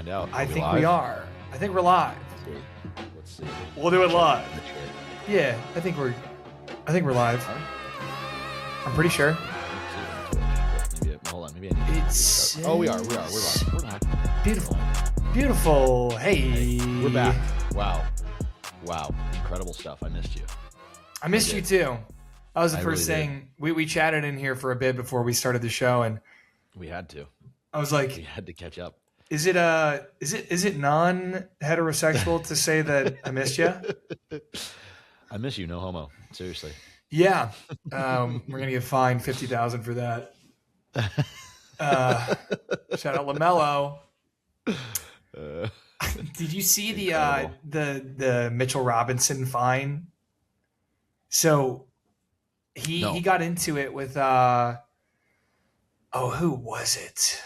find out. I think we are. I think we're live. Let's see. We'll do it live. Yeah, I think we're live. I'm pretty sure. Maybe, hold on. Maybe I need to start. Oh, we are. We're live. We're live. Beautiful. Hey. We're back. Wow. Incredible stuff. I missed you. I missed you too. That was the first thing. We chatted in here for a bit before we started the show, and we had to. I was like, we had to catch up. Is it non-heterosexual to say that I missed you? I miss you, no homo. Seriously. Yeah. We're gonna get fined $50,000 for that. Shout out LaMelo. Did you see the Mitchell Robinson fine? So he got into it with who was it?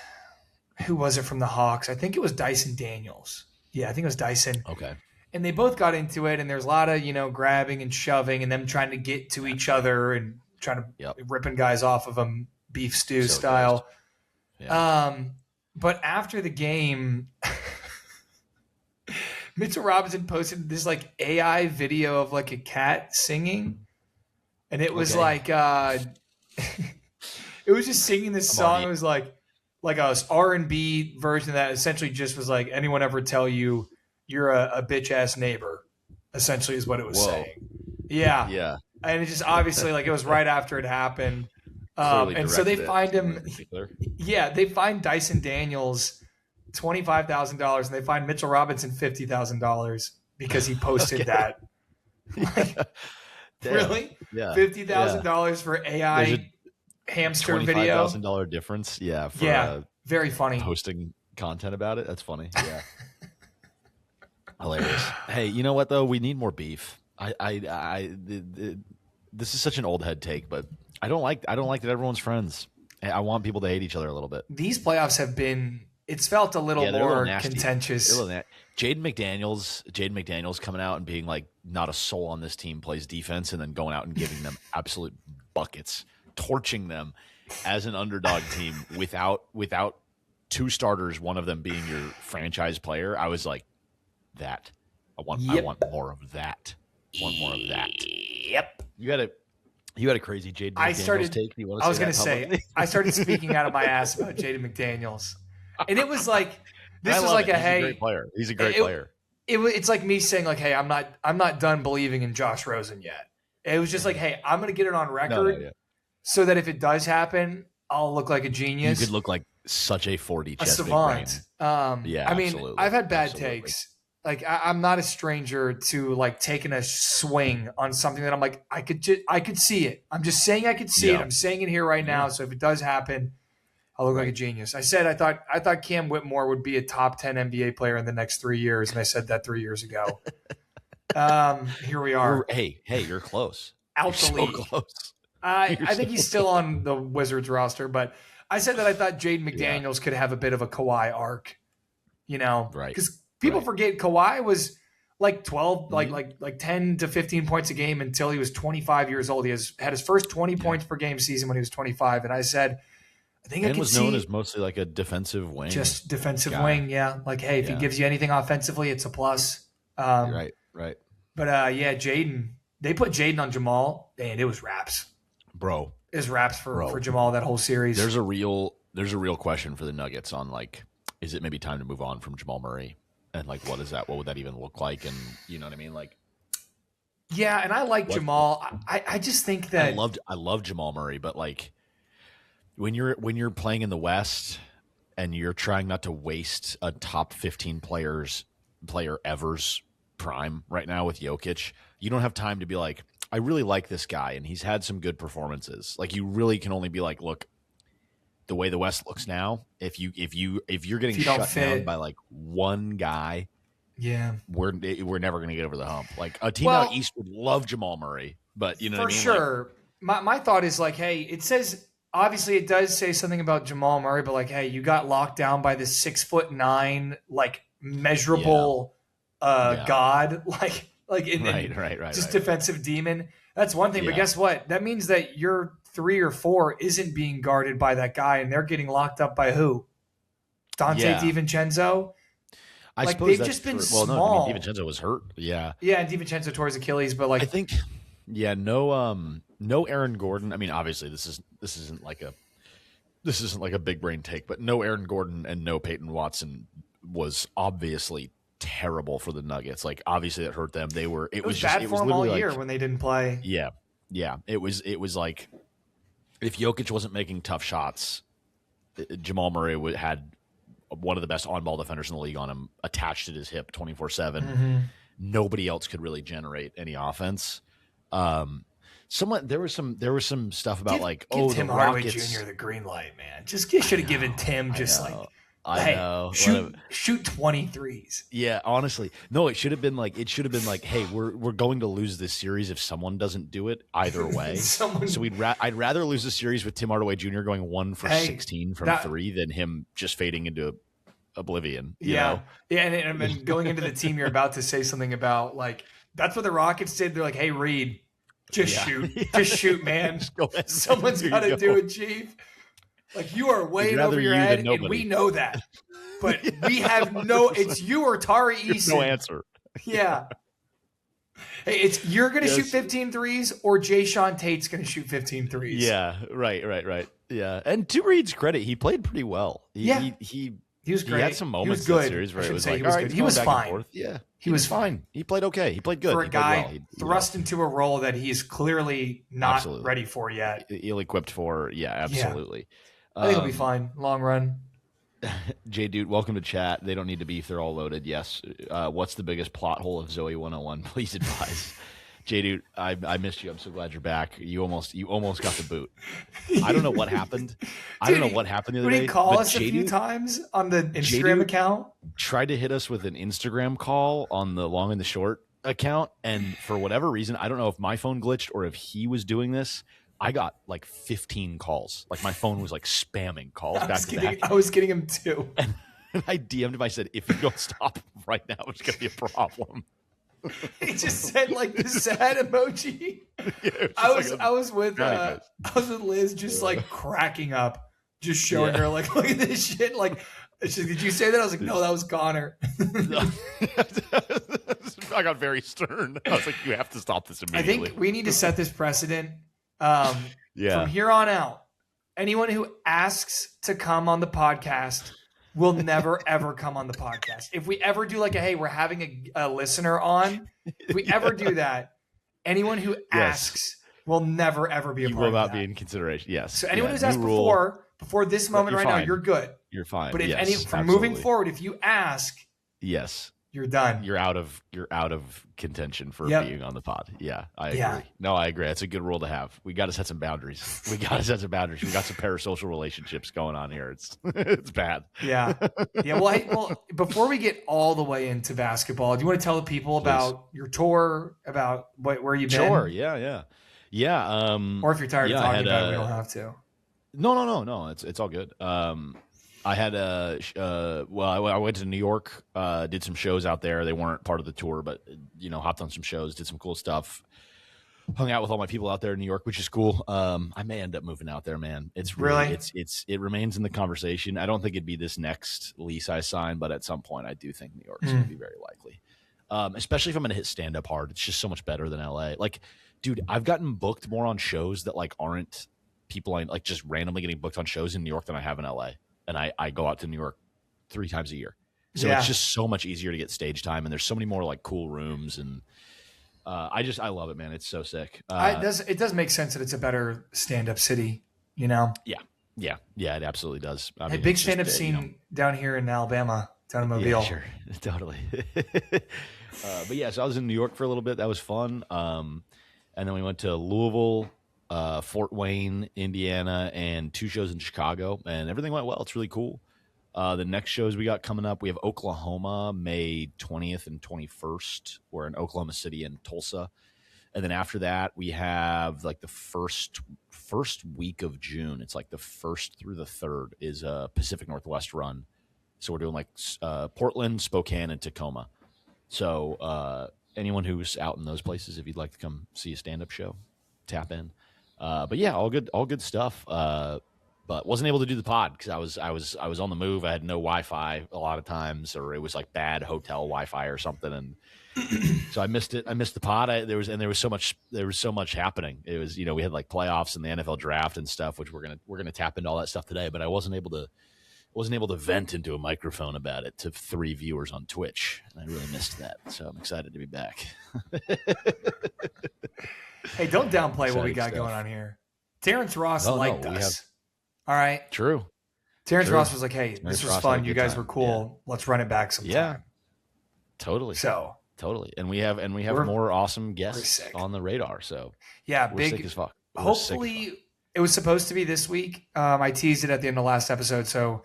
Who was it from the Hawks? I think it was Dyson Daniels. Yeah, I think it was Dyson. Okay. And they both got into it, and there's a lot of, grabbing and shoving and them trying to get to each other and trying to ripping guys off of them, beef stew style. Yeah. But after the game, Mitchell Robinson posted this like AI video of like a cat singing, and it was like it was just singing this song. It was like a R&B version of that. Essentially, just was like, anyone ever tell you you're a bitch ass neighbor? Essentially, is what it was saying. Yeah, yeah. And it just obviously like it was right after it happened, and so they find him. Yeah, they find Dyson Daniels $25,000, and they find Mitchell Robinson $50,000 because he posted that. Like, really? Yeah. $50,000 for AI hamster video. $25,000 difference. Yeah. For, very funny. Posting content about it. That's funny. Yeah. Hilarious. Hey, you know what though? We need more beef. This is such an old head take, but I don't like that everyone's friends. I want people to hate each other a little bit. These playoffs have been. It's felt a little more contentious. Jaden McDaniels coming out and being like, not a soul on this team plays defense, and then going out and giving them absolute buckets, torching them as an underdog team without two starters, one of them being your franchise player. I was like, that. I want more of that. Want more of that. Yep. You had a crazy Jaden McDaniels take. I was going to say, I started speaking out of my ass about Jaden McDaniels. And it was like, this was like He's a great player. He's a great player. It's like me saying like, hey, I'm not done believing in Josh Rosen yet. It was just like, hey, I'm going to get it on record so that if it does happen, I'll look like a genius. You could look like such a 4D chest savant. I mean, absolutely. I've had bad takes. Like I'm not a stranger to like taking a swing on something that I'm like, I could see it. I'm just saying I could see it. I'm saying it here right now. So if it does happen, I'll look like a genius. I said I thought Cam Whitmore would be a top 10 NBA player in the next 3 years, and I said that 3 years ago. Here we are. Hey, you're close. Out the league. So close. I think he's still on the Wizards roster, but I said that I thought Jaden McDaniels could have a bit of a Kawhi arc, right? Because people forget Kawhi was like 12, like 10 to 15 points a game until he was 25 years old. He had his first 20 points per game season when he was 25, and I said, I think and was known as mostly like a defensive wing. Just defensive wing, yeah. Like, hey, if he gives you anything offensively, it's a plus. Right. But Jaden, they put Jaden on Jamal, and it was raps. Bro. It was raps for Jamal that whole series. There's a real question for the Nuggets on like, is it maybe time to move on from Jamal Murray? And like, what is that? What would that even look like? And you know what I mean? Like, yeah, and I like Jamal. I just think that I love Jamal Murray, but like when you're playing in the West and you're trying not to waste a top 15 player ever's prime right now with Jokic, you don't have time to be like, I really like this guy and he's had some good performances. Like you really can only be like, look, the way the West looks now, if you're getting shut down by like one guy, we're never going to get over the hump. Like a team out East would love Jamal Murray, but you know what I mean? For sure. Like, my thought is like, hey, it says obviously it does say something about Jamal Murray, but like, hey, you got locked down by this 6'9" like measurable god, like right, defensive demon. That's one thing, but guess what? That means that your 3 or 4 isn't being guarded by that guy, and they're getting locked up by who? Dante DiVincenzo. I Like, suppose they've that's just been true. Well, no, I mean, small. DiVincenzo was hurt. Yeah. Yeah, and DiVincenzo tore his Achilles, but I like, think, yeah, no Aaron Gordon. I mean, obviously this isn't like a big brain take, but no Aaron Gordon and no Peyton Watson was obviously terrible for the Nuggets. Like, obviously that hurt them. It was bad for them all year like, when they didn't play. yeah. It was like, if Jokic wasn't making tough shots, Jamal Murray had one of the best on-ball defenders in the league on him, attached at his hip 24/7. Mm-hmm. Nobody else could really generate any offense. There was some stuff about give the Tim Hardaway Rockets. Jr. the green light, man. Just should have given Tim shoot 23s. Yeah, honestly, no. It should have been like, hey, we're going to lose this series if someone doesn't do it either way. So I'd rather lose the series with Tim Hardaway Jr. going 1 for 16 from 3 than him just fading into oblivion. You know? And going into the team, you're about to say something about like that's what the Rockets did. They're like, hey, Reed, just shoot, man. Someone's got to do it, Chief. Like, you are way over your head, and we know that. But we have it's you or Tari Eason. No answer. Yeah. Hey, you're going to shoot 15 threes, or Jayshawn Tate's going to shoot 15 threes. Yeah, right. Yeah, and to Reed's credit, he played pretty well. He was great. He had some moments in the series where it was like, all right, he was fine. Yeah, he was fine. He played okay. He played good. For a guy thrust into a role that he's clearly not ready for yet. Ill-equipped for, absolutely. Yeah. I think he'll be fine. Long run. J Dude, welcome to chat. They don't need to beef. They're all loaded. Yes. What's the biggest plot hole of Zoe 101? Please advise. J Dude, I missed you. I'm so glad you're back. You almost got the boot. I don't know what happened. I don't know what happened the other day. Would he call us a few times on the Instagram account? Tried to hit us with an Instagram call on the Long and the Short account, and for whatever reason, I don't know if my phone glitched or if he was doing this. I got like 15 calls. Like, my phone was like spamming calls back to back. I was getting him too. And I DM'd him. I said, if you don't stop right now, it's going to be a problem. He just said like the sad emoji. Yeah, I was with Liz, just like cracking up, just showing her like, look at this shit. Like, did you say that? I was like, no, that was Connor. I got very stern. I was like, you have to stop this immediately. I think we need to set this precedent. From here on out, anyone who asks to come on the podcast will never ever come on the podcast. If we ever do like hey, we're having a listener on, if we ever do that, anyone who asks will never ever be a part of that. You will not be in consideration. Yes. So anyone who's asked before this moment right now, you're good. You're fine. But if moving forward, if you ask, yes, you're done. You're out of contention for being on the pod. Yeah, I agree. Yeah. No, I agree. That's a good rule to have. We got to set some boundaries. We got some parasocial relationships going on here. It's bad. Yeah. Well, before we get all the way into basketball, do you want to tell the people about your tour, about where you've been? Sure. Yeah. Or if you're tired of talking about it, we don't have to. No. It's all good. I had I went to New York, did some shows out there. They weren't part of the tour, but hopped on some shows, did some cool stuff, hung out with all my people out there in New York, which is cool. I may end up moving out there, man. It's really, it remains in the conversation. I don't think it'd be this next lease I sign, but at some point I do think New York's going to be very likely. Especially if I'm going to hit stand up hard. It's just so much better than LA. Like, dude, I've gotten booked more on shows that like aren't people I like just randomly getting booked on shows in New York than I have in LA. And I go out to New York 3 times a year. So it's just so much easier to get stage time. And there's so many more like cool rooms. And I love it, man. It's so sick. It does make sense that it's a better stand-up city, Yeah. It absolutely does. I mean, big stand-up scene down here in Alabama, down in Mobile. Yeah, sure. Totally. But yeah, so I was in New York for a little bit. That was fun. And then we went to Louisville, Fort Wayne, Indiana, and 2 shows in Chicago, and everything went well. It's really cool. The next shows we got coming up, we have Oklahoma, May 20th and 21st. We're in Oklahoma City and Tulsa. And then after that, we have like the first week of June. It's like the 1st through the 3rd is a Pacific Northwest run. So we're doing like Portland, Spokane, and Tacoma. So anyone who's out in those places, if you'd like to come see a stand-up show, tap in. But yeah, all good stuff. but wasn't able to do the pod because I was on the move. I had no Wi-Fi a lot of times, or it was like bad hotel Wi-Fi or something, and so I missed it. I missed the pod. There was so much happening. It was, we had like playoffs and the NFL draft and stuff, which we're gonna tap into all that stuff today. But I wasn't able to vent into a microphone about it to 3 viewers on Twitch, and I really missed that. So I'm excited to be back. Hey, don't downplay what we got going on here. Terrence Ross liked us. All right. True. Terrence Ross was like, "Hey, this was fun. You guys were cool. Yeah. Let's run it back sometime." Yeah. Totally. So totally, and we have more awesome guests on the radar. So yeah, we're sick as fuck. Hopefully, it was supposed to be this week. I teased it at the end of the last episode. So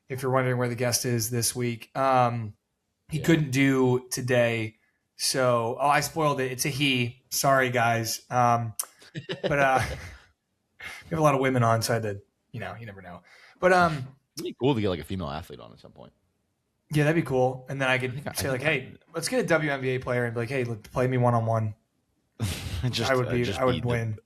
if you're wondering where the guest is this week, he couldn't do today. So I spoiled it. It's a he. Sorry, guys. But we have a lot of women on, so I had to, you never know. But it'd be cool to get like a female athlete on at some point. Yeah, that'd be cool. And then I could say like, "Hey, let's get a WNBA player," and be like, "Hey, play me 1-on-1." I would win.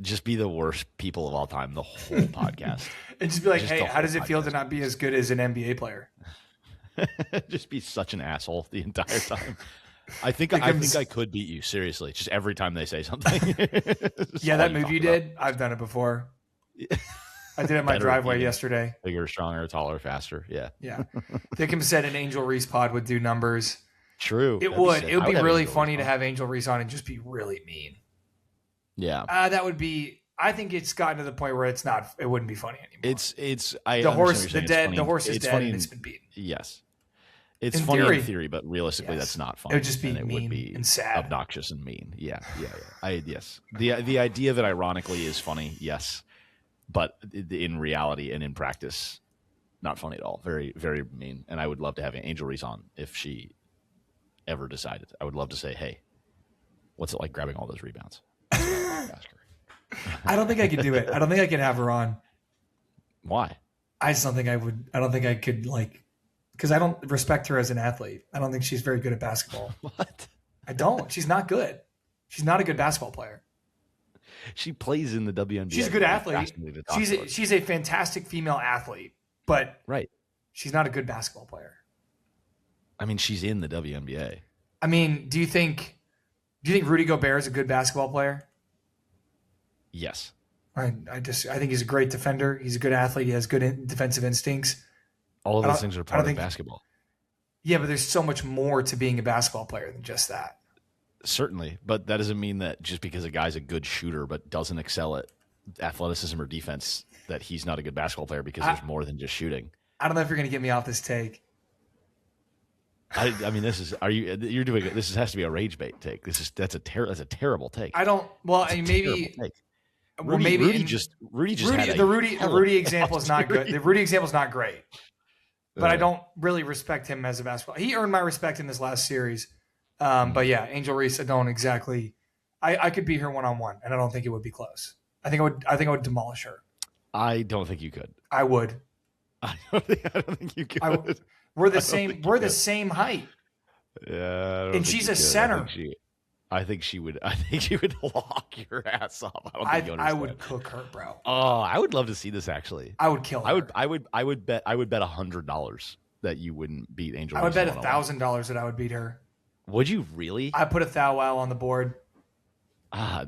Just be the worst people of all time, the whole podcast. And just be like, "Hey, how does it feel to not be as good as an NBA player?" Just be such an asshole the entire time. I think I could beat you, seriously. Just every time they say something. Yeah, that move you did, I've done it before. I did it in my driveway yesterday. Bigger, stronger, taller, faster. Yeah. Yeah. Dickham said an Angel Reese pod would do numbers. True. It would. It would be really funny to have Angel Reese on and just be really mean. Yeah. That would be. I think it's gotten to the point where it's not. It wouldn't be funny anymore. The horse is dead and it's been beaten. Yes. It's funny in theory, but realistically, that's not funny. It would just be mean and sad, obnoxious and mean. Yeah. Yes. The idea of it, ironically, is funny. Yes, but in reality and in practice, not funny at all. Very, very mean. And I would love to have Angel Reese on if she ever decided. I would love to say, "Hey, what's it like grabbing all those rebounds?" I don't think I could do it. I don't think I could have her on. Why? I just don't think I would. I don't think I could because I don't respect her as an athlete. I don't think she's very good at basketball. What? I don't. She's not good. She's not a good basketball player. She plays in the WNBA. She's a good athlete. She's a fantastic female athlete, but she's not a good basketball player. I mean, she's in the WNBA. I mean, do you think Rudy Gobert is a good basketball player? Yes. I think he's a great defender. He's a good athlete. He has good defensive instincts. All of those things are part of basketball. Yeah, but there's so much more to being a basketball player than just that. Certainly, but that doesn't mean that just because a guy's a good shooter but doesn't excel at athleticism or defense that he's not a good basketball player, because there's more than just shooting. I don't know if you're going to get me off this take. I mean, you're doing it. This has to be a rage bait take. That's a terrible take. I don't. Well, I mean, maybe. Rudy just had the Rudy example is not good. The Rudy example is not great, but I don't really respect him as a basketball. He earned my respect in this last series, but yeah, Angel Reese, I don't exactly. I could beat her 1-on-1, and I don't think it would be close. I think I would demolish her. I don't think you could. I would. I don't think you could. We're the same. We're the same height. Yeah, and she's a center. I think she would lock your ass up. I would cook her, bro. Oh, I would love to see this actually. I would kill her. I would bet $100 that you wouldn't beat Angel Reese. I would bet $1,000 that I would beat her. Would you really? I put a thou wow on the board.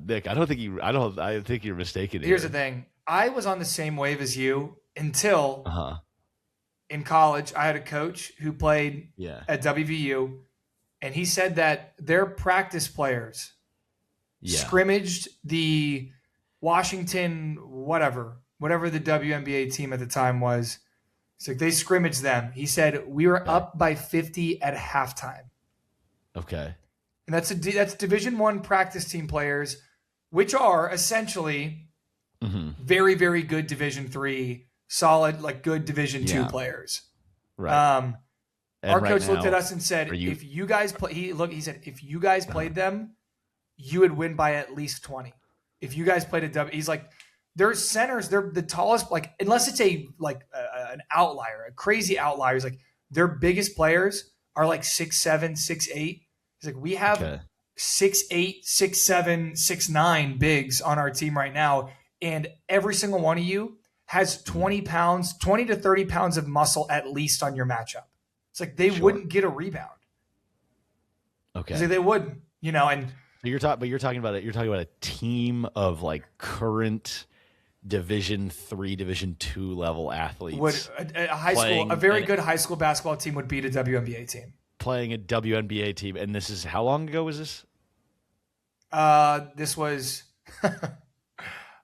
Nick, I think you're mistaken. Here's the thing. I was on the same wave as you until in college I had a coach who played at WVU. And he said that their practice players scrimmaged the Washington, whatever the WNBA team at the time was. So they scrimmaged them. He said, we were up by 50 at halftime. Okay. And that's Division I practice team players, which are essentially very, very good Division III, solid, good Division II players. Right. Our coach looked at us and said, "If you guys play," he said, "If you guys played them, you would win by at least 20. If you guys played a W," he's like, "Their centers, they're the tallest. Unless it's an outlier, a crazy outlier. He's like, their biggest players are 6'7", 6'8". He's like, we have 6'8", 6'7", 6'9" bigs on our team right now, and every single one of you has 20 to 30 pounds of muscle at least on your matchup. It's like they wouldn't get a rebound. Okay. It's like they wouldn't, and you're talking about it. You're talking about a team of like current Division 3, Division 2 level athletes. Would a very good high school basketball team would beat a WNBA team. Playing a WNBA team. And this is, how long ago was this? This was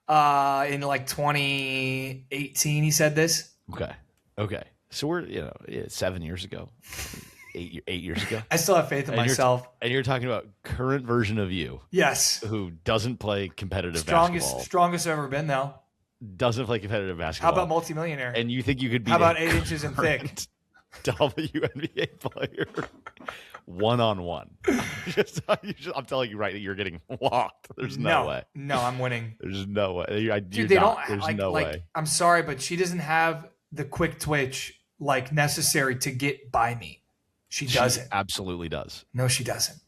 in like 2018, he said this. Okay. So we're, 7 years ago, 8 years ago. I still have faith in myself. And you're talking about current version of you. Yes. Who doesn't play competitive basketball. Strongest I've ever been, though. Doesn't play competitive basketball. How about multimillionaire? And you think you could beat How about 8 inches and thick? WNBA player one-on-one. I'm telling you right now, you're getting locked. There's no way. No, I'm winning. There's no way. Dude, there's no way. I'm sorry, but she doesn't have the quick twitch like necessary to get by me. She doesn't. She absolutely does. No, she doesn't.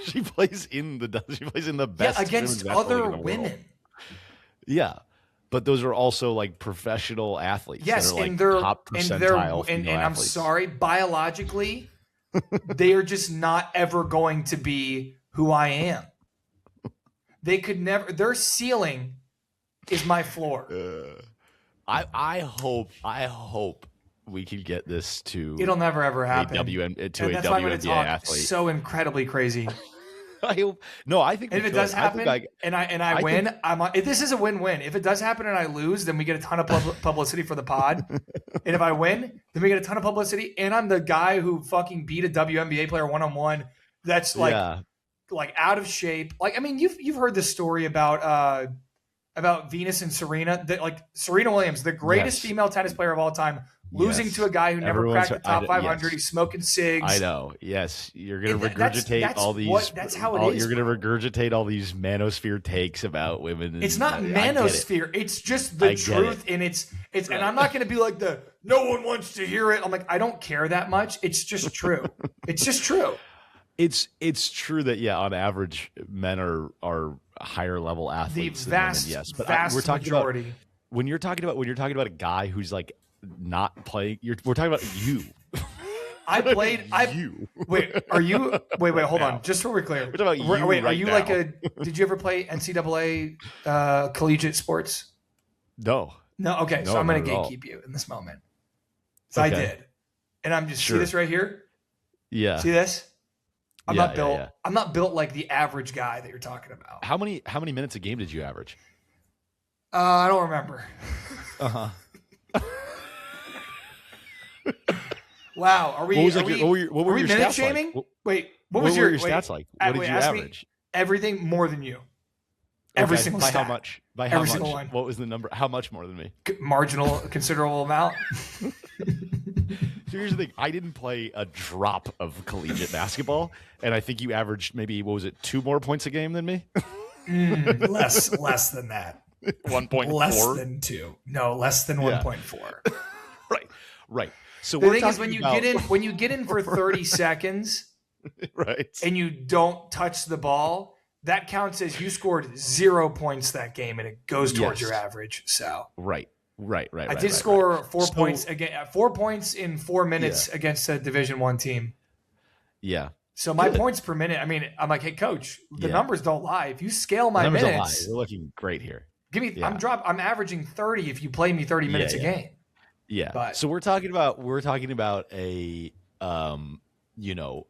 She plays in the best against other women. Yeah. But those are also like professional athletes. Yes, that are, like, and they're top percentile and I'm sorry, biologically, they are just not ever going to be who I am. They could never. Their ceiling is my floor. I hope we can get this to. It'll never ever happen. A WNBA athlete. So incredibly crazy. I hope. No, I think if it does happen, and I win, if this is a win-win. If it does happen and I lose, then we get a ton of publicity for the pod. And if I win, then we get a ton of publicity. And I'm the guy who fucking beat a WNBA player one-on-one. That's like out of shape. Like, I mean, you've heard this story about Venus and Serena. Like Serena Williams, the greatest female tennis player of all time. Losing to a guy who never cracked the top 500. Yes. He's smoking cigs. I know. Yes. You're going to regurgitate all these. That's how it is. You're going to regurgitate all these manosphere takes about women. It's not manosphere. It's just the truth. And it's and I'm not going to be like no one wants to hear it. I'm like, I don't care that much. It's just true. It's just true. It's true that, on average, men are higher level athletes than women. Yes. But we're talking majority. About when you're talking about a guy who's like, not playing. We're talking about you. You. Wait, are you? Wait. Hold on. Just so we're clear. We're talking about you. Wait, are you like a? Did you ever play NCAA collegiate sports? No. Okay. So I'm going to gatekeep you in this moment. So I did, and I'm just see this right here. Yeah. See this? I'm not built. Yeah. I'm not built like the average guy that you're talking about. How many minutes a game did you average? I don't remember. Wow, are we? What were your minute stats shaming? Like? Wait, what were your stats like? What did you average? Everything more than you. Every single by stat. How much? By how Every much? Single one. What was the number? How much more than me? Marginal, considerable amount. So here's the thing: I didn't play a drop of collegiate basketball, and I think you averaged maybe 2 more points a game than me. Less than that. 1.4. Less than 2. No, less than 1.4. Right. So the thing is, when you get in for 30 seconds, right, and you don't touch the ball, that counts as you scored 0 points that game, and it goes towards your average. So right. I did score 4 points again. 4 points in 4 minutes against a Division I team. Yeah. So my points per minute. I mean, I'm like, hey, coach, the numbers don't lie. If you scale my minutes, don't lie. You're looking great here. Give me. I'm averaging 30 if you play me 30 minutes a game. Yeah. But, so we're talking about a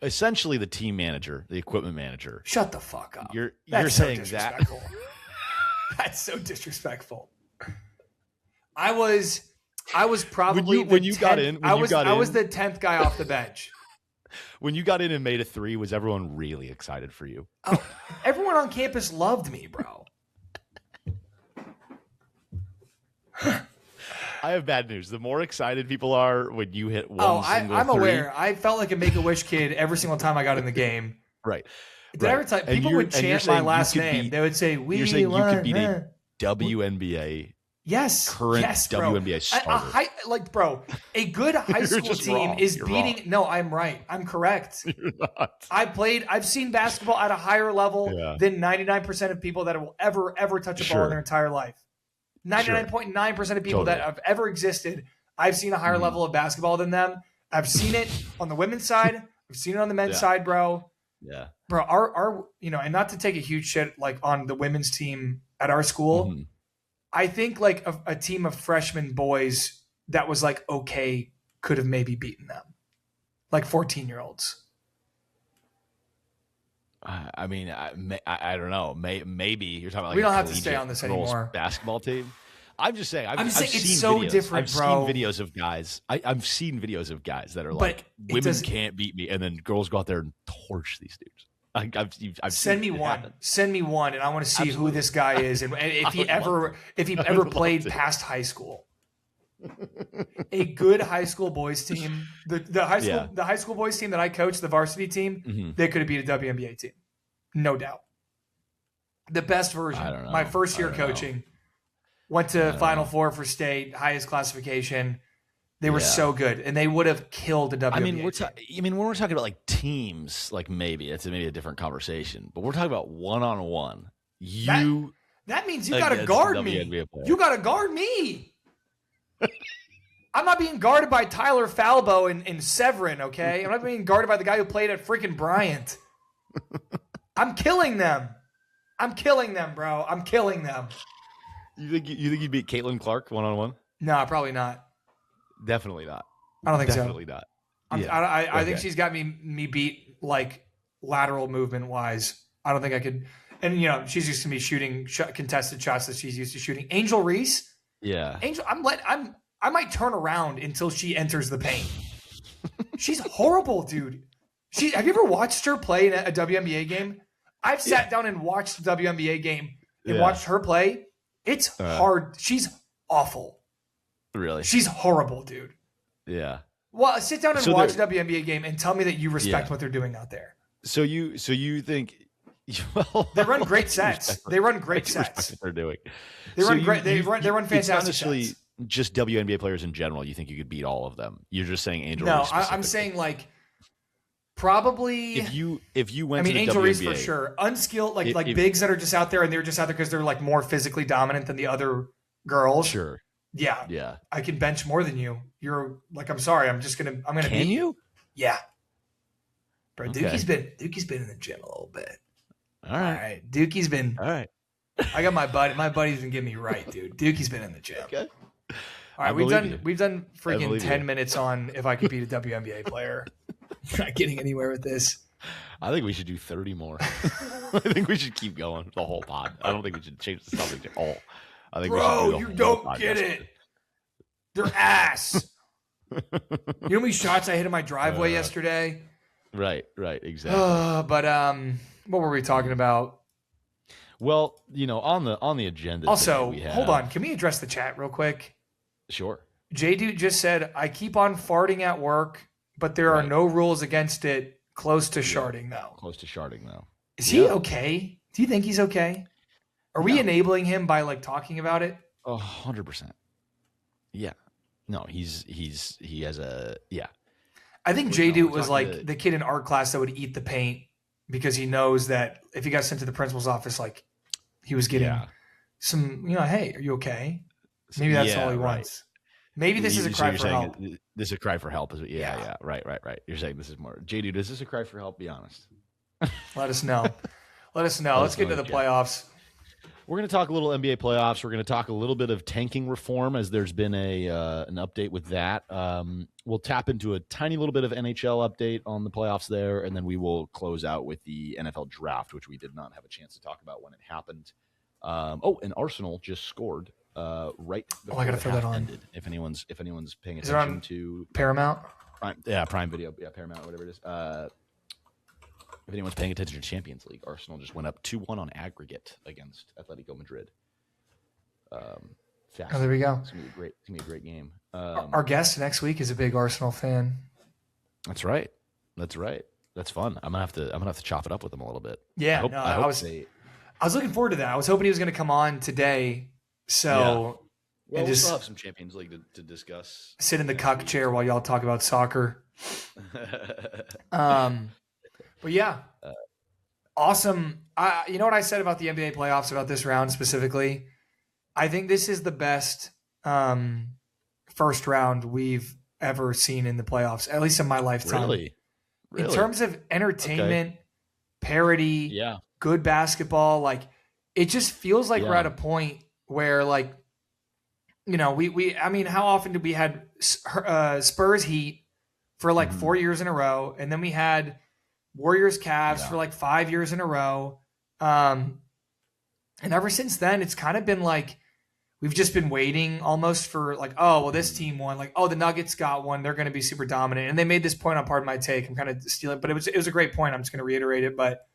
essentially the team manager, the equipment manager. Shut the fuck up. You're saying that. That's so disrespectful. I was probably when you got in. I was the 10th guy off the bench. When you got in and made a 3, was everyone really excited for you? Oh, everyone on campus loved me, bro. I have bad news. The more excited people are when you hit one I'm aware. I felt like a Make-A-Wish kid every single time I got in the game. Right. Did I ever tell people would chant my last name? They would say, you're saying you could beat a WNBA current WNBA starter. A good high school team is beating. No, I'm right. I'm correct. You're not. I've seen basketball at a higher level than 99% of people that will ever touch a ball in their entire life. 99.9% of people that have ever existed, I've seen a higher level of basketball than them. I've seen it on the women's side. I've seen it on the men's side, bro. Yeah. Bro, our and not to take a huge shit like on the women's team at our school, I think like a team of freshman boys that was like okay could have maybe beaten them. Like 14-year-olds. I mean, I don't know. Maybe you're talking about like we don't have to stay on this anymore. Basketball team. I'm just saying. I've saying seen it's so videos. different, I've bro. seen videos of guys. I've seen videos of guys that are like, women can't beat me, and then girls go out there and torch these dudes. I've send me one. Happen. Send me one, and I want to see who this guy is, and if he ever played past high school. A good high school boys team, the high school boys team that I coached, the varsity team, they could have beat a WNBA team, no doubt. The best version. My first year coaching, went to Final Four for state, highest classification. They were so good, and they would have killed a WNBA. I mean, when we're talking about like teams, like maybe it's maybe a different conversation, but we're talking about one-on-one. That means you got to guard me. You got to guard me. I'm not being guarded by Tyler Falbo and Severin, okay? I'm not being guarded by the guy who played at freaking Bryant. I'm killing them. Bro. I'm killing them. You think you'd beat Caitlin Clark one-on-one? No, probably not. Definitely not. I don't think Definitely not. I think she's got me beat like lateral movement wise. I don't think I could. And she's used to me shooting contested shots that she's used to shooting. Angel Reese. Yeah. Angel, I might turn around until she enters the paint. She's horrible, dude. Have you ever watched her play in a WNBA game? I've sat down and watched the WNBA game and watched her play. It's hard. She's awful. Really? She's horrible, dude. Yeah. Well, sit down and watch a WNBA game and tell me that you respect what they're doing out there. So you think they run great sets. They run great sets. What they're doing. They run great. They run fantastic sets. Just WNBA players in general, you think you could beat all of them? You're just saying Angel No, Reese I'm saying like probably if you went to the Angel WNBA, Reese for sure. Unskilled like bigs that are just out there and they're just out there because they're like more physically dominant than the other girls. Sure. Yeah. Yeah. I can bench more than you. You're like, I'm sorry. I'm gonna Can beat you? Yeah. Bro, Okay. Dookie's been in the gym a little bit. All right. Dookie's been All right. I got my buddy's been getting me right, dude. Dookie's been in the gym. Okay. All right, we've done freaking 10 minutes on if I could beat a WNBA player. Not getting anywhere with this. I think we should do 30 more. I think we should keep going the whole pod. I don't think we should change the subject at all. I think you don't get it. They're ass. You know how many shots I hit in my driveway yesterday? Right, exactly. But what were we talking about? Well, on the agenda. Also, hold on. Can we address the chat real quick? Sure. J-Dude just said, I keep on farting at work, but there are no rules against it. Close to sharding, though. Close to sharding, though. Is he okay? Do you think he's okay? Are we enabling him by like talking about it? 100%. Yeah. No, he has a, yeah. I think J-Dude was like the kid in art class that would eat the paint because he knows that if he got sent to the principal's office, like he was getting some, hey, are you okay? Maybe that's all he wants. Maybe this is a cry for help. This is a cry for help. Yeah. Right. You're saying this is more. JD, is this a cry for help? Be honest. Let us know. Let's get to the playoffs. We're going to talk a little NBA playoffs. We're going to talk a little bit of tanking reform as there's been an update with that. We'll tap into a tiny little bit of NHL update on the playoffs there, and then we will close out with the NFL draft, which we did not have a chance to talk about when it happened. And Arsenal just scored. Right before I gotta throw that on. Ended. If anyone's paying attention to Paramount, Prime Video, Paramount, whatever it is. If anyone's paying attention to Champions League, Arsenal just went up 2-1 on aggregate against Atletico Madrid. there we go. It's gonna be a great game. Our guest next week is a big Arsenal fan. That's right. That's fun. I'm gonna have to chop it up with him a little bit. Yeah, I was looking forward to that. I was hoping he was going to come on today. So, we'll still have some Champions League to discuss. Sit in the cuck chair while y'all talk about soccer. But yeah, awesome. You know what I said about the NBA playoffs about this round specifically? I think this is the best first round we've ever seen in the playoffs, at least in my lifetime. Really? In terms of entertainment, parody, Yeah. good basketball, like it just feels like Yeah. we're at a point where, like, you know, I mean, how often did we had Spurs Heat for like 4 years in a row, and then we had Warriors Cavs for like 5 years in a row, and ever since then, it's kind of been like we've just been waiting almost for like, oh, well, this team won. Like, oh, the Nuggets got one. They're going to be super dominant. And they made this point on Pardon My Take. I'm kind of stealing, but it was a great point. I'm just going to reiterate it. But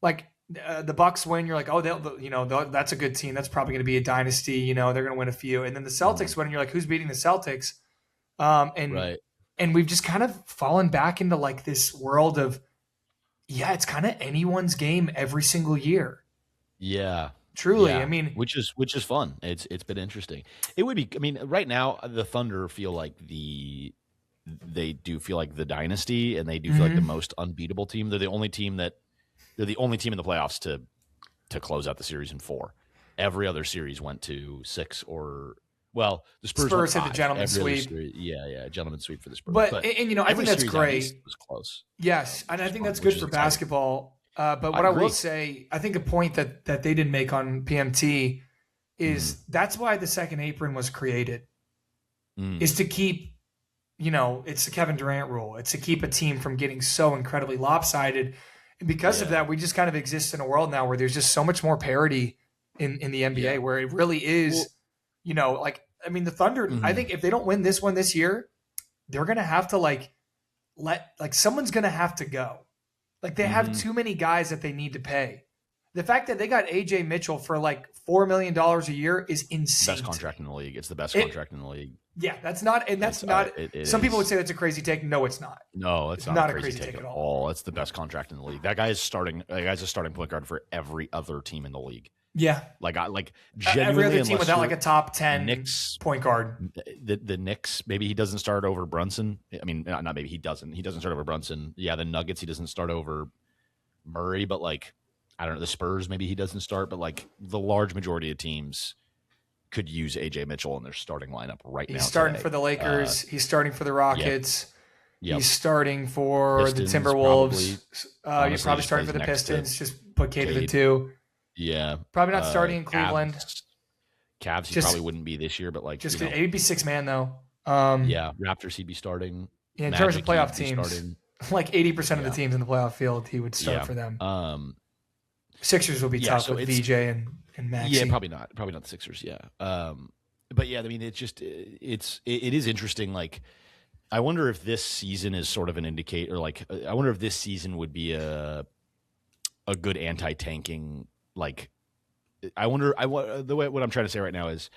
like the Bucks win, you're like, oh, that's a good team. That's probably going to be a dynasty. You know, they're going to win a few. And then the Celtics win, and you're like, who's beating the Celtics? And we've just kind of fallen back into like this world of, it's kind of anyone's game every single year. Yeah. Truly. Yeah. I mean, which is fun. It's been interesting. It would be, I mean, right now the Thunder feel like they do feel like the dynasty, and they do feel like the most unbeatable team. They're the only team in the playoffs to close out the series in 4. Every other series went to 6 or, well, the Spurs had the gentleman's sweep. Gentleman's sweep for the Spurs. But you know, I think that's great. Was close. Yes, and I think that's good for basketball. But what I will say, I think a point that they didn't make on PMT is that's why the second apron was created, is to keep, you know, it's the Kevin Durant rule. It's to keep a team from getting so incredibly lopsided. And because of that, we just kind of exist in a world now where there's just so much more parity in the NBA, where it really is, you know, like, I mean, the Thunder, I think if they don't win this one this year, they're going to have to someone's going to have to go. Like, they have too many guys that they need to pay. The fact that they got AJ Mitchell for like $4 million a year is insane. Best contract in the league. It's the best contract in the league. Yeah, that's not. Some people would say that's a crazy take. No, it's not. No, it's not a crazy take at all. It's the best contract in the league. That guy is starting. That guy's a starting point guard for every other team in the league. Yeah, genuinely, every other team without like a top 10 Knicks point guard. The Knicks, maybe he doesn't start over Brunson. I mean, not maybe he doesn't. He doesn't start over Brunson. Yeah, the Nuggets, he doesn't start over Murray. But like, I don't know, the Spurs, maybe he doesn't start. But like, the large majority of teams could use AJ Mitchell in their starting lineup right now. He's starting for the Lakers. He's starting for the Rockets. Yep. He's starting for Pistons, the Timberwolves. Probably He's probably starting for the Pistons. Just put Cade to the 2. Yeah. Probably not starting in Cleveland. Cavs, he probably wouldn't be this year, but like, just he'd be 6-man though. Raptors, he'd be starting. Yeah, in terms of playoff teams, like 80% of the teams in the playoff field, he would start for them. Sixers will be tough with VJ and Maxey. Yeah, probably not the Sixers. Yeah. But yeah, I mean, it is interesting. Like, I wonder if this season is sort of an indicator. Like, I wonder if this season would be a good anti-tanking. Like, what I'm trying to say right now is,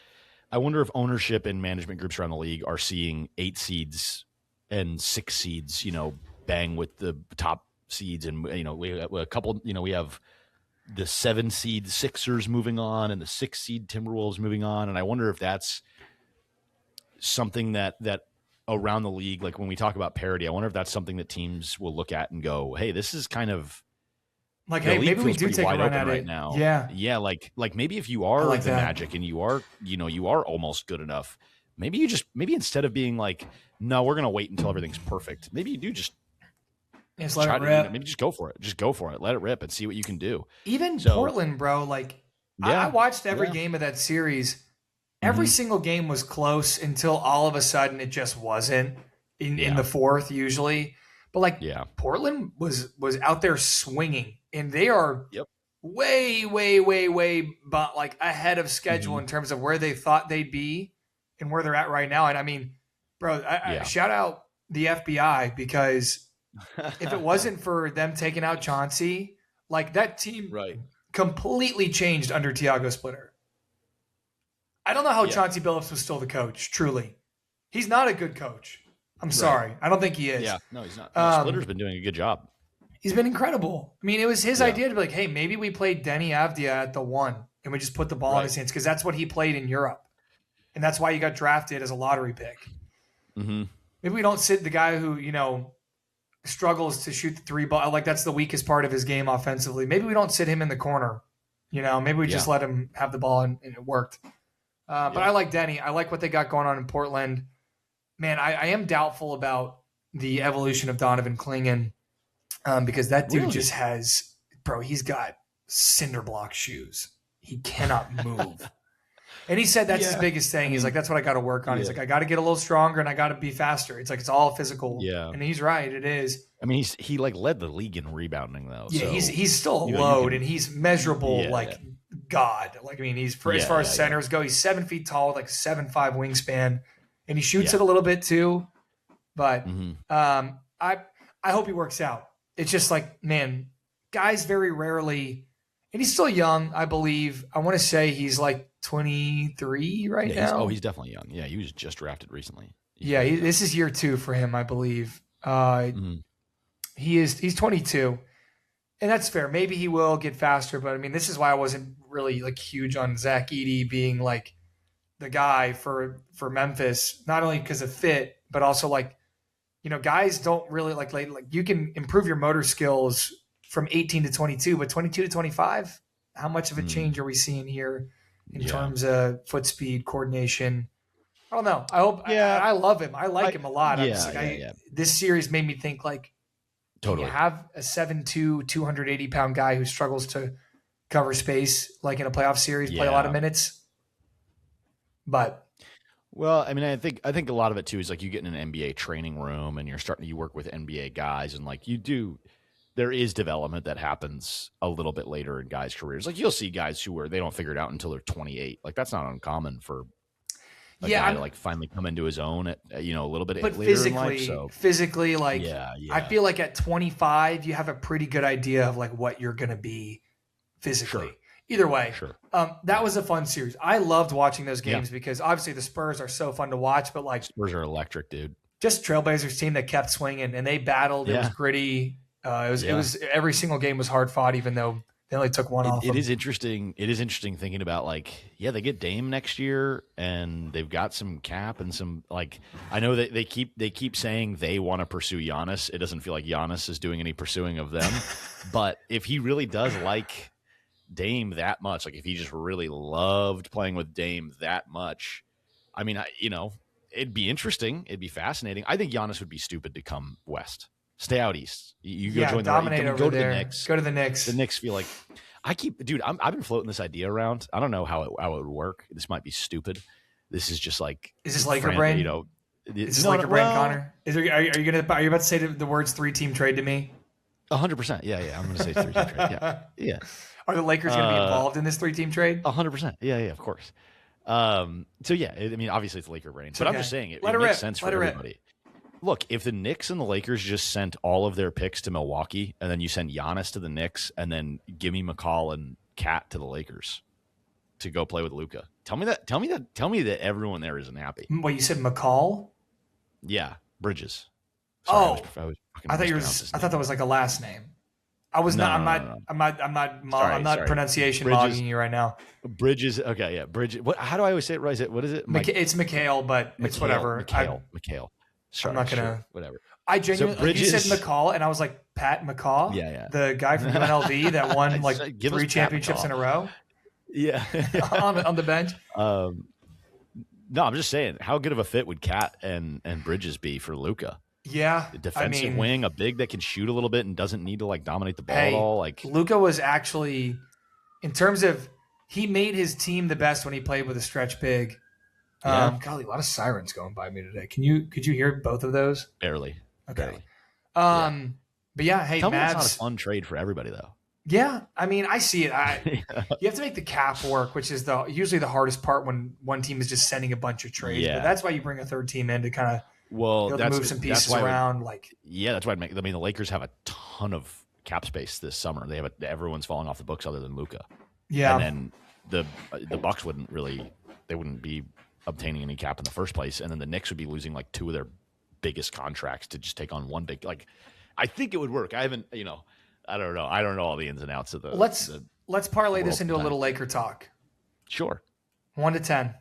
I wonder if ownership and management groups around the league are seeing 8 seeds and 6 seeds, you know, bang with the top seeds, and you know, we have a couple. You know, we have the 7 seed Sixers moving on and the 6 seed Timberwolves moving on, and I wonder if that's something that around the league, like when we talk about parity, I wonder if that's something that teams will look at and go, "Hey, this is kind of." Like, hey, maybe we do take a run at it now. Yeah. Like maybe if you are like the Magic and you are almost good enough, maybe instead of being like, no, we're gonna wait until everything's perfect. Maybe you do just let it rip. Maybe just go for it. Just go for it. Let it rip and see what you can do. Even Portland, bro. Like, I watched every game of that series. Every single game was close until all of a sudden it just wasn't in the fourth usually. But like, Portland was out there swinging. And they are way, way, way, way but like ahead of schedule in terms of where they thought they'd be and where they're at right now. And I mean, bro, I shout out the FBI, because if it wasn't for them taking out Chauncey, like that team completely changed under Tiago Splitter. I don't know how Chauncey Billups was still the coach, truly. He's not a good coach. I'm sorry. I don't think he is. Yeah, no, he's not. No, Splitter's been doing a good job. He's been incredible. I mean, it was his idea to be like, hey, maybe we played Denny Avdia at the 1 and we just put the ball in his hands, because that's what he played in Europe. And that's why he got drafted as a lottery pick. Mm-hmm. Maybe we don't sit the guy who, you know, struggles to shoot the 3 ball. Like, that's the weakest part of his game offensively. Maybe we don't sit him in the corner Maybe we just let him have the ball and it worked. But I like Denny. I like what they got going on in Portland. Man, I am doubtful about the evolution of Donovan Clingan because that dude just has, bro, he's got cinder block shoes. He cannot move. And he said that's his biggest thing. He's like, that's what I got to work on. He's like, I got to get a little stronger and I got to be faster. It's like, it's all physical. Yeah. And he's right. It is. I mean, he like led the league in rebounding though. Yeah. So, he's still a load and he's measurable God. Like, I mean, he's as far as centers go, he's 7 feet tall with like 7'5" wingspan and he shoots it a little bit too. But I hope he works out. It's just like, man, guys very rarely, and he's still young, I believe. I want to say he's like 23 right now. He's definitely young. Yeah, he was just drafted recently. This is year 2 for him, I believe. He's 22, and that's fair. Maybe he will get faster, but I mean, this is why I wasn't really like huge on Zach Edey being like the guy for Memphis, not only because of fit, but also like, guys don't really like you can improve your motor skills from 18 to 22, but 22 to 25, how much of a change are we seeing here in terms of foot speed, coordination? I don't know. I hope. I love him. I like him a lot. This series made me think like, totally. Can you have a 7'2", 280-pound guy who struggles to cover space like in a playoff series, play a lot of minutes? But well, I mean, I think a lot of it too is like you get in an NBA training room and you work with NBA guys and like there is development that happens a little bit later in guys' careers. Like you'll see guys they don't figure it out until they're 28. Like that's not uncommon for a guy to like finally come into his own at a little bit later in life. So physically, like I feel like at 25 you have a pretty good idea of like what you're gonna be physically. Sure. Either way, that was a fun series. I loved watching those games because obviously the Spurs are so fun to watch, but like Spurs are electric, dude. Just Trailblazers team that kept swinging and they battled. It was gritty. It was every single game was hard fought, even though they only took one off. It is interesting. It is interesting thinking about like, they get Dame next year and they've got some cap and some like, I know that they keep saying they want to pursue Giannis. It doesn't feel like Giannis is doing any pursuing of them, but if he really does like Dame that much, like if he just really loved playing with Dame that much, I mean, it'd be interesting. It'd be fascinating. I think Giannis would be stupid to come west. Stay out east. You go join go to the Knicks. Go to the Knicks. The Knicks feel like I've been floating this idea around. I don't know how it would work. This might be stupid. This is just like, is this Laker brain? Is this Laker brain, Connor? Are you about to say the words 3-team trade to me? 100%. Yeah. I'm going to say 3-team trade. Yeah. Are the Lakers going to be involved in this 3-team trade? 100%. Yeah, of course. So yeah, I mean, obviously it's Laker brain, but I'm just saying it makes sense for everybody. Look, if the Knicks and the Lakers just sent all of their picks to Milwaukee, and then you send Giannis to the Knicks, and then Gimme McCall and Cat to the Lakers to go play with Luka, tell me that everyone there isn't happy. What, you said McCall? Yeah, Bridges. Sorry, I thought that was like a last name. I was not. I'm not pronunciation mogging you right now. Bridges. Okay, yeah, Bridges. How do I always say it? Right? What is it? It's Mikhail, but it's whatever. Mikhail. Sorry, I'm not gonna. Whatever. I genuinely, you said McCall, and I was like, Pat McCaw. Yeah. The guy from UNLV that won like 3 championships in a row. Yeah. on the bench. No, I'm just saying, how good of a fit would Cat and Bridges be for Luka? Yeah, a defensive wing, a big that can shoot a little bit and doesn't need to like dominate the ball at all. Like Luka was actually, in terms of, he made his team the best when he played with a stretch big. Golly, a lot of sirens going by me today. Could you hear both of those? Barely. Okay. Barely. But yeah, hey, tell me it's not a fun trade for everybody though. Yeah, I mean, I see it. You have to make the cap work, which is usually the hardest part when one team is just sending a bunch of trades. Yeah. But that's why you bring a third team in to kind of move some pieces around. That's why the Lakers have a ton of cap space this summer. They have everyone's falling off the books other than Luka. Yeah, and then the Bucks wouldn't be obtaining any cap in the first place, and then the Knicks would be losing like 2 of their biggest contracts to just take on one big. Like, I think it would work. I haven't, I don't know. I don't know all the ins and outs of the. Let's parlay this into a little Laker talk. Sure. 1 to 10.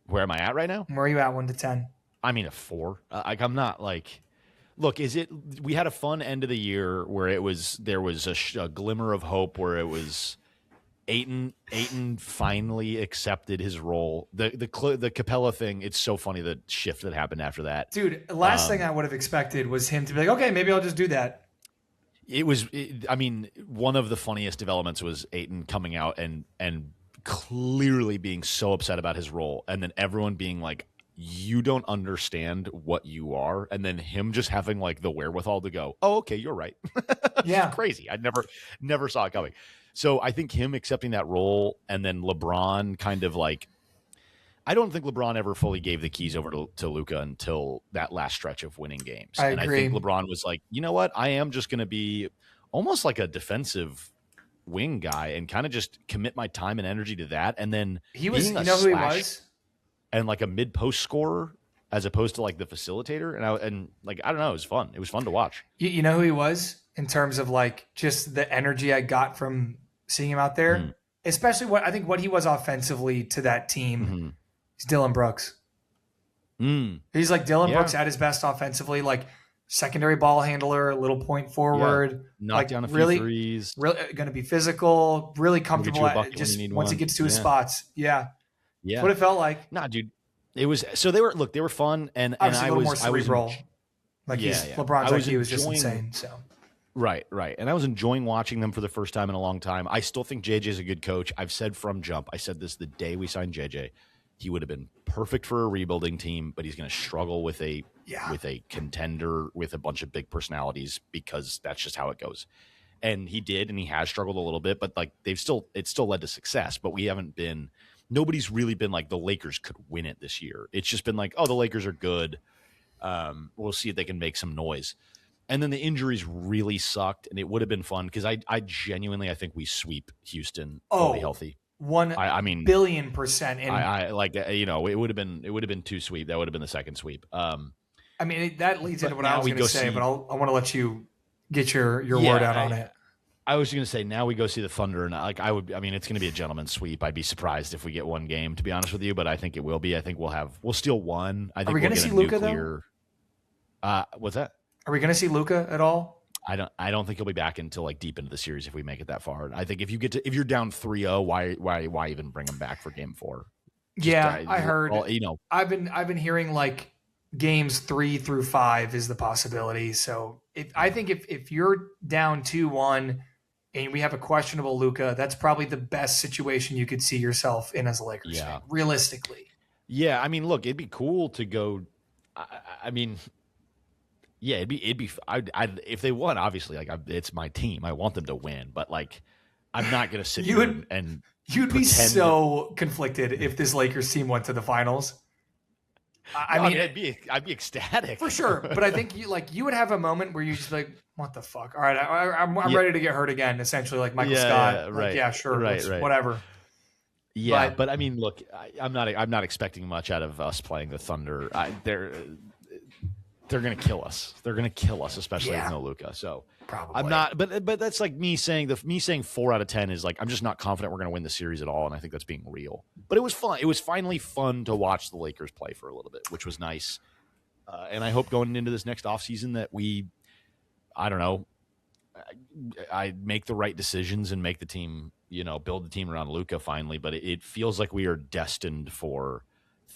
Where am I at right now? Where are you at? 1 to 10. I mean, a 4. I'm not like. Look, we had a fun end of the year where there was a glimmer of hope where it was Ayton finally accepted his role. The Capella thing, it's so funny, the shift that happened after that. Dude, last thing I would have expected was him to be like, okay, maybe I'll just do that. I mean, one of the funniest developments was Ayton coming out and clearly being so upset about his role, and then everyone being like, you don't understand what you are, and then him just having like the wherewithal to go, oh, okay, you're right. Yeah. Crazy. I never saw it coming. So I think him accepting that role, and then LeBron kind of like, I don't think LeBron ever fully gave the keys over to Luka until that last stretch of winning games. I agree. I think LeBron was like, you know what? I am just going to be almost like a defensive wing guy and kind of just commit my time and energy to that. And then he was, you know who he was? And like a mid-post scorer as opposed to like the facilitator. And I don't know, it was fun. It was fun to watch. You know who he was in terms of like just the energy I got from seeing him out there, especially what he was offensively to that team. He's Dylan Brooks. He's like Dylan Brooks at his best offensively, like secondary ball handler, little point forward, knock down a few threes, really going to be physical, really comfortable just once he gets to his spots. Yeah. That's what it felt like. Nah, dude. It was they were fun, and I was a little more cerebral. LeBron's IQ was just insane. So right. And I was enjoying watching them for the first time in a long time. I still think JJ's a good coach. I've said from jump. I said this the day we signed JJ. He would have been perfect for a rebuilding team, but he's going to struggle with a contender with a bunch of big personalities because that's just how it goes. And he did, and he has struggled a little bit, but like it's still led to success. But nobody's really been like the Lakers could win it this year. It's just been like, oh, the Lakers are good. We'll see if they can make some noise. And then the injuries really sucked, and it would have been fun because I genuinely think we sweep Houston fully healthy. 1 billion%. And I like, it would have been two sweep. That would have been the second sweep. That leads into what I was going to say, but I want to let you get your word out on it. I was going to say, now we go see the Thunder, and it's going to be a gentleman's sweep. I'd be surprised if we get one game, to be honest with you, but I think it will be. I think we'll steal one. I think Are we going to see Luka though? What's that? Are we going to see Luka at all? I don't think he'll be back until like deep into the series if we make it that far. I think if you're down 3-0, why even bring him back for game 4? I heard. I've been hearing like games 3 through 5 is the possibility. So I think if you're down 2-1 and we have a questionable Luka, that's probably the best situation you could see yourself in as a Lakers fan, realistically. Yeah, look, it'd be cool to go. Yeah, it'd be. If they won, obviously, it's my team. I want them to win, but like, I'm not gonna sit here and you'd be so conflicted if this Lakers team went to the finals. I'd be ecstatic for sure. But I think you would have a moment where you just like, what the fuck? All right, I'm ready to get hurt again. Essentially, like Michael Scott. Right. Sure. Right. Whatever. Yeah, but look, I'm not expecting much out of us playing the Thunder. They're going to kill us. They're going to kill us, especially with no Luka. So probably I'm not, but that's like me saying 4 out of 10 is like, I'm just not confident we're going to win the series at all. And I think that's being real, but it was fun. It was finally fun to watch the Lakers play for a little bit, which was nice. And I hope going into this next offseason that I make the right decisions and make the team, build the team around Luka finally. But it feels like we are destined for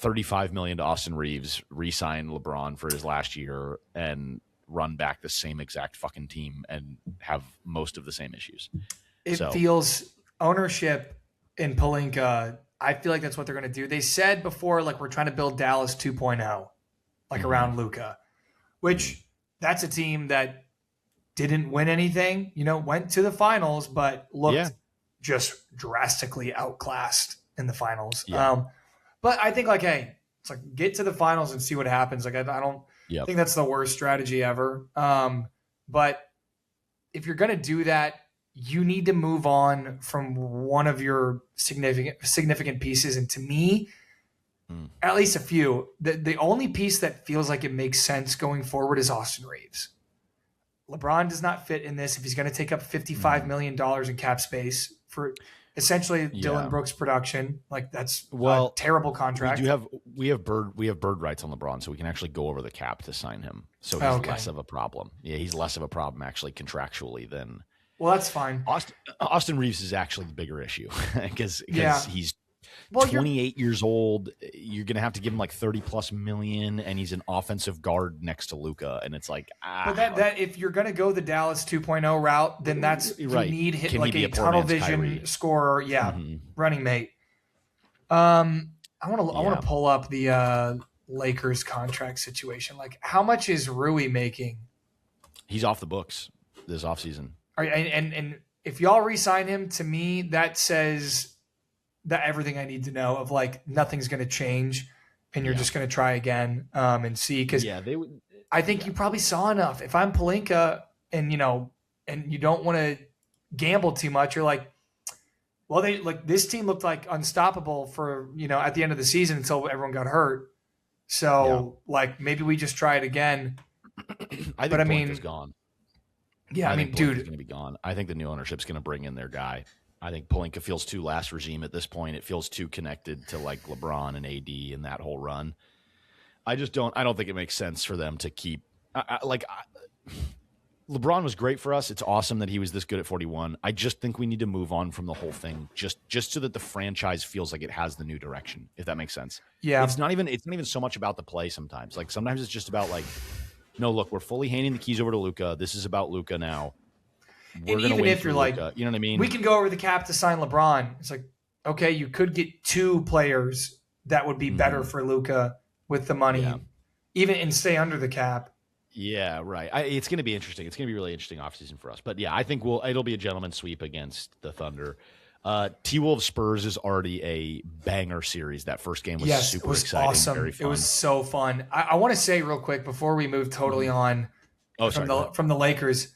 $35 million to Austin Reeves, re-sign LeBron for his last year, and run back the same exact fucking team and have most of the same issues. It feels ownership in Pelinka. I feel like that's what they're going to do. They said before, like, we're trying to build Dallas 2.0, like around Luka, which that's a team that didn't win anything, went to the finals, but looked just drastically outclassed in the finals. Yeah. But I think it's like get to the finals and see what happens. Like I don't think that's the worst strategy ever. But if you're going to do that, you need to move on from one of your significant pieces. And to me, at least a few, the only piece that feels like it makes sense going forward is Austin Reeves. LeBron does not fit in this if he's going to take up $55 million in cap space for essentially Dylan Brooks production. Like that's a terrible contract. We have bird rights on LeBron, so we can actually go over the cap to sign him. So he's less of a problem. Yeah, he's less of a problem actually contractually than Well, that's fine. Austin Reeves is actually the bigger issue because he's 28 years old. You're going to have to give him like 30 plus million, and he's an offensive guard next to Luka. And it's like, but that if you're going to go the Dallas 2.0 route, then that's, you need like a tunnel vision scorer. Yeah. Running mate. I want to pull up the Lakers contract situation. Like, how much is Rui making? He's off the books this offseason. And if y'all re-sign him, to me, that says that everything I need to know of like nothing's going to change, and you're just going to try again and see. Because I think you probably saw enough. If I'm Pelinka and you don't want to gamble too much, you're like, well, this team looked like unstoppable for at the end of the season until everyone got hurt. So maybe we just try it again. I think Pelinka's gone. Yeah, I mean, dude, is going to be gone. I think the new ownership's going to bring in their guy. I think Pelinka feels too last regime at this point. It feels too connected to like LeBron and AD and that whole run. I don't think it makes sense for them to keep LeBron was great for us. It's awesome that he was this good at 41. I just think we need to move on from the whole thing just so that the franchise feels like it has the new direction, if that makes sense. Yeah. It's not even so much about the play sometimes. Like sometimes it's just about like, no, look, we're fully handing the keys over to Luka. This is about Luka now. And even if you're like, you know what I mean? We can go over the cap to sign LeBron. It's like, okay, you could get 2 players that would be better for Luka with the money, even and stay under the cap. Yeah, right. It's going to be interesting. It's going to be really interesting offseason for us. But yeah, I think it'll be a gentleman's sweep against the Thunder. T-Wolves Spurs is already a banger series. That first game was super exciting. Awesome. Very fun. It was so fun. I want to say real quick before we move totally on from the Lakers,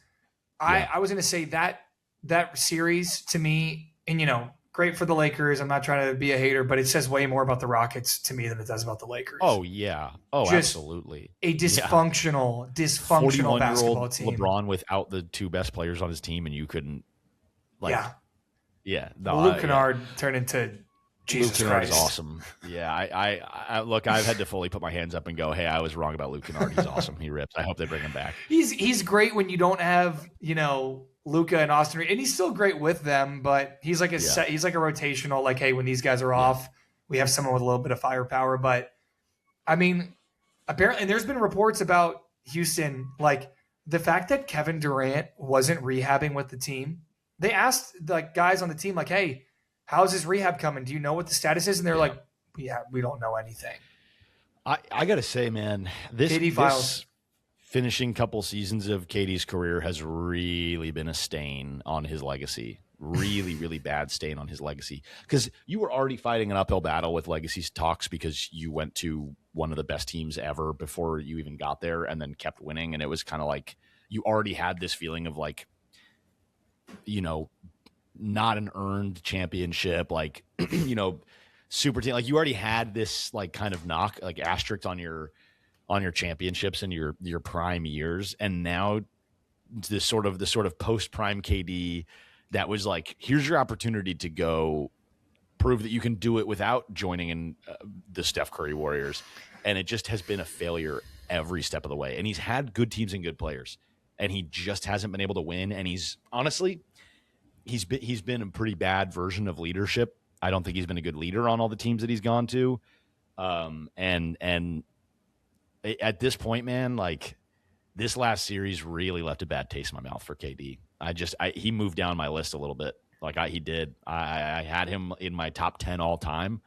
I was going to say that series to me, and great for the Lakers. I'm not trying to be a hater, but it says way more about the Rockets to me than it does about the Lakers. Oh yeah. Oh, just absolutely. A dysfunctional basketball team. LeBron without the 2 best players on his team, and you couldn't. Yeah. No, Luke Kennard turned into Jesus Luke Christ. Is awesome. Yeah, I look. I've had to fully put my hands up and go, "Hey, I was wrong about Luke Kennard. He's awesome. He rips. I hope they bring him back." He's great when you don't have Luka and Austin, and he's still great with them. But he's like he's like a rotational. Like, hey, when these guys are off, we have someone with a little bit of firepower. But I mean, apparently, and there's been reports about Houston, like the fact that Kevin Durant wasn't rehabbing with the team. They asked like guys on the team, like, hey, how's his rehab coming? Do you know what the status is? And they're like, we don't know anything. I got to say, man, this finishing couple seasons of Katie's career has really been a stain on his legacy. Really, really bad stain on his legacy. Because you were already fighting an uphill battle with legacy talks because you went to one of the best teams ever before you even got there and then kept winning. And it was kind of like you already had this feeling of like, not an earned championship, like, super team. Like you already had this like kind of knock, like asterisk on your championships and your prime years. And now this sort of post prime KD that was like, here's your opportunity to go prove that you can do it without joining in the Steph Curry Warriors. And it just has been a failure every step of the way. And he's had good teams and good players, and he just hasn't been able to win. And he's been a pretty bad version of leadership. I don't think he's been a good leader on all the teams that he's gone to. And at this point, man, like this last series really left a bad taste in my mouth for KD. He moved down my list a little bit. Like he did. I had him in my top 10 all time.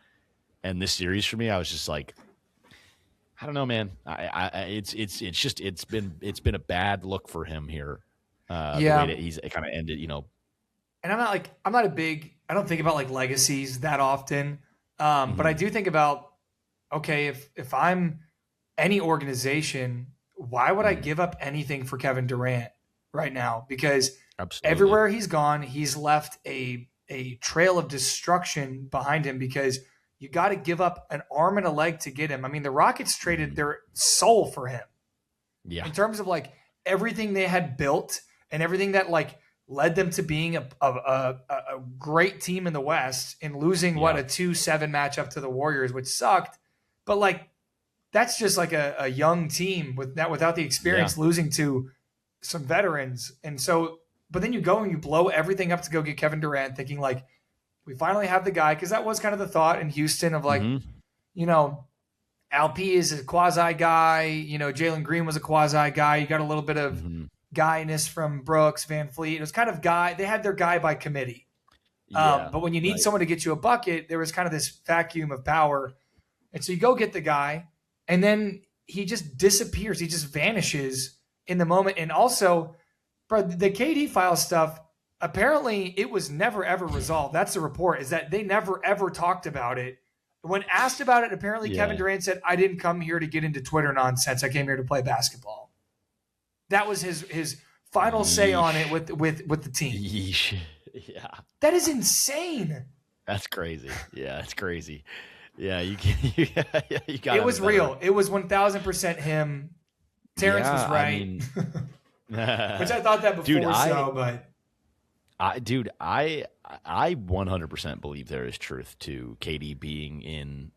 And this series for me, I was just like, I don't know, man. It's been a bad look for him here. The way that he's kind of ended, And I don't think about like legacies that often. But I do think about, okay, if I'm any organization, why would I give up anything for Kevin Durant right now? Because everywhere he's gone, he's left a trail of destruction behind him, because you got to give up an arm and a leg to get him. I mean, the Rockets traded their soul for him. Yeah. In terms of like everything they had built and everything that like led them to being a great team in the West, and losing a 2-7 matchup to the Warriors, which sucked. But like, that's just like a young team without the experience, losing to some veterans. And so but then you go and you blow everything up to go get Kevin Durant, thinking like, we finally have the guy, because that was kind of the thought in Houston of like, you know, LP is a quasi guy. You know, Jalen Green was a quasi guy. You got a little bit of guyness from Brooks, Van Fleet. It was kind of guy. They had their guy by committee. But when you need someone to get you a bucket, there was kind of this vacuum of power. And so you go get the guy, and then he just disappears. He just vanishes in the moment. And also, bro, the KD file stuff, apparently it was never, ever resolved. That's the report, is that they never, ever talked about it. When asked about it, apparently Kevin Durant said, I didn't come here to get into Twitter nonsense. I came here to play basketball. That was his final say on it with the team. Yeesh. Yeah. That is insane. That's crazy. Yeah, it's crazy. Yeah, you got it was real. It was 1,000% him. Terrence was right. I mean, which I thought that before, I 100% believe there is truth to KD being in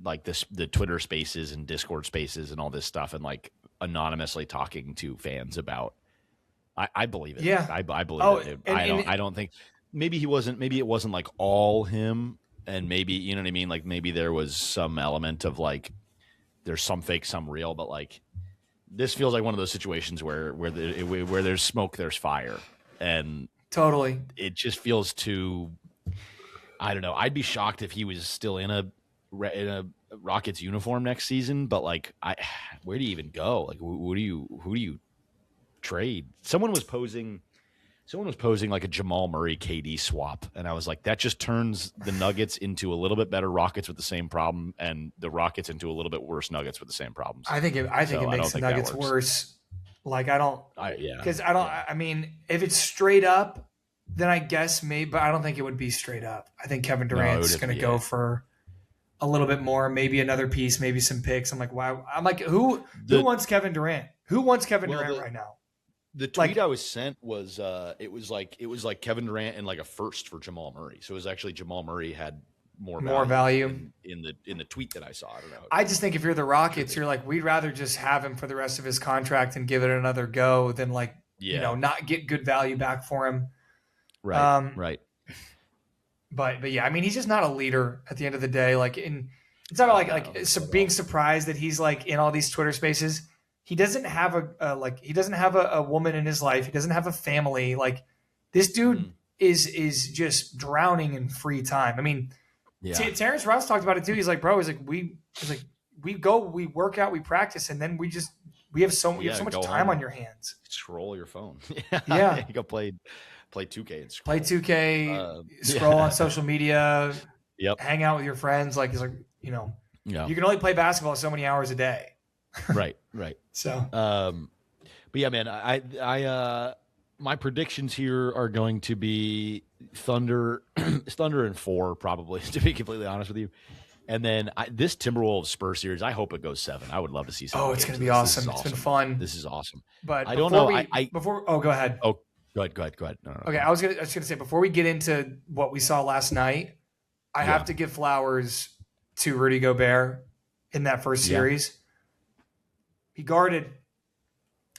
like the Twitter spaces and Discord spaces and all this stuff, and like anonymously talking to fans about. I believe it. Yeah, I believe it. I don't think maybe he wasn't. Maybe it wasn't like all him, and maybe, you know what I mean. Like maybe there was some element of like there's some fake, some real, but like this feels like one of those situations where there's smoke, there's fire, and totally it just feels too. I don't know. I'd be shocked if he was still in a Rockets uniform next season, but like where do you even go? Like who do you trade? Someone was posing like a Jamal Murray KD swap, and I was like, that just turns the Nuggets into a little bit better Rockets with the same problem, and the Rockets into a little bit worse Nuggets with the same problems. I think it makes the Nuggets worse. Like I mean, if it's straight up, then I guess maybe, but I don't think it would be straight up. I think Kevin Durant's going to go for a little bit more, maybe another piece, maybe some picks. I'm like, wow. I'm like, who wants Kevin Durant? Who wants Kevin Durant right now? The tweet I was sent was it was like Kevin Durant and like a first for Jamal Murray. So it was actually Jamal Murray had more value in the tweet that I saw. I don't know. I just think if you're the Rockets, you're like, we'd rather just have him for the rest of his contract and give it another go than like not get good value back for him. Right. Right. But yeah, I mean, he's just not a leader at the end of the day. Like it's not like being surprised that he's like in all these Twitter spaces. He doesn't have a woman in his life. He doesn't have a family. Like this dude is just drowning in free time. I mean, Terrence Ross talked about it too. He's like, bro, we go, we work out, we practice, and then we have so much time on your hands. Scroll your phone. Yeah. You go play 2K and scroll. Play 2K, scroll on social media, hang out with your friends. Like, he's like, you can only play basketball so many hours a day. Right. So, but yeah, man, I my predictions here are going to be Thunder in 4, probably, to be completely honest with you. And then this Timberwolves Spurs series, I hope it goes 7. I would love to see 7. Oh, it's going to be awesome. It's been fun. This is awesome. But I don't know. Go ahead. Oh, go ahead. No. Okay, I was gonna say, before we get into what we saw last night, I have to give flowers to Rudy Gobert in that first series. He guarded.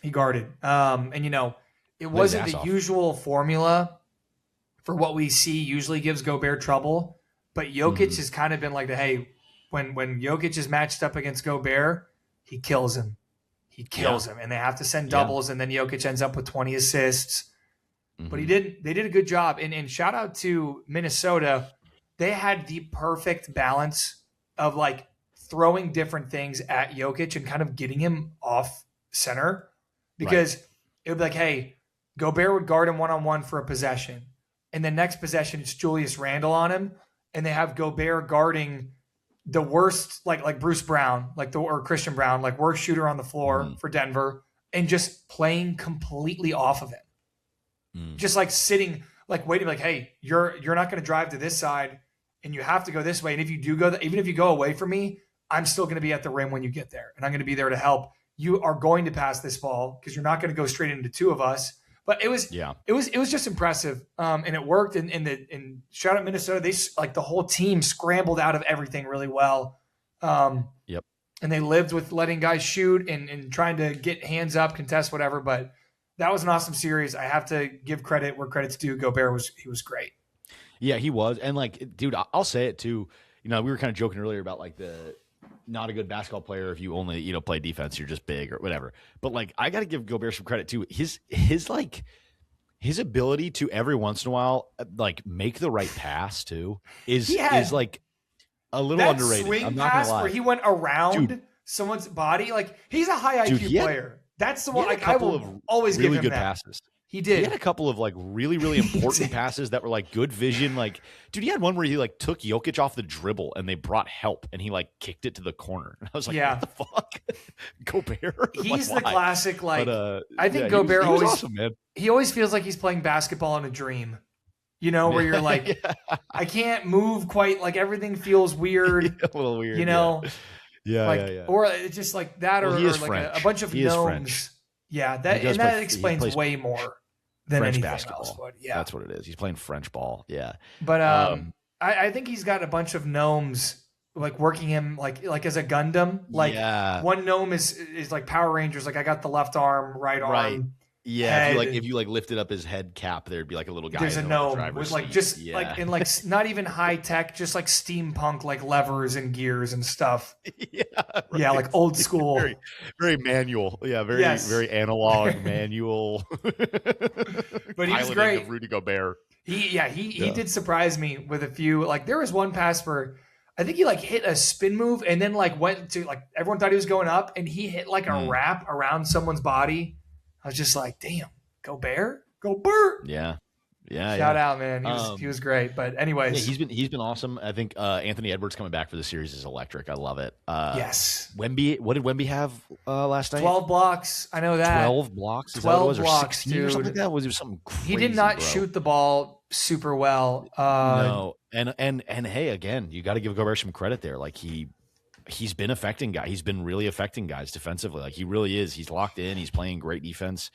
And it wasn't the usual formula for what we see usually gives Gobert trouble, but Jokic has kind of been like hey, when Jokic is matched up against Gobert, he kills him. And they have to send doubles, and then Jokic ends up with 20 assists. But they did a good job. And shout out to Minnesota. They had the perfect balance of like throwing different things at Jokic and kind of getting him off center, because it would be like, hey, Gobert would guard him one-on-one for a possession, and the next possession it's Julius Randle on him, and they have Gobert guarding the worst, like Bruce Brown, or Christian Brown, like worst shooter on the floor for Denver, and just playing completely off of it. Just like sitting, like waiting, like, hey, you're not going to drive to this side, and you have to go this way. And if you do go, even if you go away from me, I'm still going to be at the rim when you get there, and I'm going to be there to help. You are going to pass this ball because you're not going to go straight into two of us. But it was just impressive, and it worked. And shout out Minnesota, they like the whole team scrambled out of everything really well. And they lived with letting guys shoot and trying to get hands up, contest, whatever. But that was an awesome series. I have to give credit where credit's due. Gobert was great. Yeah, he was. And like, dude, I'll say it too. We were kind of joking earlier about like the not a good basketball player if you only, play defense, you're just big or whatever. But like, I got to give Gobert some credit too. His ability to every once in a while, like make the right pass too is like a little underrated. Swing I'm not pass gonna lie. where he went around someone's body. Like he's a high IQ player. That's the one. Like I will always give him good that. passes. He did. He had a couple of like really, really important passes that were like good vision. Like, dude, he had one where he like took Jokic off the dribble and they brought help and he like kicked it to the corner. And I was like, what the fuck? Gobert? He's like, the classic, like, but, I think Gobert he was always awesome, man. He always feels like he's playing basketball in a dream. Where you're like, I can't move quite, like everything feels weird. A little weird. Yeah. Or it's just like that, or like a bunch of gnomes. Yeah, that explains way more than French anything basketball. Else. But yeah, that's what it is. He's playing French ball. Yeah, but I think he's got a bunch of gnomes like working him like as a Gundam. Like one gnome is like Power Rangers. Like I got the left arm, right arm. Yeah, if you lifted up his head cap, there'd be like a little guy. There's a gnome with like like in like not even high tech, just like steampunk, like levers and gears and stuff. Like old school, very, very manual. Yeah, very analog manual. But he's great. Of Rudy Gobert. He did surprise me with a few. Like there was one pass where I think he like hit a spin move and then like went to like everyone thought he was going up and he hit like a wrap around someone's body. I was just like, damn, Gobert. Yeah. Shout out, man. He was great. But anyways, he's been awesome. I think Anthony Edwards coming back for the series is electric. I love it. Yes. Wemby, what did Wemby have last night? 12 blocks. I know that. 12 blocks. Is 12 that what it was? Or 16 or something like that? Was it something crazy? He did not shoot the ball super well. No. And hey, again, you got to give Gobert some credit there. Like he's been affecting guys. He's been really affecting guys defensively. Like he really is. He's locked in. He's playing great defense.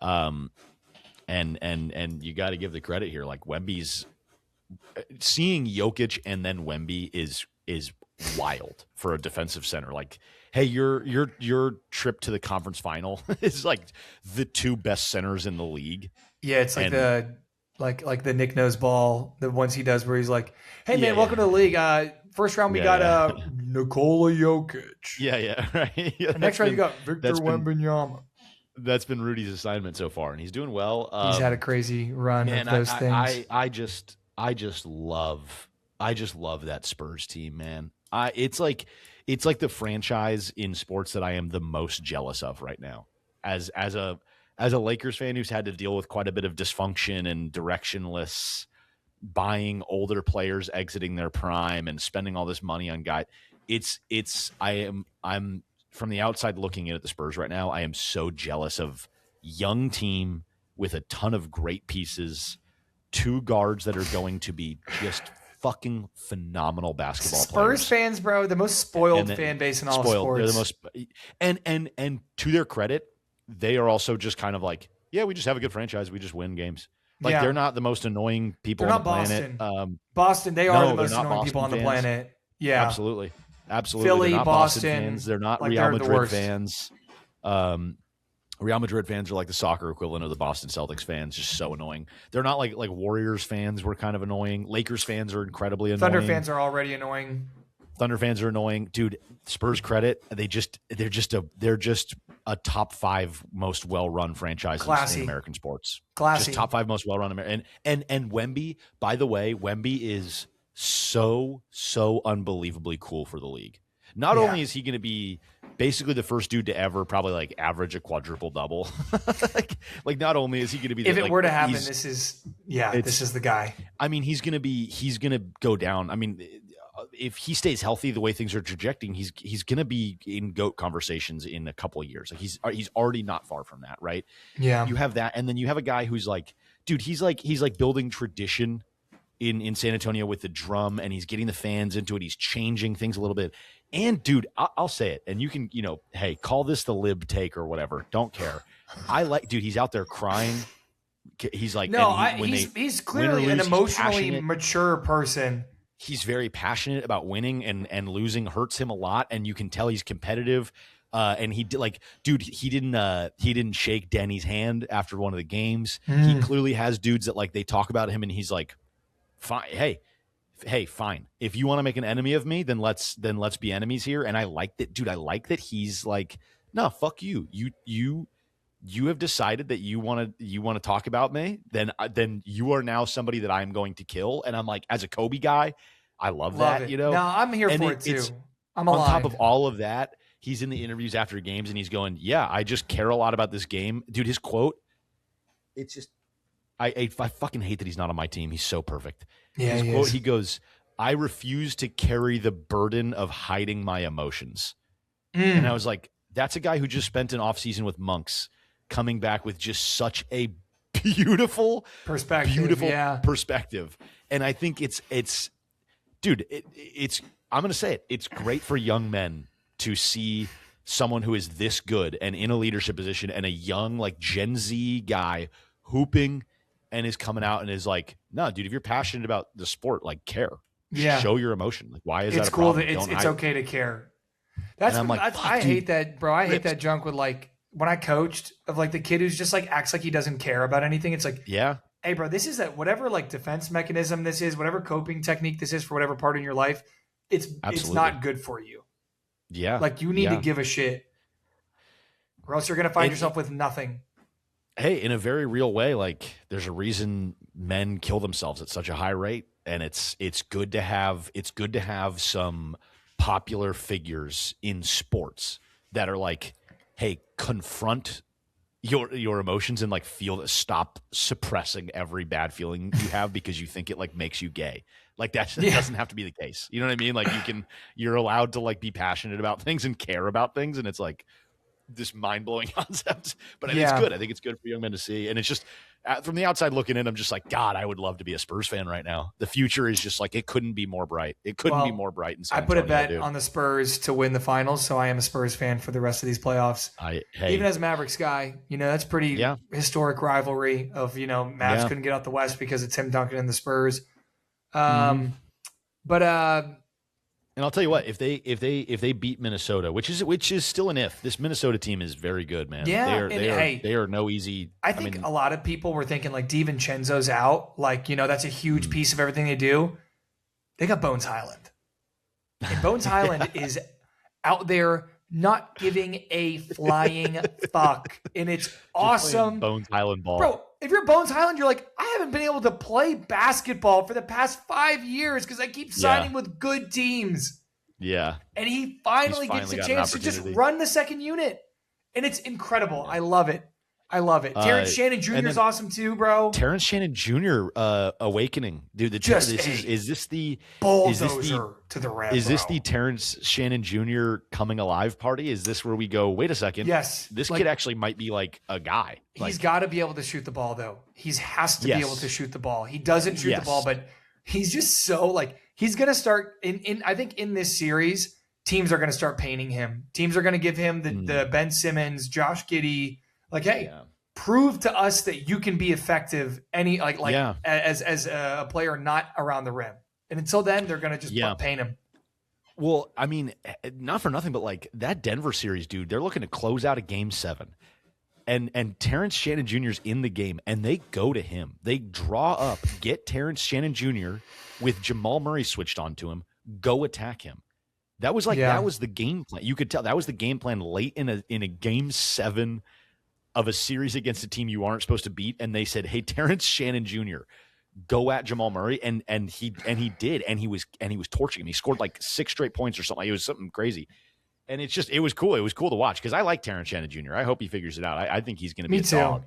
And you got to give the credit here. Like Wemby's seeing Jokic and then Wemby is wild for a defensive center. Like, hey, your trip to the conference final is like the two best centers in the league. Yeah, it's like like the Nick knows ball, the ones he does where he's like, hey man, welcome to the league. First round we got Nikola Jokic. Yeah, right. Next round you got Victor Wembanyama. That's been Rudy's assignment so far, and he's doing well. He's had a crazy run of those things. I just love that Spurs team, man. It's like the franchise in sports that I am the most jealous of right now. As a Lakers fan who's had to deal with quite a bit of dysfunction and directionless buying older players exiting their prime and spending all this money on guys. I'm from the outside looking in at the Spurs right now. I am so jealous of young team with a ton of great pieces, two guards that are going to be just fucking phenomenal basketball players. Spurs fans, bro, the most spoiled fan base in all sports. They're the most, and to their credit, they are also just kind of like, yeah, we just have a good franchise. We just win games. Like they're not the most annoying people on the planet. Boston, they are the most annoying people on the planet. Yeah, absolutely. Philly, they're not Boston fans. They're not Real Madrid fans. Real Madrid fans are like the soccer equivalent of the Boston Celtics fans. Just so annoying. They're not like Warriors fans were kind of annoying. Lakers fans are incredibly annoying. Thunder fans are already annoying. Thunder fans are annoying, dude. Spurs credit, they're just a top 5 most well-run franchises in American sports. Classy. Just top 5 most well-run and Wemby, by the way, Wemby is so unbelievably cool for the league. Not only is he going to be basically the first dude to ever probably like average a quadruple double. like not only is he going to be if it were to happen, this is the guy. I mean, he's going to go down. I mean, if he stays healthy the way things are trajecting, he's going to be in GOAT conversations in a couple of years. Like he's already not far from that, right? Yeah. You have that, and then you have a guy who's like, dude, he's like building tradition in San Antonio with the drum, and he's getting the fans into it. He's changing things a little bit. And dude, I'll say it, and you can, hey, call this the lib take or whatever. Don't care. Dude, he's out there crying. He's like, he's clearly an emotionally mature person. He's very passionate about winning, and losing hurts him a lot, and you can tell he's competitive. And he did he didn't shake Denny's hand after one of the games. He clearly has dudes that like they talk about him and he's like, fine. Hey, fine. If you want to make an enemy of me, then let's be enemies here. And I like that, dude. I like that he's like, no, fuck you. You have decided that you want to talk about me. Then you are now somebody that I'm going to kill. And I'm like, as a Kobe guy, I love that. It. You know, no, I'm here for it too. I'm aligned. On top of all of that, he's in the interviews after games and he's going, yeah, I just care a lot about this game, dude. His quote, it's just, I fucking hate that he's not on my team. He's so perfect. Yeah, his quote, he goes, I refuse to carry the burden of hiding my emotions. And I was like, that's a guy who just spent an offseason with Monks coming back with just such a beautiful perspective. And I think it's dude, I'm going to say it. It's great for young men to see someone who is this good and in a leadership position and a young, like Gen Z guy hooping and is coming out and is like, no, dude, if you're passionate about the sport, like care, show your emotion. Like, why is that a problem? It's okay to care. I hate that, bro. I hate that junk with like when I coached of like the kid who's just like acts like he doesn't care about anything. It's like, yeah, hey, bro, this is that whatever like defense mechanism this is, whatever coping technique this is for whatever part in your life, it's not good for you. Yeah, like you need to give a shit, or else you're gonna find yourself with nothing. Hey, in a very real way, like there's a reason men kill themselves at such a high rate, and it's good to have some popular figures in sports that are like, hey, confront your emotions and like stop suppressing every bad feeling you have because you think it like makes you gay. Like that doesn't have to be the case. You know what I mean? Like you're allowed to like be passionate about things and care about things, and it's like this mind-blowing concept, but I think it's good. I think it's good for young men to see. And it's just from the outside looking in, I'm just like, God, I would love to be a Spurs fan right now. The future is just like, it couldn't be more bright. It couldn't be more bright. In San Antonio, I put a bet on the Spurs to win the finals. So I am a Spurs fan for the rest of these playoffs. Even as a Mavericks guy, that's pretty historic rivalry of, Mavs couldn't get out the West because of Tim Duncan and the Spurs. And I'll tell you what, if they beat Minnesota, which is still an if, this Minnesota team is very good, man. Yeah, they are no easy. I think a lot of people were thinking like DiVincenzo's out, like that's a huge piece of everything they do. They got Bones Highland, and Bones Highland is out there not giving a flying fuck, and it's awesome. Bones Highland ball, bro. If you're Bones Highland, you're like, I haven't been able to play basketball for the past 5 years because I keep signing with good teams. Yeah. And he finally gets a chance to just run the second unit. And it's incredible. I love it. Terrence Shannon Jr. is awesome too, bro. Terrence Shannon Jr. Awakening, dude. Is this the bulldozer to the rim? Is this the Terrence Shannon Jr. coming alive party? Is this where we go? Wait a second. Yes, this kid actually might be like a guy. He's got to be able to shoot the ball, though. He has to be able to shoot the ball. He doesn't shoot the ball, but he's just so like he's gonna start in. I think in this series, teams are gonna start painting him. Teams are gonna give him the Ben Simmons, Josh Giddey. Like, hey, prove to us that you can be effective as a player not around the rim. And until then, they're going to just paint him. Well, I mean, not for nothing, but like that Denver series, dude, they're looking to close out a game 7. And Terrence Shannon Jr. is in the game, and they go to him. They draw up, get Terrence Shannon Jr. with Jamal Murray switched onto him, go attack him. That was that was the game plan. You could tell that was the game plan late in a game 7 of a series against a team you aren't supposed to beat, and they said, "Hey, Terrence Shannon Jr., go at Jamal Murray," and he did, and he was torching him. He scored like 6 straight points or something. It was something crazy, and it was cool. It was cool to watch because I like Terrence Shannon Jr. I hope he figures it out. I think he's going to be a dog.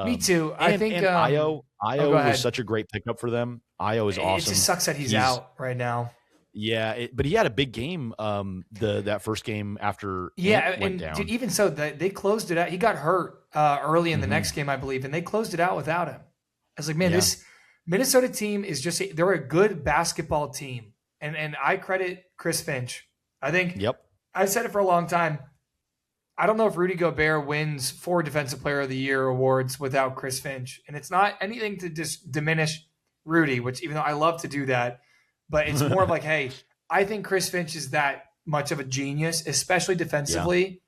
Me too. I think Io was such a great pickup for them. Io is awesome. It just sucks that he's out right now. Yeah, but he had a big game. That first game after went down. Dude, even so, they closed it out. He got hurt early in the next game, I believe, and they closed it out without him. I was like, man, this Minnesota team is they're a good basketball team, and I credit Chris Finch. I think. Yep. I've said it for a long time. I don't know if Rudy Gobert wins 4 Defensive Player of the Year awards without Chris Finch, and it's not anything to just diminish Rudy, which even though I love to do that. But it's more of like, hey, I think Chris Finch is that much of a genius, especially defensively,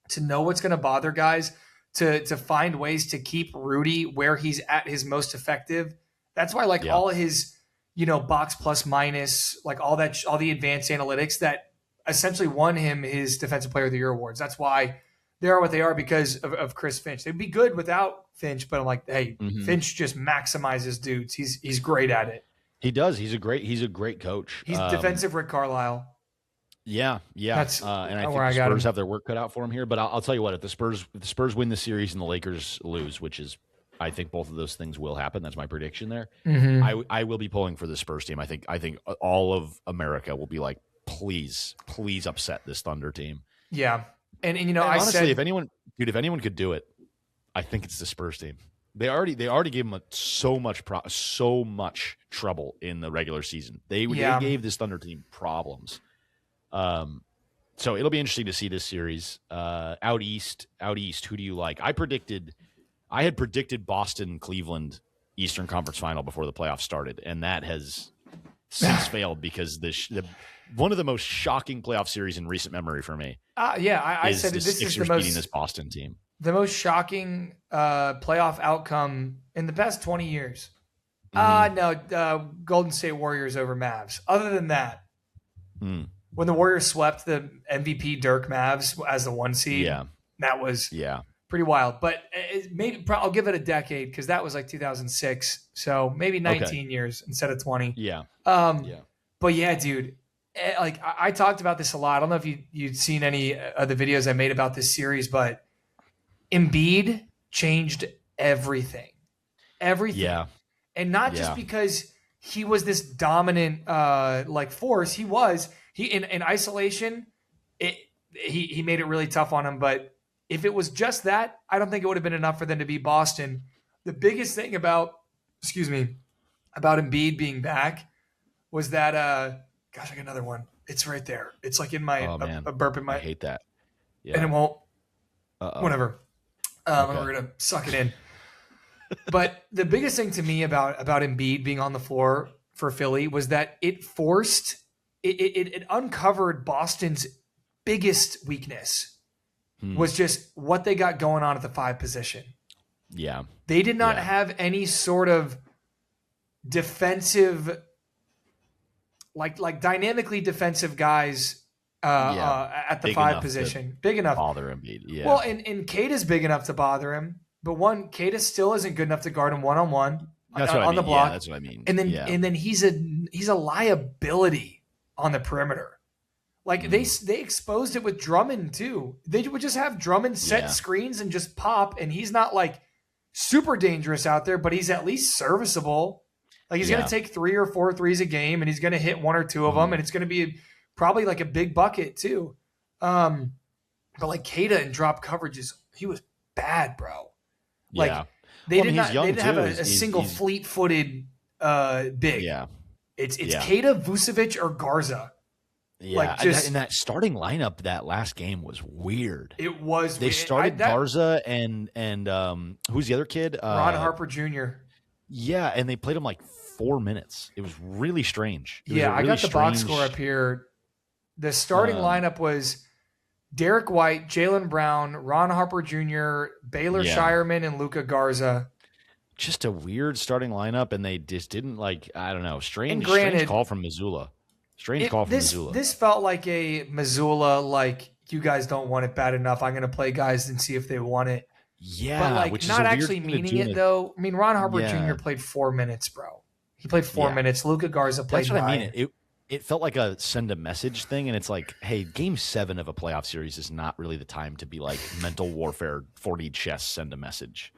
to know what's going to bother guys, to find ways to keep Rudy where he's at his most effective. That's why all of his, box plus minus, like all the advanced analytics that essentially won him his Defensive Player of the Year awards. That's why they are what they are, because of Chris Finch. They'd be good without Finch, but I'm like, hey, Finch just maximizes dudes. He's great at it. He does. He's a great coach. He's defensive Rick Carlisle. Yeah. That's and I think the Spurs have their work cut out for him here. But I'll tell you what, if the Spurs win the series and the Lakers lose, which is, I think both of those things will happen. That's my prediction there. I will be pulling for the Spurs team. I think all of America will be like, please upset this Thunder team. Yeah. And I honestly said, if anyone could do it, I think it's the Spurs team. They already gave him so much trouble in the regular season. They gave this Thunder team problems. So it'll be interesting to see this series. Out east, who do you like? I had predicted Boston, Cleveland, Eastern Conference Final before the playoffs started, and that has since failed because one of the most shocking playoff series in recent memory for me. I said this is the most beating this Boston team. The most shocking playoff outcome in the past 20 years. Golden State Warriors over Mavs. Other than that, when the Warriors swept the MVP Dirk Mavs as the 1 seed, that was pretty wild. But I'll give it a decade because that was like 2006. So maybe 19 years instead of 20. But yeah, dude, like I talked about this a lot. I don't know if you'd seen any of the videos I made about this series, but Embiid changed everything. Yeah. And not just because he was this dominant force. He in isolation, he made it really tough on him. But if it was just that, I don't think it would have been enough for them to beat Boston. The biggest thing about Embiid being back was that I got another one. It's right there. It's like in my a burp in my. I hate that. Yeah. And it won't. Whatever. We're gonna suck it in. But the biggest thing to me about Embiid being on the floor for Philly was that it uncovered Boston's biggest weakness was just what they got going on at the 5 position. Yeah. They did not have any sort of defensive, like dynamically defensive guys at the 5 position. Big enough. Bother Embiid. Yeah. Well, and Cade is big enough to bother him. But Cade still isn't good enough to guard him one-on-one on the block. Yeah, that's what I mean. And then he's a liability on the perimeter. Like they exposed it with Drummond too. They would just have Drummond set screens and just pop, and he's not like super dangerous out there, but he's at least serviceable. Like he's going to take 3 or 4 threes a game, and he's going to hit 1 or 2 of them, and it's going to be probably like a big bucket too. But like Cade in drop coverages, he was bad, bro. Like they didn't have a single fleet-footed big. Yeah, it's Cade, Vucevic, or Garza. Yeah, like in that starting lineup, that last game was weird. It was. They started Garza and who's the other kid? Ron Harper Jr. Yeah, and they played him like 4 minutes. It was really strange. I got the box score up here. The starting lineup was Derek White, Jaylen Brown, Ron Harper Jr., Baylor Shireman, and Luka Garza. Just a weird starting lineup, and they just didn't I don't know, strange call from Missoula. This felt like a Missoula, you guys don't want it bad enough. I'm going to play guys and see if they want it. Yeah. But which not actually meaning it, though. I mean, Ron Harper Jr. played 4 minutes, bro. He played 4 minutes. Luka Garza played 9. That's what I mean. It felt like a send a message thing, and it's like, hey, game 7 of a playoff series is not really the time to be like mental warfare, 40 chess, send a message.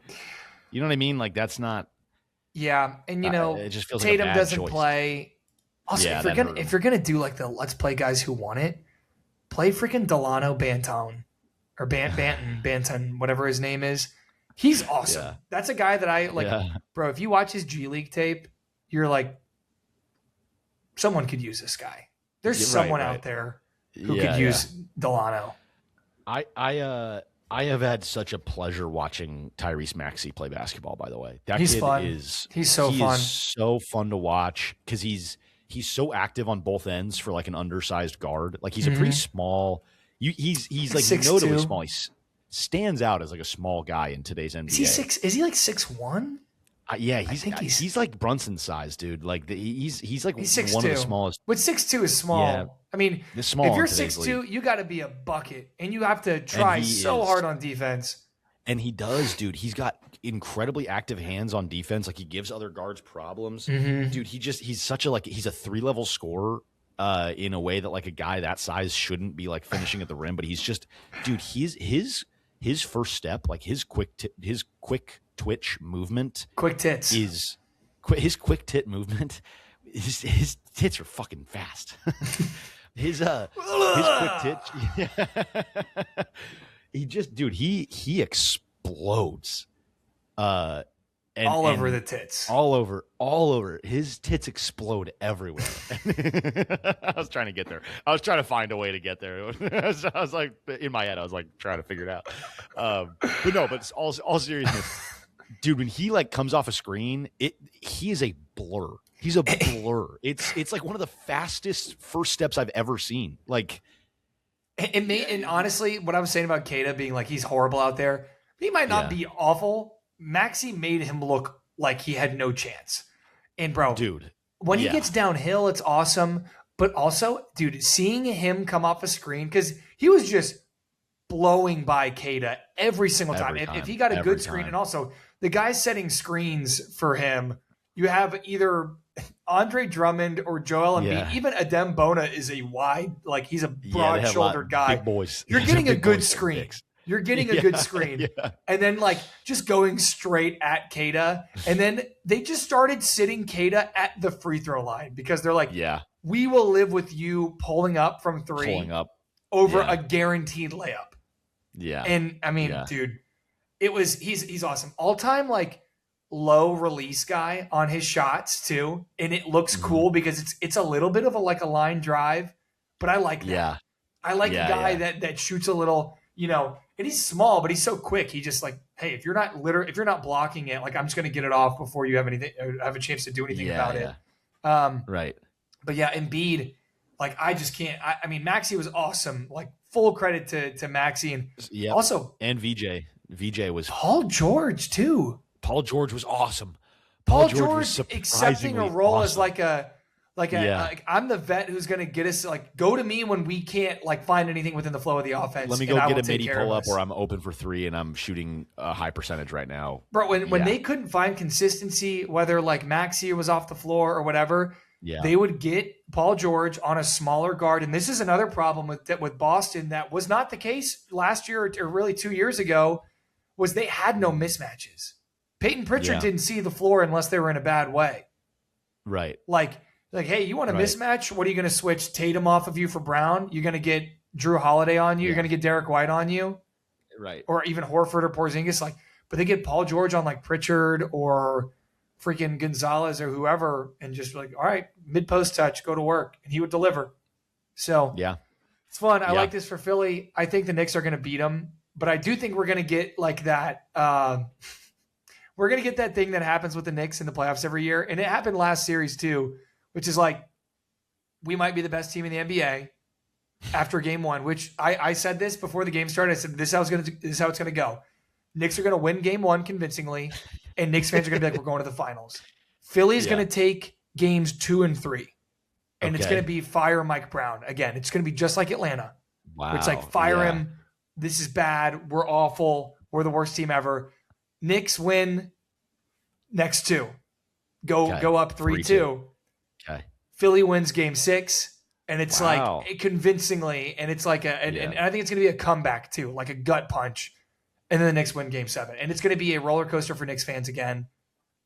You know what I mean? Like that's not. Yeah, and it just feels Tatum like a bad doesn't choice. Play. Also, if you're gonna do like the let's play guys who want it, play freaking Delano Banton or Banton, whatever his name is. He's awesome. Yeah. That's a guy that I like, bro. If you watch his G League tape, you're like, someone could use this guy. There's someone out there who could use Delano. I have had such a pleasure watching Tyrese Maxey play basketball. By the way, he's fun. He's so fun. Is so fun to watch because he's he's so active on both ends for like an undersized guard. Like he's a pretty small. He's like 6'2". notably small. He stands out as like a small guy in today's NBA. Is he like 6'1"? Yeah, he's like Brunson size, dude. Like he's one of the smallest. But 6'2" is small. Yeah, I mean, if you're 6'2", you got to be a bucket, and you have to try so hard on defense. And he does, dude. He's got incredibly active hands on defense. Like he gives other guards problems, dude. He's such a he's a 3-level scorer in a way that like a guy that size shouldn't be like finishing at the rim. But he's just, dude. His first step, like his quick twitch movement, quick tits his quick tit movement. His tits are fucking fast. his quick tits. He just, dude, he explodes. All over the tits. All over. His tits explode everywhere. I was trying to get there. I was trying to find a way to get there. I was like, in my head, I was like trying to figure it out. But all seriousness, dude, when he like comes off a screen, he is a blur. He's a blur. It's like one of the fastest first steps I've ever seen. Like, and honestly, what I was saying about Cade being like he's horrible out there, he might not be awful. Maxey made him look like he had no chance. And bro, dude, when he gets downhill, it's awesome. But also, dude, seeing him come off a screen, because he was just blowing by Cade every single time. If he got a good screen, and also the guys setting screens for him, you have either Andre Drummond or Joel Embiid. Yeah. Even Adem Bona is a wide, like he's a broad-shouldered guy. Big boys. You're getting a good screen. You're getting a good screen. And then like just going straight at Cade. And then they just started sitting Cade at the free throw line because they're like, we will live with you pulling up from three over a guaranteed layup. Yeah. And I mean, dude, he's awesome. All-time like low release guy on his shots too. And it looks cool because it's a little bit of a line drive, but I like that. Yeah. I like a guy that shoots a little, and he's small, but he's so quick. He just like, hey, if you're not blocking it, like I'm just going to get it off before you have a chance to do anything about it. Right. But yeah, Embiid, like I just can't. I mean, Maxey was awesome. Like full credit to Maxey, and also VJ was Paul George too. Paul George was awesome. Paul George accepting a role as like I'm the vet who's going to get us, like, go to me when we can't like find anything within the flow of the offense. Let me go get a midi pull up where I'm open for three and I'm shooting a high percentage right now. Bro, when they couldn't find consistency, whether like Maxey was off the floor or whatever, they would get Paul George on a smaller guard. And this is another problem with Boston that was not the case last year or really 2 years ago, was they had no mismatches. Peyton Pritchard didn't see the floor unless they were in a bad way. Right. Like, hey, you want a mismatch? What are you going to switch Tatum off of you for Brown? You're going to get Drew Holiday on you. You're going to get Derek White on you. Right. Or even Horford or Porzingis. Like, but they get Paul George on like Pritchard or freaking Gonzalez or whoever and just like, all right, mid-post touch, go to work. And he would deliver. So it's fun. I like this for Philly. I think the Knicks are going to beat them. But I do think we're going to get like that. We're going to get that thing that happens with the Knicks in the playoffs every year. And it happened last series too, which is like, we might be the best team in the NBA after game one, which I said this before the game started. I said, this is how it's going to go. Knicks are going to win game one convincingly, and Knicks fans are going to be like, we're going to the finals. Philly's going to take games 2 and 3, and it's going to be fire Mike Brown. Again, it's going to be just like Atlanta. Wow. It's like, fire him. This is bad. We're awful. We're the worst team ever. Knicks win next 2. Go up 3-2. Okay. Philly wins game 6, and it's like convincingly, and it's like and I think it's going to be a comeback too, like a gut punch, and then the Knicks win game 7, and it's going to be a roller coaster for Knicks fans again.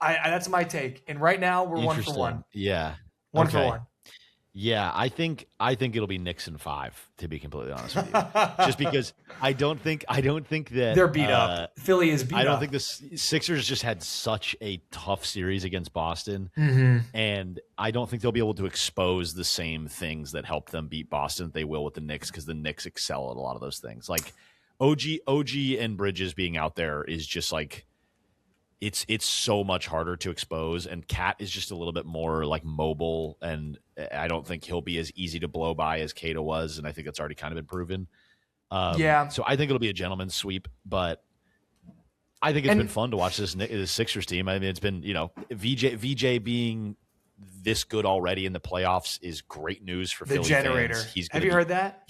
That's my take, and right now we're 1 for 1. Yeah, 1 for 1. Yeah, I think it'll be Knicks in 5, to be completely honest with you. Just because I don't think that they're beat up. Philly is beat up. I don't think the Sixers just had such a tough series against Boston, and I don't think they'll be able to expose the same things that helped them beat Boston that they will with the Knicks, because the Knicks excel at a lot of those things. Like OG and Bridges being out there is just like, it's so much harder to expose, and Cat is just a little bit more like mobile and I don't think he'll be as easy to blow by as Cade was, and I think that's already kind of been proven. Yeah. So I think it'll be a gentleman's sweep, but I think it's been fun to watch this Sixers team. I mean, it's been, VJ being this good already in the playoffs is great news for Philly generator. Fans. Have you heard that?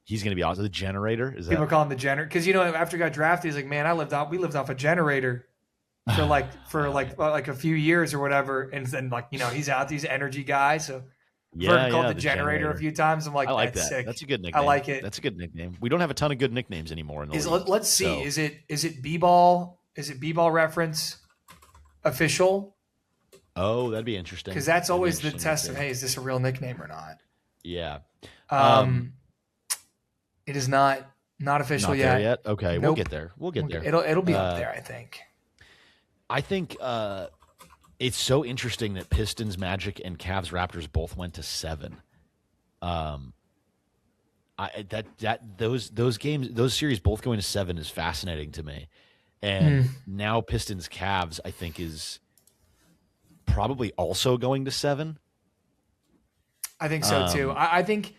He's going to be awesome. The generator is people that? call him the generator because after he got drafted, he's like, man, we lived off a generator for a few years or whatever, and then he's out, he's an energy guy, so. I've heard called the generator a few times. I'm like, I like that's that. Sick. That's a good nickname. I like it. That's a good nickname. We don't have a ton of good nicknames anymore in the league. Let's see. So. Is it B-ball? Is it B-ball reference official? Oh, that'd be interesting. Because that's always the test of, hey, is this a real nickname or not? Yeah. It is not official not yet. There yet. Okay, nope. We'll get there. It'll be up there, I think. I think it's so interesting that Pistons, Magic, and Cavs, Raptors both went to 7. Those games, those series both going to 7 is fascinating to me. And now Pistons, Cavs, I think is probably also going to 7. I think so too. I think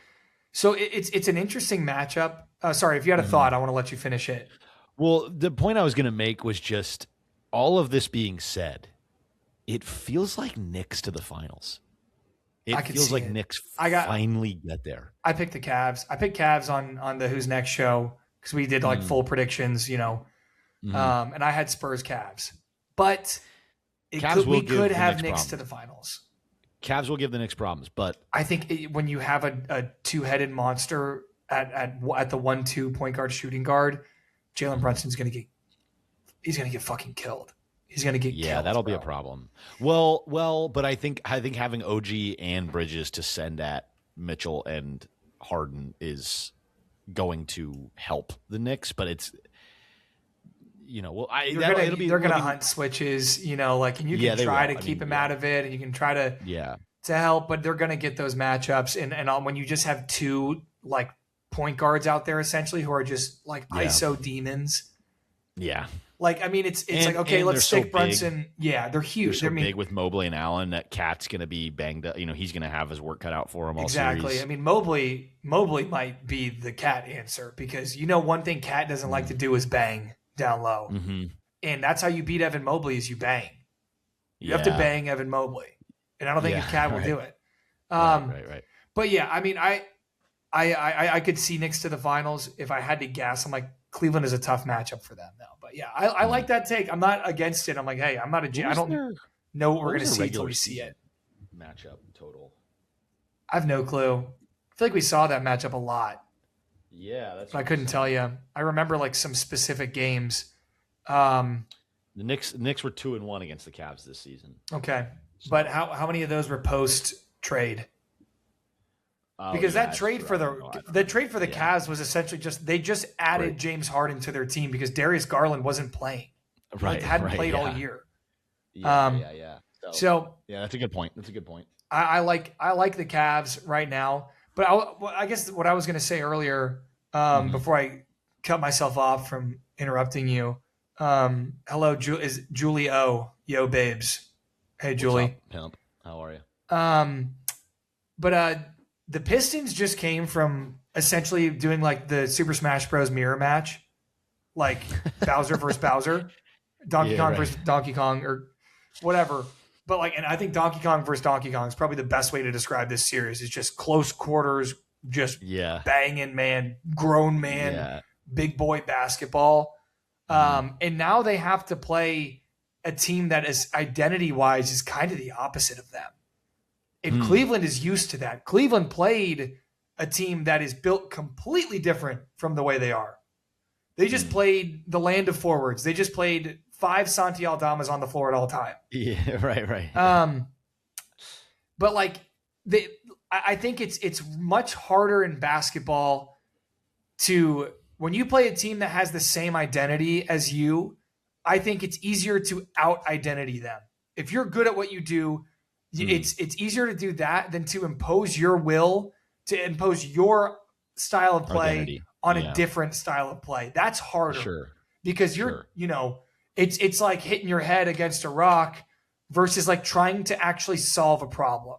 so. It's an interesting matchup. Sorry, if you had a thought, I want to let you finish it. Well, the point I was going to make was just all of this being said. It feels like Knicks to the finals. It feels like Knicks finally get there. I picked the Cavs. I picked Cavs on the Who's Next show because we did full predictions, and I had Spurs Cavs. But we could have Knicks to the finals. Cavs will give the Knicks problems, but I think when you have a two-headed monster at the 1-2 point guard shooting guard, Jalen Brunson's going to get fucking killed. He's going to get killed, that'll be a problem. Well, but I think having OG and Bridges to send at Mitchell and Harden is going to help the Knicks, but it's they're going to hunt switches, and you can try to keep him out of it, and you can try to help, but they're going to get those matchups, and when you just have two point guards out there essentially who are just ISO demons. Yeah. It's okay, let's stick Brunson. Yeah, they're huge. They're so big with Mobley and Allen that Cat's going to be banged up. He's going to have his work cut out for him all exactly. series. Mobley might be the Cat answer because one thing Cat doesn't like to do is bang down low. Mm-hmm. And that's how you beat Evan Mobley is you bang. You have to bang Evan Mobley. And I don't think Cat will do it. Right. But yeah, I could see Knicks to the finals. If I had to guess, I'm like, Cleveland is a tough matchup for them now. But yeah, I like that take. I'm not against it. I'm like, hey, I'm not I don't know what we're going to see until we see it. Matchup total. I have no clue. I feel like we saw that matchup a lot. Yeah, that's. But I couldn't tell you. I remember some specific games. The Knicks were 2-1 against the Cavs this season. Okay, but how many of those were post trade? Because that trade for the trade for the Cavs was essentially they just added James Harden to their team because Darius Garland wasn't playing. Hadn't played all year. Yeah. So that's a good point. I like the Cavs right now, but I guess what I was going to say earlier before I cut myself off from interrupting you. Hello, is Julie O. Yo, babes. Hey, Julie. What's up, pimp? How are you? But the Pistons just came from essentially doing the Super Smash Bros. Mirror match, Bowser versus Bowser, Donkey Kong versus Donkey Kong, or whatever. But and I think Donkey Kong versus Donkey Kong is probably the best way to describe this series. It's just close quarters, just banging man, grown man, big boy basketball. And now they have to play a team that is identity-wise is kind of the opposite of them. And Cleveland is used to that. Cleveland played a team that is built completely different from the way they are. They just played the land of forwards. They just played 5 Santi Aldamas on the floor at all time. Yeah, right. But I think it's much harder in basketball to when you play a team that has the same identity as you. I think it's easier to out-identity them. If you're good at what you do, it's easier to do that than to impose your will, to impose your style of play identity on a different style of play. That's harder because you're, it's like hitting your head against a rock versus trying to actually solve a problem.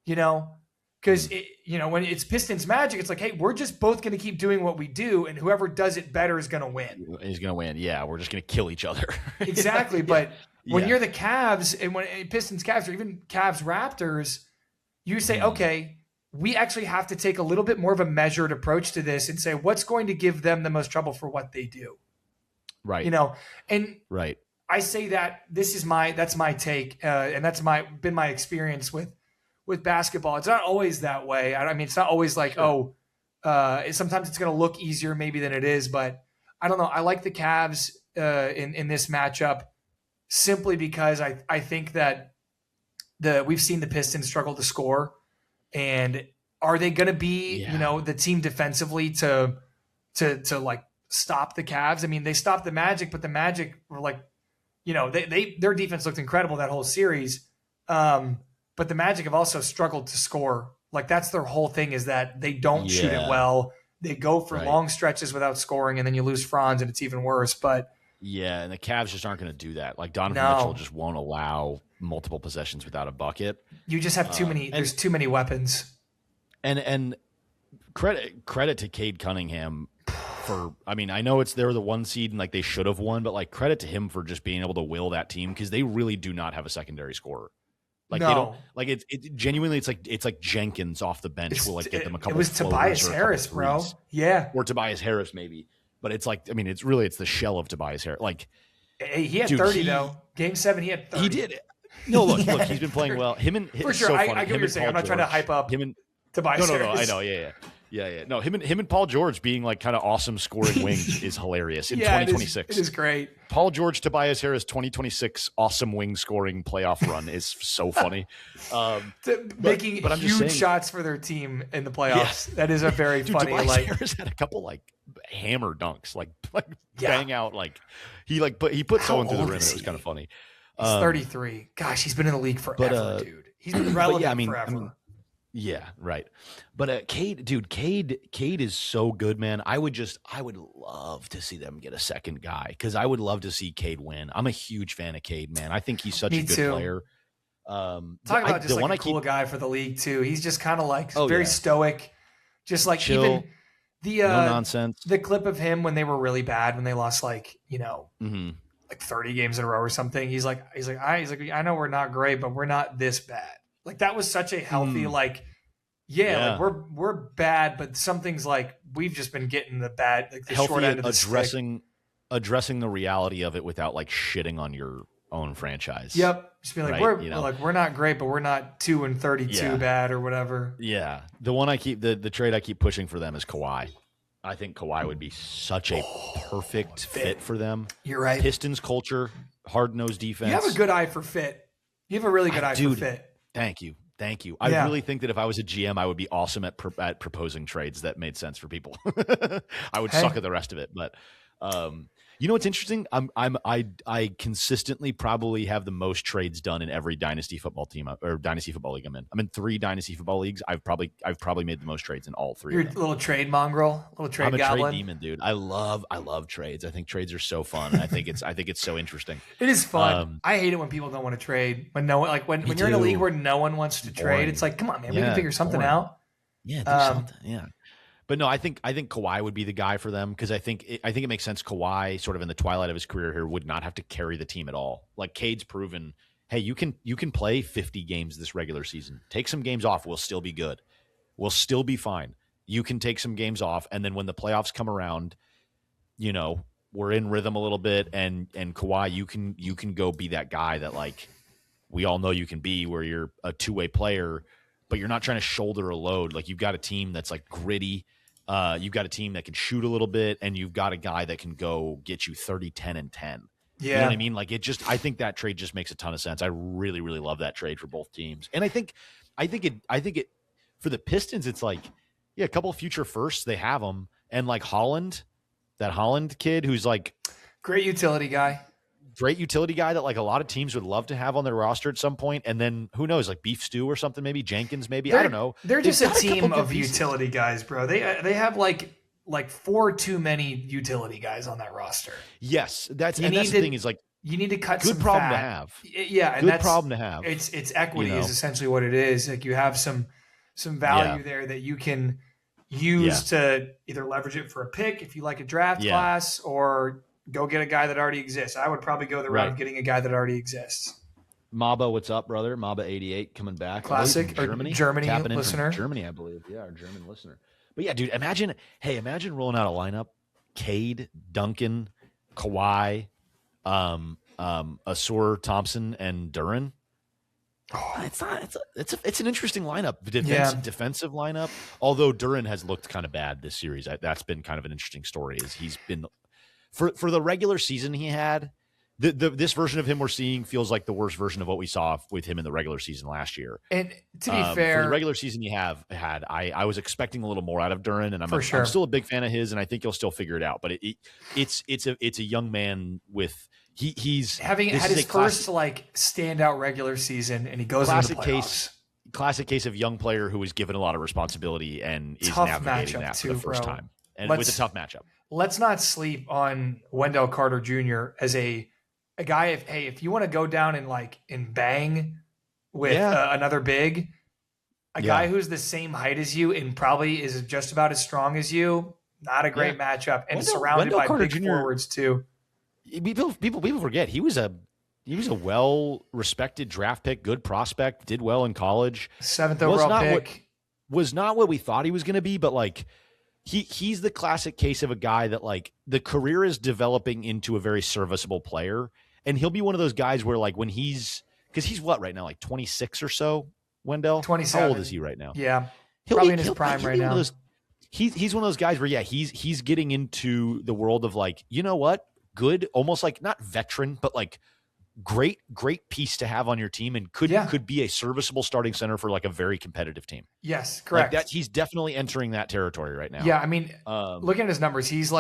Because when it's Pistons Magic, it's like, hey, we're just both going to keep doing what we do, and whoever does it better is going to win. He's going to win. Yeah, we're just going to kill each other. Exactly. But when you're the Cavs, and when Pistons Cavs, or even Cavs Raptors, you say, okay, we actually have to take a little bit more of a measured approach to this and say, what's going to give them the most trouble for what they do? Right. And right. I say that that's my take. And that's been my experience with basketball. It's not always that way. I mean, it's not always like, sometimes it's going to look easier maybe than it is, but I don't know. I like the Cavs in this matchup simply because I think that we've seen the Pistons struggle to score, and are they going to be, the team defensively to like stop the Cavs? I mean, they stopped the Magic, but the Magic were like, their defense looked incredible that whole series. But the Magic have also struggled to score. Like, that's their whole thing, is that they don't shoot it well. They go for long stretches without scoring, and then you lose Franz, and it's even worse. But yeah, and the Cavs just aren't going to do that. Like, Donovan Mitchell just won't allow multiple possessions without a bucket. You just have too many. There's too many weapons. And credit to Cade Cunningham for. I mean, I know they're the 1 seed and like they should have won, but like credit to him for just being able to will that team, because they really do not have a secondary scorer. Like they don't like it genuinely. It's like Jenkins off the bench will like get them a couple. It was Tobias Harris, bro. Yeah, or Tobias Harris maybe, but it's like, I mean, it's the shell of Tobias Harris. Like, he had 30 though. Game 7, he had 30. He did. No, look, he's been playing well. For sure. I get what you're saying. I'm not trying to hype up Tobias Harris. No. I know. Yeah. No, him and Paul George being like kind of awesome scoring wings is hilarious in 2026. It is great. Paul George, Tobias Harris, 2026 awesome wing scoring playoff run is so funny. Making huge shots for their team in the playoffs. Yeah. That is a very funny. Tobias Harris had a couple like hammer dunks, like bang out, like he put someone through the rim. And it was kind of funny. He's 33. Gosh, he's been in the league forever, dude. He's been relevant forever. Yeah, right. But Cade is so good, man. I would love to see them get a second guy, because I would love to see Cade win. I'm a huge fan of Cade, man. I think he's such a good player. Talk about just like a cool guy for the league too. He's just kind of like very stoic, just like chill, even the no nonsense. The clip of him when they were really bad, when they lost like like 30 games in a row or something. He's like, I know we're not great, but we're not this bad. Like, that was such a healthy, like we're bad, but something's like, we've just been getting the bad, like the healthy short end of the stick. Addressing the reality of it without like shitting on your own franchise. Yep. Just being like, we're not great, but we're not 2-32 bad or whatever. Yeah. The one the trade I keep pushing for them is Kawhi. I think Kawhi would be such a perfect fit for them. You're right. Pistons culture, hard-nosed defense. You have a good eye for fit. You have a really good eye for fit. Thank you. I really think that if I was a GM, I would be awesome at proposing trades that made sense for people. I would suck at the rest of it, but you know what's interesting? I consistently probably have the most trades done in every dynasty football team or dynasty football league I'm in. I'm in 3 dynasty football leagues. I've probably made the most trades in all 3. You're a little trade mongrel, little trade goblin. I'm a trade demon, dude. I love trades. I think trades are so fun. And I think it's so interesting. It is fun. I hate it when people don't want to trade. When no one, like when you're in a league where no one wants to trade, it's like, come on, man, we can figure something out. Yeah, do something. Yeah. But no, I think Kawhi would be the guy for them, because I think it makes sense. Kawhi, sort of in the twilight of his career here, would not have to carry the team at all. Like, Cade's proven, hey, you can play 50 games this regular season. Take some games off, we'll still be good. We'll still be fine. You can take some games off, and then when the playoffs come around, we're in rhythm a little bit, and Kawhi, you can go be that guy that, like, we all know you can be, where you're a two-way player, but you're not trying to shoulder a load. Like, you've got a team that's like gritty. You've got a team that can shoot a little bit, and you've got a guy that can go get you 30, 10, and 10. Yeah. You know what I mean? Like, I think that trade just makes a ton of sense. I really, really love that trade for both teams. And I think it for the Pistons, it's like, a couple of future firsts, they have them. And like that Holland kid who's like great utility guy that like a lot of teams would love to have on their roster at some point. And then who knows, like Beef Stew or something, maybe Jenkins, maybe. I don't know. They're just a team of utility guys, bro. They have like 4 too many utility guys on that roster. Yes. The thing is like, you need to cut Good some problem fat. to have. Yeah, and Good problem to have. It's equity is essentially what it is. Like you have some value there that you can use to either leverage it for a pick if you like a draft class, or go get a guy that already exists. I would probably go the route of getting a guy that already exists. Maba, what's up, brother? Maba88 coming back. Classic Germany listener. Germany, I believe. Yeah, our German listener. But yeah, dude, imagine rolling out a lineup: Cade, Duncan, Kawhi, Asur Thompson, and Durant. It's an interesting lineup. Defensive lineup. Although Durant has looked kind of bad this series. That's been kind of an interesting story. Is he's been for the regular season he had. This version of him we're seeing feels like the worst version of what we saw with him in the regular season last year. And to be fair, for the regular season you have had, I was expecting a little more out of Durant, and I'm still a big fan of his, and I think he'll still figure it out. But it's a young man with he's having had his first like standout regular season, and he goes into the playoffs. Classic case of young player who was given a lot of responsibility and is navigating that for the first time, and with a tough matchup. Let's not sleep on Wendell Carter Jr. as a guy. If you want to go down and bang with another big, guy who's the same height as you and probably is just about as strong as you, not a great matchup, and surrounded by Carter big Jr. forwards too. People forget he was a well-respected draft pick, good prospect, did well in college. 7th overall pick. Was not what we thought he was going to be, but he's the classic case of a guy that the career is developing into a very serviceable player, and he'll be one of those guys where when because he's what right now, 26 or so, Wendell? 27. How old is he right now? Yeah. Probably in his prime right now. He's one of those guys where he's getting into the world of you know what? Good, almost not veteran, but great piece to have on your team, and could be a serviceable starting center for a very competitive team. Yes, correct. He's definitely entering that territory right now. Yeah, I mean, looking at his numbers, he's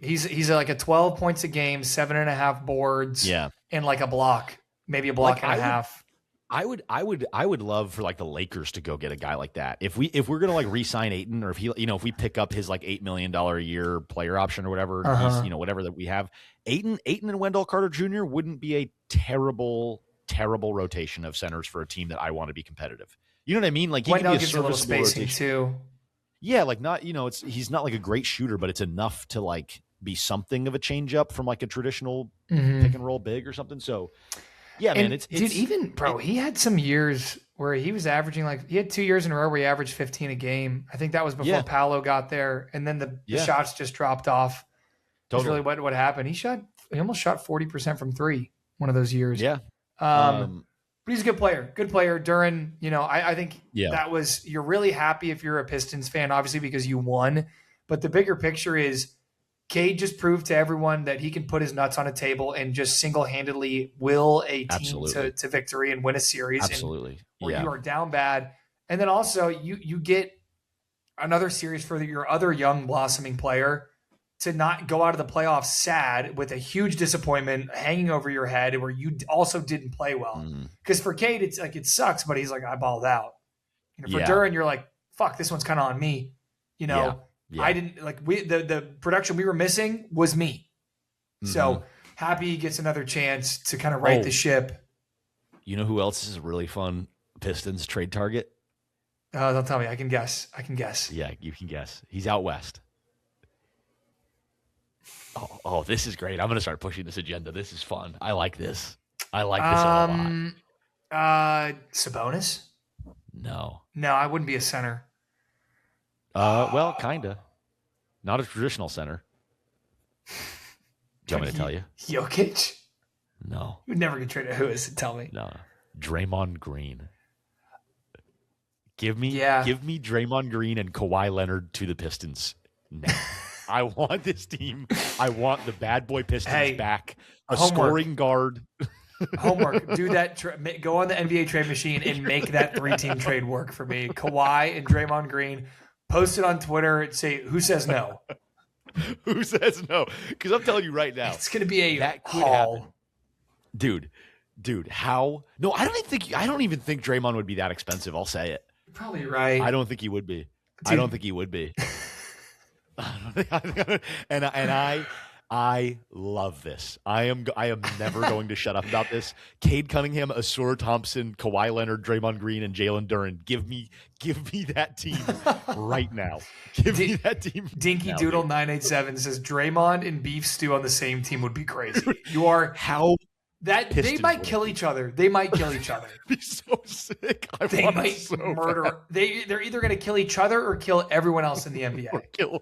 he's a 12 points a game, 7.5 boards, and a block, maybe a block and a half. I would love for the Lakers to go get a guy like that. If we're gonna re-sign Ayton, or if we pick up his $8 million a year player option or whatever, whatever that we have, Ayton and Wendell Carter Jr. wouldn't be a terrible rotation of centers for a team that I want to be competitive. You know what I mean? He Wendell can be gives a little spacing rotation too. Yeah, not he's not a great shooter, but it's enough to be something of a change up from a traditional pick and roll big or something. So. Yeah, man. He had some years where he was averaging he had 2 years in a row where he averaged 15 a game. I think that was before Paolo got there, and then the shots just dropped off. Totally. That's really what happened. He almost shot 40% from three one of those years. Yeah. But he's a good player. Good player. Durant, I think that was, you're really happy if you're a Pistons fan, obviously, because you won. But the bigger picture is Cade just proved to everyone that he can put his nuts on a table and just single-handedly will a team to victory and win a series. Absolutely. Where you are down bad. And then also you get another series for your other young blossoming player to not go out of the playoffs sad with a huge disappointment hanging over your head where you also didn't play well. Because for Cade, it's it sucks, but he's I balled out. For Durant, you're fuck, this one's kind of on me. I didn't the production we were missing was me. So happy he gets another chance to kind of right the ship. You know who else is a really fun Pistons trade target? Don't tell me. I can guess. Yeah, you can guess. He's out west. Oh, this is great. I'm going to start pushing this agenda. This is fun. I like this. A lot. Sabonis? No, I wouldn't be a center. Well, kinda. Not a traditional center. Do you want me to tell you? Jokic? No. You would never get traded. Who is it? Tell me. No. Draymond Green. Give me Draymond Green and Kawhi Leonard to the Pistons now. I want this team. I want the bad boy Pistons back. Scoring guard. Homework. Do that. Go on the NBA trade machine and make that 3-team trade work for me. Kawhi and Draymond Green. Post it on Twitter and say, who says no? Who says no? Because I'm telling you right now. It's going to be a haul. Dude, how? No, I don't even think Draymond would be that expensive. I'll say it. You're probably right. I don't think he would be. Dude. I don't think he would be. And I love this. I am never going to shut up about this. Cade Cunningham, Asura Thompson, Kawhi Leonard, Draymond Green, and Jalen Duren. Give me that team right now. Give me that team. Dinky now, Doodle dude. 987 says Draymond and Beef Stew on the same team would be crazy. You are how that Pistons they might kill each other. They might kill each other. Be so sick. They might murder. They're either going to kill each other or kill everyone else in the NBA.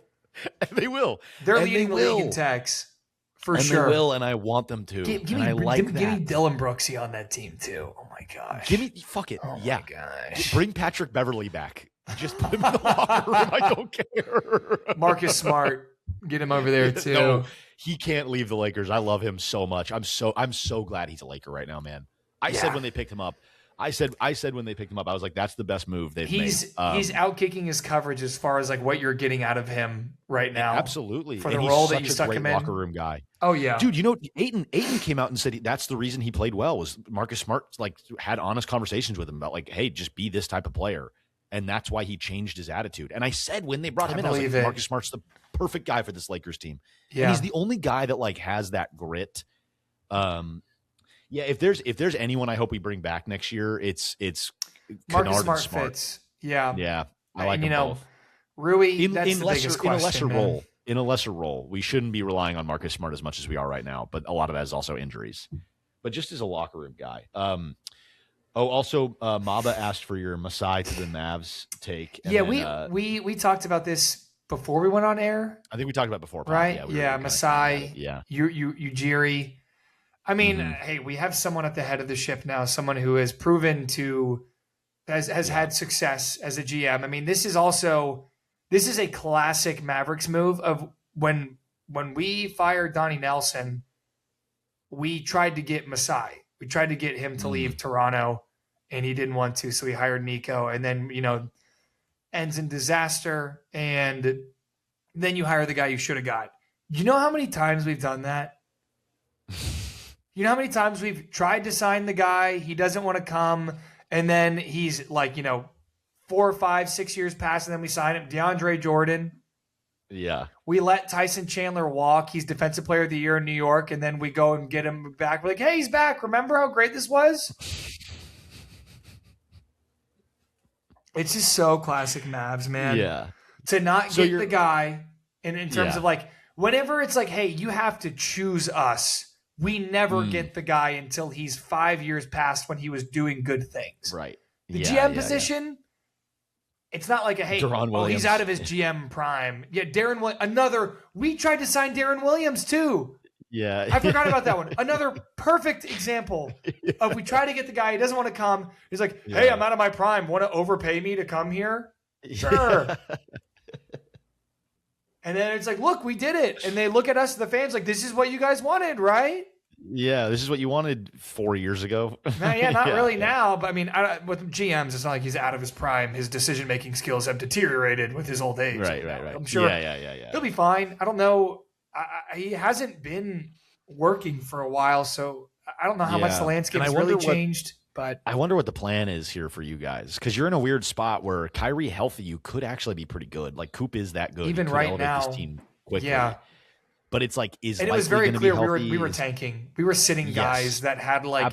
They will. They're leading the league in tax for sure. They will, and I want them to. Give I like that. Give me Dylan Brooksy on that team too. Oh my gosh. Fuck it. Oh yeah. my gosh. Bring Patrick Beverly back. Just put him in the locker room. I don't care. Marcus Smart, get him over there too. No, he can't leave the Lakers. I love him so much. I'm so glad he's a Laker right now, man. I said when they picked him up, I said when they picked him up, I was like, that's the best move they've made. He's outkicking his coverage as far as like what you're getting out of him right now. Absolutely. For the role that you stuck him in. Locker room guy. Oh yeah. Dude, Ayton came out and said that's the reason he played well was Marcus Smart like had honest conversations with him about like, hey, just be this type of player. And that's why he changed his attitude. And I said when they brought him in, I was like, Marcus Smart's the perfect guy for this Lakers team. Yeah. And he's the only guy that like has that grit. Yeah, if there's anyone I hope we bring back next year, it's Marcus Smart. Fits. Yeah. Yeah. I like them both. Rui, that's the biggest question, in a lesser role. We shouldn't be relying on Marcus Smart as much as we are right now, but a lot of that is also injuries. But just as a locker room guy. Also, Maba asked for your Masai to the Mavs take. And then, we talked about this before we went on air. I think we talked about it before. Right? Yeah, Masai. Yeah. Ujiri. I mean, hey, we have someone at the head of the ship now, someone who has proven has had success as a GM. I mean, this is a classic Mavericks move of when we fired Donnie Nelson, we tried to get Masai. We tried to get him to leave Toronto, and he didn't want to, so we hired Nico. And then, ends in disaster, and then you hire the guy you should have got. You know how many times we've done that? You know how many times we've tried to sign the guy, he doesn't want to come, and then he's like, 4, 5, 6 years past, and then we sign him. DeAndre Jordan. Yeah. We let Tyson Chandler walk. He's Defensive Player of the Year in New York, and then we go and get him back. We're like, hey, he's back. Remember how great this was? It's just so classic Mavs, man. Yeah. To not get the guy in terms of like, whenever it's like, hey, you have to choose us. We never get the guy until he's 5 years past when he was doing good things. Right. The GM position, it's not like he's out of his GM prime. Yeah, we tried to sign Darren Williams too. Yeah. I forgot about that one. Another perfect example of we try to get the guy, he doesn't want to come. He's like, hey, I'm out of my prime. Want to overpay me to come here? Sure. And then it's like, look, we did it. And they look at us, the fans, like, this is what you guys wanted, right? Yeah, this is what you wanted 4 years ago. Not really now. But I mean, with GMs, it's not like he's out of his prime. His decision-making skills have deteriorated with his old age. Right. I'm sure he'll be fine. I don't know. He hasn't been working for a while, so I don't know how much the landscape has really changed. But I wonder what the plan is here for you guys, because you're in a weird spot where Kyrie healthy, you could actually be pretty good. Like Coop is that good. Even right now, this team quickly. Yeah. But it's like, and it was very clear we were tanking. We were sitting guys that had like a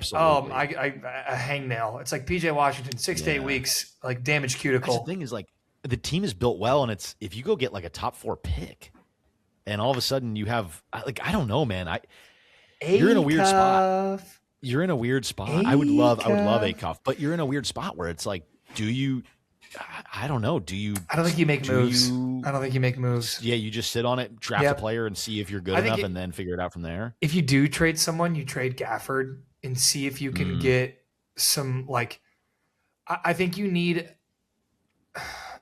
hangnail. It's like PJ Washington, 6 to 8 weeks, like damaged cuticle. That's the thing is like the team is built well, and it's if you go get like a top 4 pick, and all of a sudden you have like I don't know, man. You're in a weird spot. You're in a weird spot. I would love Acuff, but you're in a weird spot where it's like, do you? I don't know. Do you? I don't think you make moves. I don't think you make moves. Yeah, you just sit on it, draft a player, and see if you're good enough, and then figure it out from there. If you do trade someone, you trade Gafford and see if you can get some like. I think you need,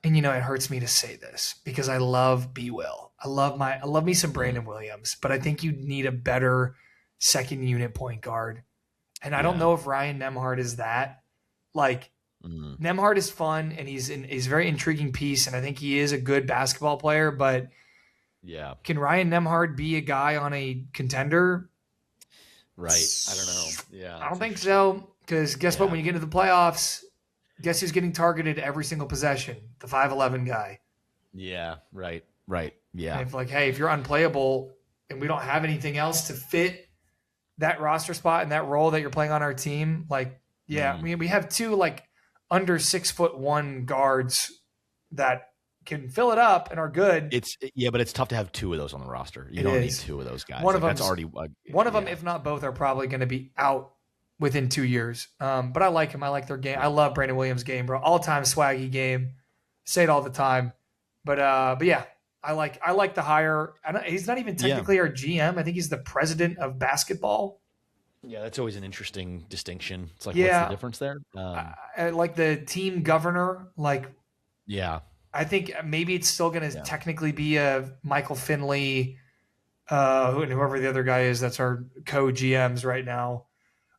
and it hurts me to say this because I love B. Will. I love me some Brandon Williams, but I think you need a better second unit point guard. And I don't know if Ryan Nembhard is that. Like, Nembhard is fun, and he's a very intriguing piece, and I think he is a good basketball player. But can Ryan Nembhard be a guy on a contender? Right. I don't know. Yeah. I don't think so. Because guess what? When you get into the playoffs, guess who's getting targeted every single possession? The 5'11" guy. Yeah. Right. Yeah. And if you're unplayable, and we don't have anything else to fit that roster spot and that role that you're playing on our team, like, yeah, we have two like under 6'1" guards that can fill it up and are good. But it's tough to have two of those on the roster. You don't need two of those guys. One of them, if not both, are probably going to be out within 2 years. But I like him. I like their game. I love Brandon Williams' game, bro. All-time swaggy game. Say it all the time. But yeah, I like the hire. He's not even technically our GM. I think he's the president of basketball. Yeah, that's always an interesting distinction. It's like, what's the difference there? I like the team governor. Like, yeah, I think maybe it's still going to technically be a Michael Finley, whoever the other guy is. That's our co-GMs right now.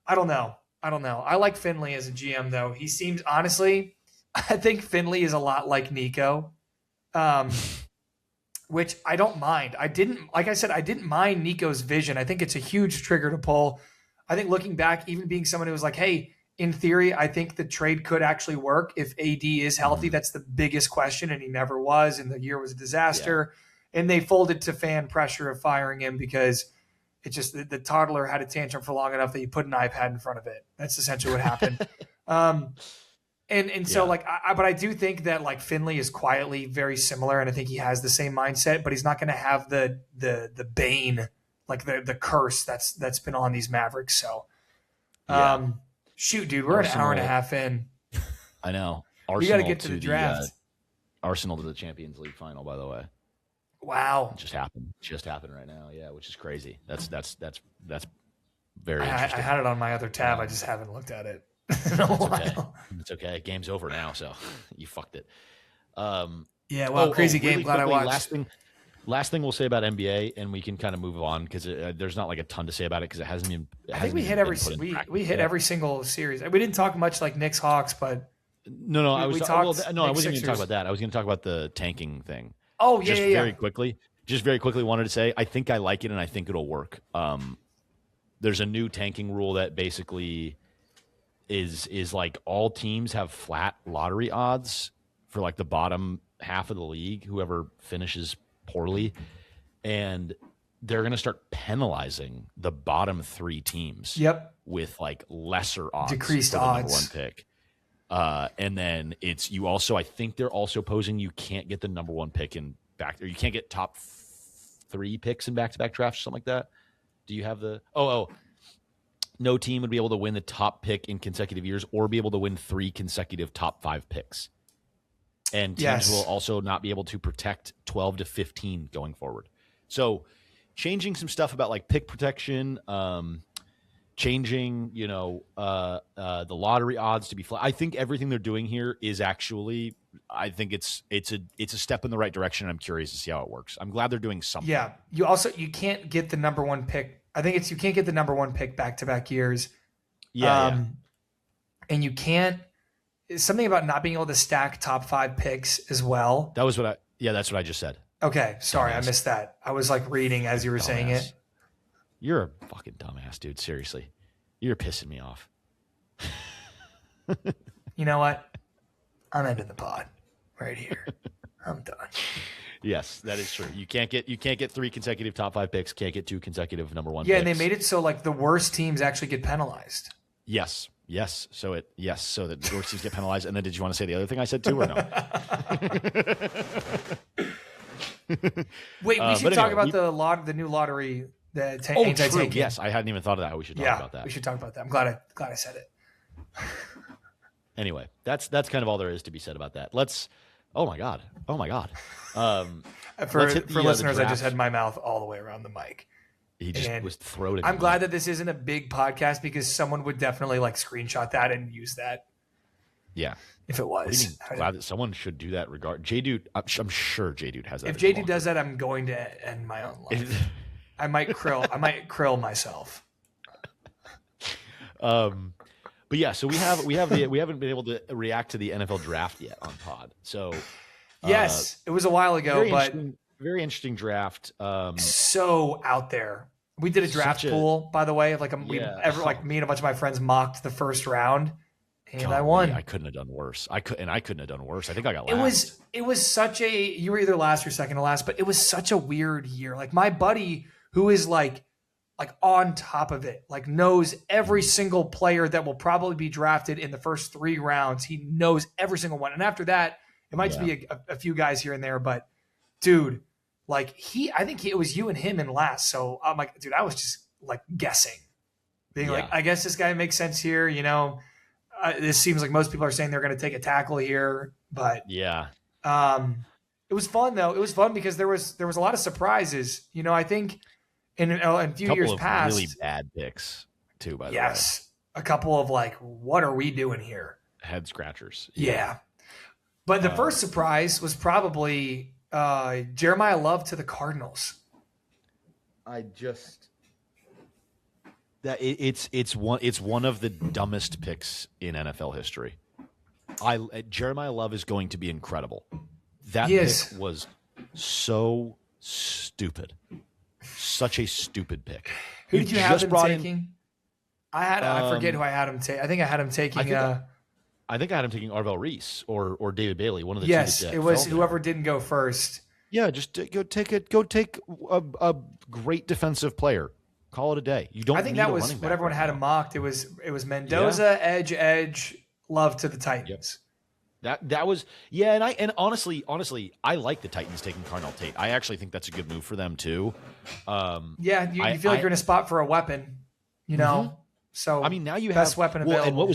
I don't know. I like Finley as a GM though. He seems, honestly, I think Finley is a lot like Nico, which I don't mind. I didn't mind Nico's vision. I think it's a huge trigger to pull. I think looking back, even being someone who was like, hey, in theory, I think the trade could actually work if AD is healthy. That's the biggest question, and he never was, and the year was a disaster. Yeah. And they folded to fan pressure of firing him because it just the toddler had a tantrum for long enough that you put an iPad in front of it. That's essentially what happened. So like, but I do think that like Finley is quietly very similar, and I think he has the same mindset, but he's not going to have the bane, like the curse that's been on these Mavericks. So, shoot, dude, we're an hour and a half in. I know. We got to get to the draft. Arsenal to the Champions League final, by the way. Wow. It just happened right now. Yeah, which is crazy. That's very interesting. I had it on my other tab. I just haven't looked at it. It's okay. Game's over now, so you fucked it. Crazy game. Really Glad quickly, I watched. Last thing we'll say about NBA, and we can kind of move on because there's not like a ton to say about it because it hasn't been. I think we hit every single series. We didn't talk much like Knicks Hawks, but I wasn't even going to talk about that. I was going to talk about the tanking thing. Oh yeah, Just very quickly, wanted to say I think I like it and I think it'll work. There's a new tanking rule that basically is like all teams have flat lottery odds for like the bottom half of the league, whoever finishes poorly, and they're going to start penalizing the bottom three teams. Yep. With like lesser odds, decreased for the odds, number one pick. And then it's you also. I think they're also posing you can't get the number one pick in back, or you can't get top three picks in back-to-back drafts, or something like that. Do you have the? No team would be able to win the top pick in consecutive years, or be able to win 3 consecutive top 5 picks. And teams will also not be able to protect 12 to 15 going forward. So, changing some stuff about like pick protection. Changing, the lottery odds to be flat. I think everything they're doing here is actually, I think it's a step in the right direction. I'm curious to see how it works. I'm glad they're doing something. Yeah, you can't get the number one pick. I think you can't get the number one pick back-to-back years. Yeah. And you can't. Something about not being able to stack top 5 picks as well. That's what I just said. Okay, sorry, I missed that. I was like reading as you were saying it. You're a fucking dumbass, dude. Seriously. You're pissing me off. You know what? I'm ending the pod right here. I'm done. Yes, that is true. You can't get 3 consecutive top 5 picks, can't get 2 consecutive number 1 picks. And they made it so like the worst teams actually get penalized. Yes. So that the worst teams get penalized. And then did you want to say the other thing I said too, or no? Wait, we should talk about the new lottery. True. Yes, I hadn't even thought of that. We should talk about that. We should talk about that. I'm glad I said it. Anyway, that's kind of all there is to be said about that. Oh my god. For listeners, I just had my mouth all the way around the mic. He just was throating. I'm glad that this isn't a big podcast because someone would definitely like screenshot that and use that. Yeah. If it was. Glad that someone should do that regard. J-Dude, I'm sure J-Dude has that. If J-Dude does that, I'm going to end my own life. I might krill myself. But yeah, so we haven't been able to react to the NFL draft yet on pod. So yes, it was a while ago, but very interesting draft. So out there. We did a draft pool, by the way, of like me and a bunch of my friends mocked the first round, and I won. I couldn't have done worse. I couldn't have done worse. I think I got last. It was such a. You were either last or second to last, but it was such a weird year. Like my buddy who is like on top of it, like knows every single player that will probably be drafted in the first 3 rounds. He knows every single one. And after that, it might be a few guys here and there, but dude, like I think it was you and him in last. So I'm like, dude, I was just like guessing, being like, I guess this guy makes sense here. You know, this seems like most people are saying they're going to take a tackle here, but it was fun though. It was fun because there was a lot of surprises. You know, I think in a few years past, really bad picks too. By the way, yes, a couple of like, what are we doing here? Head scratchers. Yeah. But the first surprise was probably Jeremiah Love to the Cardinals. It's one of the dumbest picks in NFL history. Jeremiah Love is going to be incredible. That pick was so stupid. Such a stupid pick. Who did you have him taking? I forget who I had him take. I think I had him taking. I think I had him taking Arvell Reese or David Bailey. One of the two. Yes, it was whoever didn't go first. Yeah, just go take it. Go take a great defensive player. Call it a day. You don't. I think that was what everyone had him mocked. It was Mendoza, edge, Love to the Titans. That was and honestly, I like the Titans taking Carnell Tate. I actually think that's a good move for them too. You feel like you're in a spot for a weapon, you know. So I mean, now you best have weapon available. And what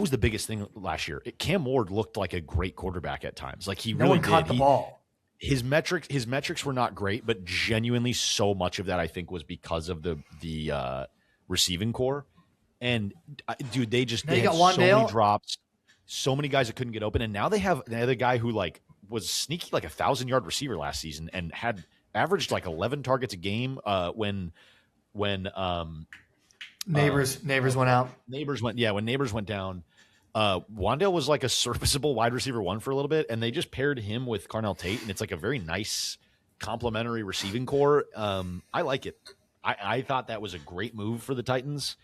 was the biggest thing last year? Cam Ward looked like a great quarterback at times. Like no one caught the ball. His metrics were not great, but genuinely so much of that I think was because of the receiving core. And dude, they had so many drops. So many guys that couldn't get open, and now they have the guy who like was sneaky like 1,000-yard receiver last season and had averaged like 11 targets a game when Neighbors went out. When Neighbors went down, Wendell was like a serviceable wide receiver 1 for a little bit, and they just paired him with Carnell Tate, and it's like a very nice complementary receiving core. I like it. I thought that was a great move for the Titans.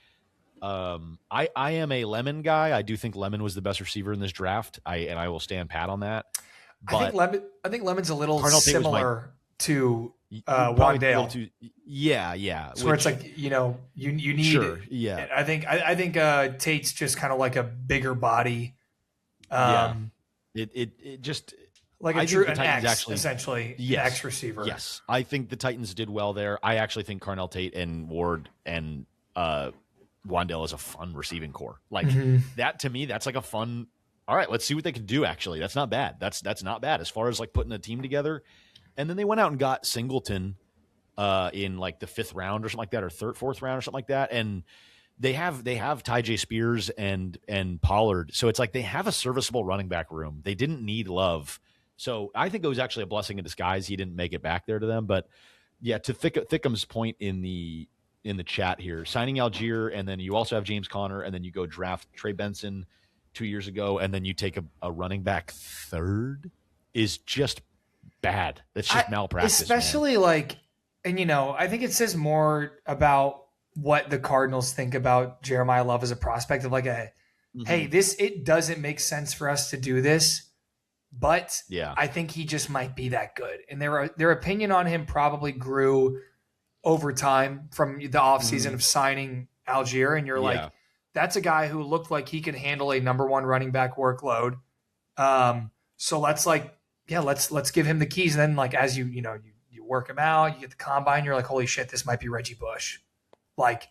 I am a Lemon guy. I do think Lemon was the best receiver in this draft. I will stand pat on that. But I think Lemon's a little similar to Wendell. Yeah. So where it's like, you know, you need. Sure. Yeah. I think Tate's just kind of like a bigger body. It just like an X, essentially. Yes, an X receiver. Yes, I think the Titans did well there. I actually think Carnell Tate and Ward and Wendell is a fun receiving core. Like that to me, that's like a fun. All right, let's see what they can do. Actually, that's not bad. That's not bad as far as like putting a team together. And then they went out and got Singleton in like the 5th round or something like that, or 4th round or something like that. And they have Ty J. Spears and Pollard, so it's like they have a serviceable running back room. They didn't need Love, so I think it was actually a blessing in disguise. He didn't make it back there to them, but yeah, to Thickham's point in the chat here, signing Algier, and then you also have James Conner, and then you go draft Trey Benson 2 years ago, and then you take a running back 3rd is just bad. That's just malpractice. Especially like, and you know, I think it says more about what the Cardinals think about Jeremiah Love as a prospect of like hey, it doesn't make sense for us to do this, but I think he just might be that good. And their opinion on him probably grew over time from the offseason of signing Algier. And you're like, that's a guy who looked like he could handle a number 1 running back workload. So let's give him the keys. And then like, as you work him out, you get the combine, you're like, holy shit, this might be Reggie Bush. Like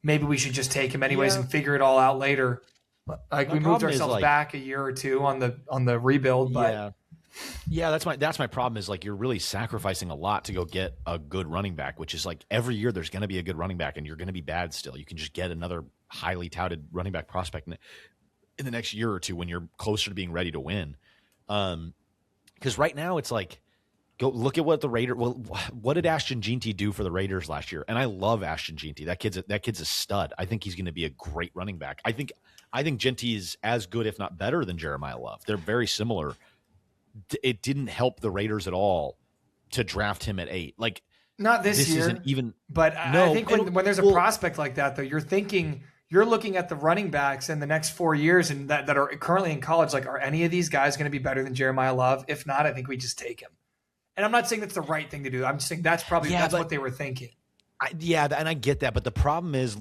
maybe we should just take him anyways and figure it all out later. Like we moved ourselves back a year or two on the rebuild, but that's my problem is like you're really sacrificing a lot to go get a good running back, which is like every year there's going to be a good running back and you're going to be bad still. You can just get another highly touted running back prospect in the next year or two when you're closer to being ready to win. Because right now it's like, go look at what the Raiders. Well, what did Ashton Jeanty do for the Raiders last year? And I love Ashton Jeanty. That kid's a stud. I think he's going to be a great running back. I think Jeanty is as good, if not better, than Jeremiah Love. They're very similar. It didn't help the Raiders at all to draft him at 8. Like not this year, isn't even. But I think when there's a prospect like that, though, you're looking at the running backs in the next 4 years and that are currently in college. Like, are any of these guys going to be better than Jeremiah Love? If not, I think we just take him. And I'm not saying that's the right thing to do. I'm just saying that's what they were thinking. And I get that, but the problem is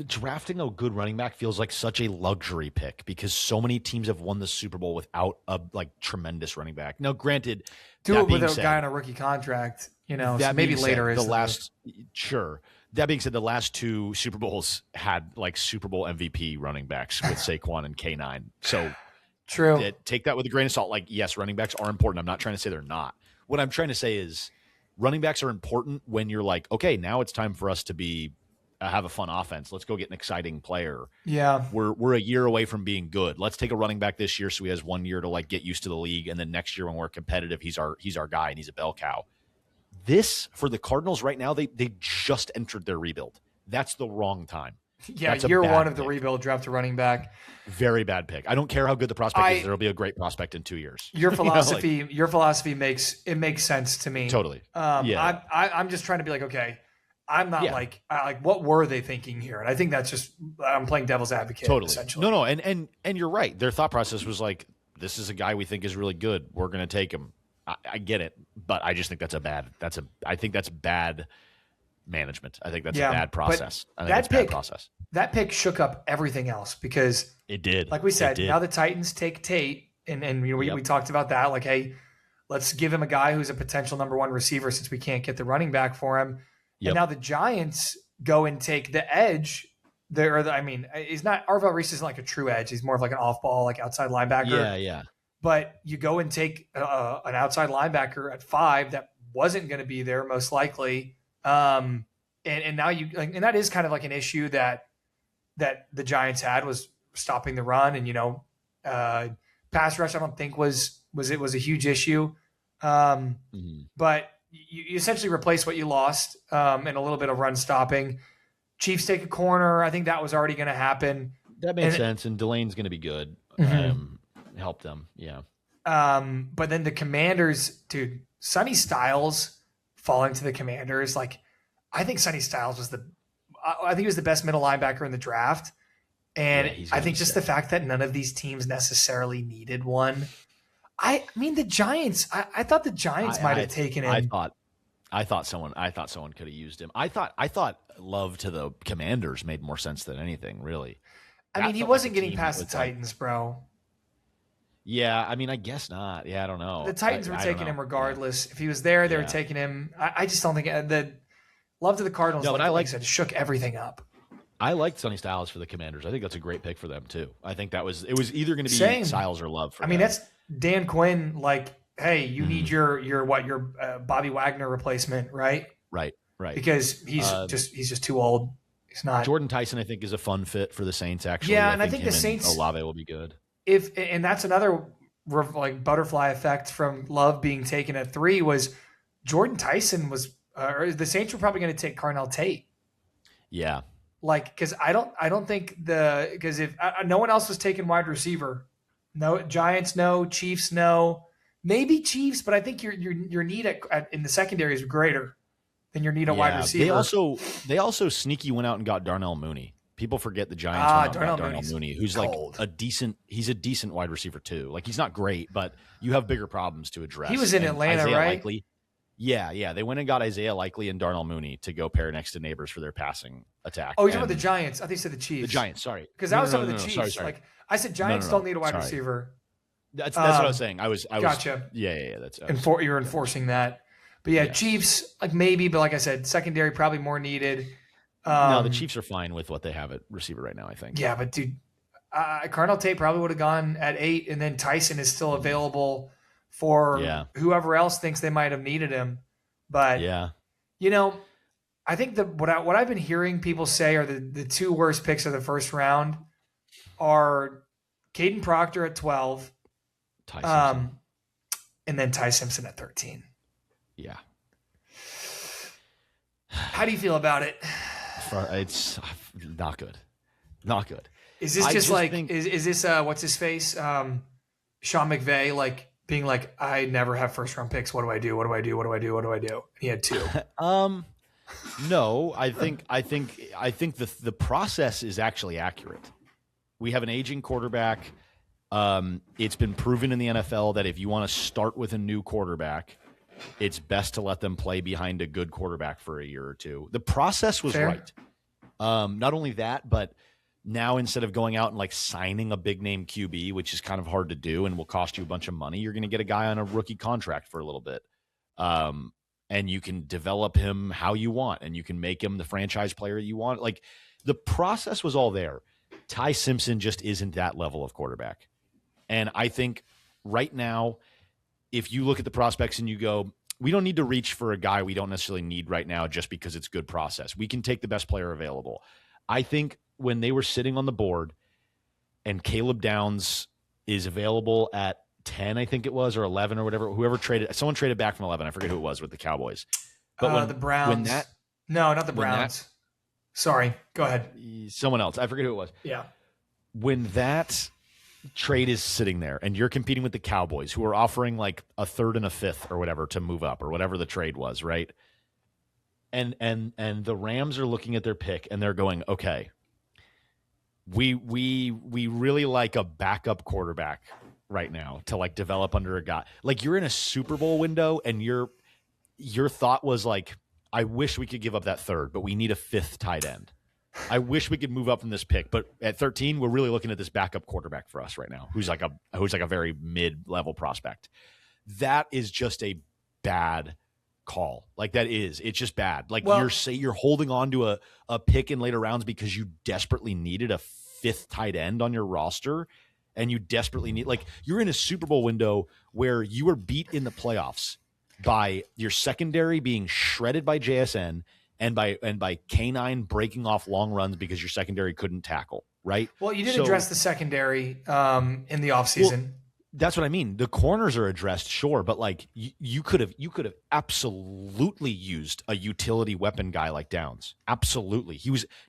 drafting a good running back feels like such a luxury pick because so many teams have won the Super Bowl without a tremendous running back. Now, granted, do it with a guy on a rookie contract, so maybe later is the last. Sure. That being said, the last 2 Super Bowls had Super Bowl MVP running backs with Saquon and K9. So true. Take that with a grain of salt. Yes, running backs are important. I'm not trying to say they're not. What I'm trying to say is, running backs are important when you're like, okay, now it's time for us to have a fun offense. Let's go get an exciting player. Yeah. We're a year away from being good. Let's take a running back this year so he has 1 year to get used to the league. And then next year when we're competitive, he's our guy and he's a bell cow. This, for the Cardinals right now, they just entered their rebuild. That's the wrong time. Yeah, year 1 of the rebuild, draft a running back. Very bad pick. I don't care how good the prospect is. There will be a great prospect in 2 years. Your philosophy makes sense to me. Totally. I'm just trying to be okay, I'm not what were they thinking here? And I think that's just I'm playing devil's advocate. Totally. Essentially. No, and you're right. Their thought process was this is a guy we think is really good. We're going to take him. I get it, but I just think I think that's bad management. I think that's a bad process. That pick shook up everything else because it did. Like we said, now the Titans take Tate, and we talked about that. Hey, let's give him a guy who's a potential number 1 receiver since we can't get the running back for him. Yep. And now the Giants go and take the edge. He's not Arvell Reese isn't like a true edge. He's more of an off ball, outside linebacker. Yeah. But you go and take an outside linebacker at 5 that wasn't going to be there most likely. And now and that is kind of an issue that the Giants had was stopping the run and pass rush. I don't think was a huge issue, but you essentially replace what you lost and a little bit of run stopping. Chiefs take a corner. I think that was already going to happen. That makes sense, and Delane's going to be good. Help them, yeah. But then the Commanders, dude, Sonny Styles falling to the Commanders. I think Sonny Styles was the best middle linebacker in the draft. And I think just the fact that none of these teams necessarily needed one. I mean, the Giants, I thought the Giants might have taken him. I thought someone could have used him. I thought Love to the Commanders made more sense than anything, really. I mean, he wasn't getting past the Titans, bro. Yeah, I mean, I guess not. Yeah, I don't know. The Titans were taking him regardless. Yeah. If he was there, they were taking him. I just don't think the Love to the Cardinals. No, but like I said, shook everything up. I liked Sonny Styles for the Commanders. I think that's a great pick for them too. I think it was either going to be Styles or Love. I mean, that's Dan Quinn. Hey, you need your Bobby Wagner replacement, right? Right. Because he's just too old. He's not. Jordan Tyson, I think, is a fun fit for the Saints. Actually, yeah, and I think the Saints Olave will be good. And that's another butterfly effect from Love being taken at 3 was Jordan Tyson was, or the Saints were probably going to take Carnell Tate. Yeah. Because I don't think because if no one else was taking wide receiver, no Giants, no Chiefs, no maybe Chiefs, but I think your need in the secondary is greater than your need at wide receiver. They also sneaky went out and got Darnell Mooney. People forget the Giants went out and got Darnell Mooney, who's cold. He's a decent wide receiver too. He's not great, but you have bigger problems to address. He was in Atlanta, Isaiah right? Likely, yeah. They went and got Isaiah Likely and Darnell Mooney to go pair next to Neighbors for their passing attack. Oh, you're talking about the Giants. I think you said the Chiefs. The Giants, sorry. Because I was talking about the Chiefs. Sorry. I said Giants don't need a wide receiver. That's what I was saying. I was gotcha. Yeah. That's you're enforcing that. But yeah, Chiefs maybe, but like I said, secondary probably more needed. No, the Chiefs are fine with what they have at receiver right now, I think. Yeah, but dude, Carnell Tate probably would have gone at 8, and then Tyson is still available for whoever else thinks they might have needed him. But I think what I've been hearing people say are the 2 worst picks of the first round are Caden Proctor at 12, and then Ty Simpson at 13. Yeah. How do you feel about it? It's not good. Not good. Is this is this what's his face? Sean McVay being I never have first round picks. What do I do? And he had 2. No, I think the process is actually accurate. We have an aging quarterback. It's been proven in the NFL that if you want to start with a new quarterback, it's best to let them play behind a good quarterback for a year or two. The process was Fair. right. Not only that, but now instead of going out and like signing a big name QB, which is kind of hard to do and will cost you a bunch of money, you're going to get a guy on a rookie contract for a little bit. And you can develop him how you want, and you can make him the franchise player you want. Like, the process was all there. Ty Simpson just isn't that level of quarterback. And I think right now, if you look at the prospects and you go, we don't need to reach for a guy we don't necessarily need right now just because it's good process. We can take the best player available. I think when they were sitting on the board and Caleb Downs is available at 10, I think it was, or 11 or whatever, someone traded back from 11. I forget who it was with the Cowboys. But the Browns. No, not the Browns. Sorry, go ahead. Someone else. I forget who it was. Yeah. When that trade is sitting there and you're competing with the Cowboys, who are offering like a third and a fifth or whatever to move up, or whatever the trade was, right? And the Rams are looking at their pick and they're going, okay, we really like a backup quarterback right now to like develop under a guy. Like, you're in a Super Bowl window and your thought was like, I wish we could give up that third, but we need a fifth tight end. I wish we could move up from this pick, but at 13, we're really looking at this backup quarterback for us right now, who's like a very mid-level prospect. That is just a bad call. Like, it's just bad. Like, you're holding on to a pick in later rounds because you desperately needed a fifth tight end on your roster, and you desperately need, like, you're in a Super Bowl window where you were beat in the playoffs by your secondary being shredded by JSN and by K9 breaking off long runs because your secondary couldn't tackle, right? Well, you did address the secondary in the offseason. Well, that's what I mean. The corners are addressed, sure, but like you could have absolutely used a utility weapon guy like Downs. Absolutely.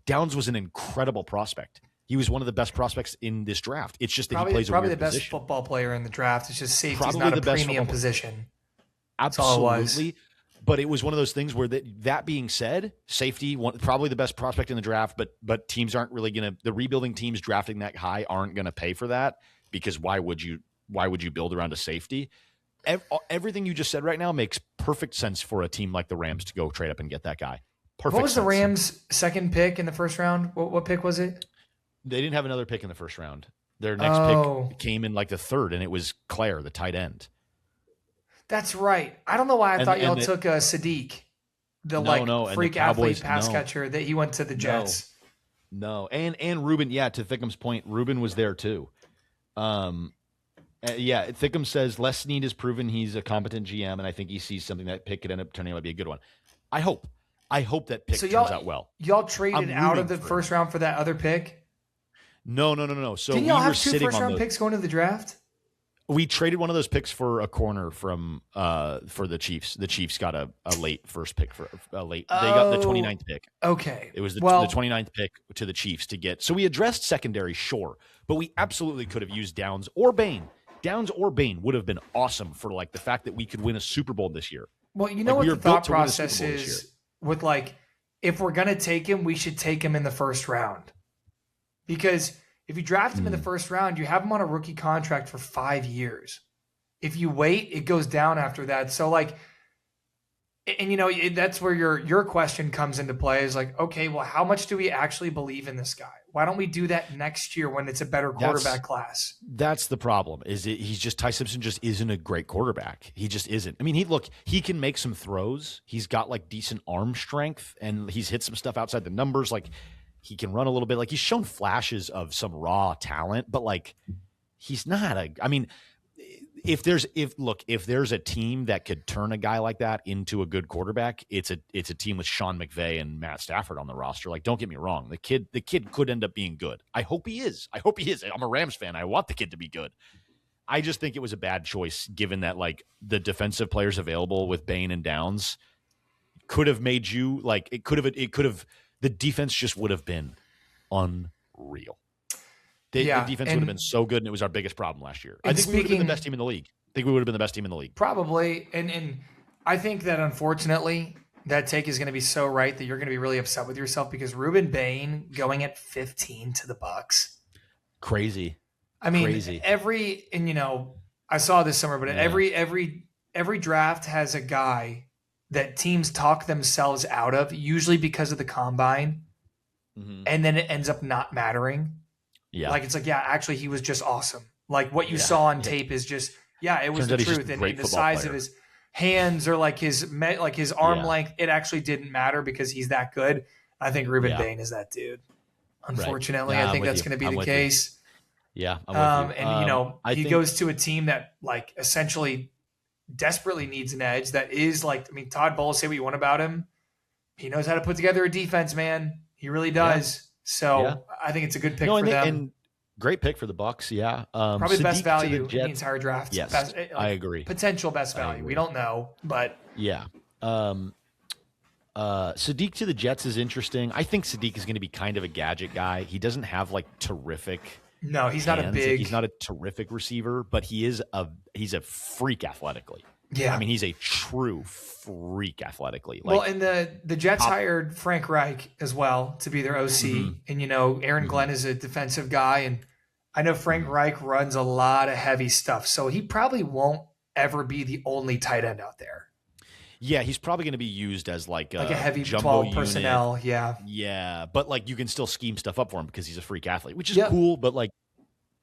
Downs was an incredible prospect. He was one of the best prospects in this draft. It's just that he plays a weird the best position. Football player in the draft. It's just safety's not a premium position. Absolutely. But it was one of those things where that being said, safety, probably the best prospect in the draft, but teams aren't really the rebuilding teams drafting that high aren't going to pay for that, because why would you build around a safety? Everything you just said right now makes perfect sense for a team like the Rams to go trade up and get that guy. Perfect. What was sense. The Rams' second pick in the first round? What pick was it? They didn't have another pick in the first round. Their next pick came in like the third, and it was Claire, the tight end. That's right. I don't know why I thought y'all took Sadiq, freak athlete pass catcher, that he went to the Jets. No. And Ruben, to Thickham's point, Ruben was there too. Thickham says Les Snead has proven he's a competent GM, and I think he sees something that pick could end up turning out to be a good one. I hope that pick turns out well. Y'all traded out of the first round for that other pick? No. So didn't y'all have two first round picks going to the draft? We traded one of those picks for a corner for the Chiefs. The Chiefs got a late first pick for a late. They got the 29th pick. Okay. It was the 29th pick to the Chiefs to get. So we addressed secondary, sure, but we absolutely could have used Downs or Bain. Downs or Bain would have been awesome for like the fact that we could win a Super Bowl this year. Well, you know what the thought process is with, like, if we're going to take him, we should take him in the first round. Because if you draft him in the first round, you have him on a rookie contract for 5 years. If you wait, it goes down after that. So, like, and that's where your question comes into play, is like, okay, well, how much do we actually believe in this guy? Why don't we do that next year when it's a better quarterback class? That's the problem. Ty Simpson just isn't a great quarterback. He just isn't. I mean, he can make some throws. He's got like decent arm strength, and he's hit some stuff outside the numbers. Like, he can run a little bit. Like, he's shown flashes of some raw talent, but like, he's not if there's a team that could turn a guy like that into a good quarterback, it's a team with Sean McVay and Matt Stafford on the roster. Like, don't get me wrong. The kid could end up being good. I hope he is. I'm a Rams fan. I want the kid to be good. I just think it was a bad choice, given that like the defensive players available with Bain and Downs could have made you like, it could have, the defense just would have been unreal. The defense would have been so good, and it was our biggest problem last year. I think we would have been the best team in the league. Probably. And I think that, unfortunately, that take is going to be so right that you're going to be really upset with yourself, because Ruben Bain going at 15 to the Bucks. Crazy. I mean, I saw this summer, but every every draft has a guy that teams talk themselves out of, usually because of the combine, and then it ends up not mattering. Yeah. Like, it's like, yeah, actually, he was just awesome. Like, what you saw on tape is just, it was the truth. And the size of his hands or like his arm length, it actually didn't matter because he's that good. I think Ruben Bain is that dude. Unfortunately, I think that's going to be the case. Yeah. I'm with you. And, he goes to a team that, like, essentially desperately needs an edge that is like, Todd Bowles, say what you want about him. He knows how to put together a defense, man. He really does. Yeah. So I think it's a good pick for them. And great pick for the Bucks. Yeah. Probably the best value in the entire draft. Yes, I agree. Potential best value. We don't know, but yeah. Sadiq to the Jets is interesting. I think Sadiq is going to be kind of a gadget guy. He doesn't have like terrific. No, he's not he's not a terrific receiver, but he's a freak athletically. Yeah. He's a true freak athletically. Well, and the Jets hired Frank Reich as well to be their OC. And, Aaron Glenn is a defensive guy. And I know Frank Reich runs a lot of heavy stuff. So he probably won't ever be the only tight end out there. Yeah, he's probably going to be used as like a heavy jumbo 12 personnel. Yeah. Yeah. But like you can still scheme stuff up for him because he's a freak athlete, which is cool, but like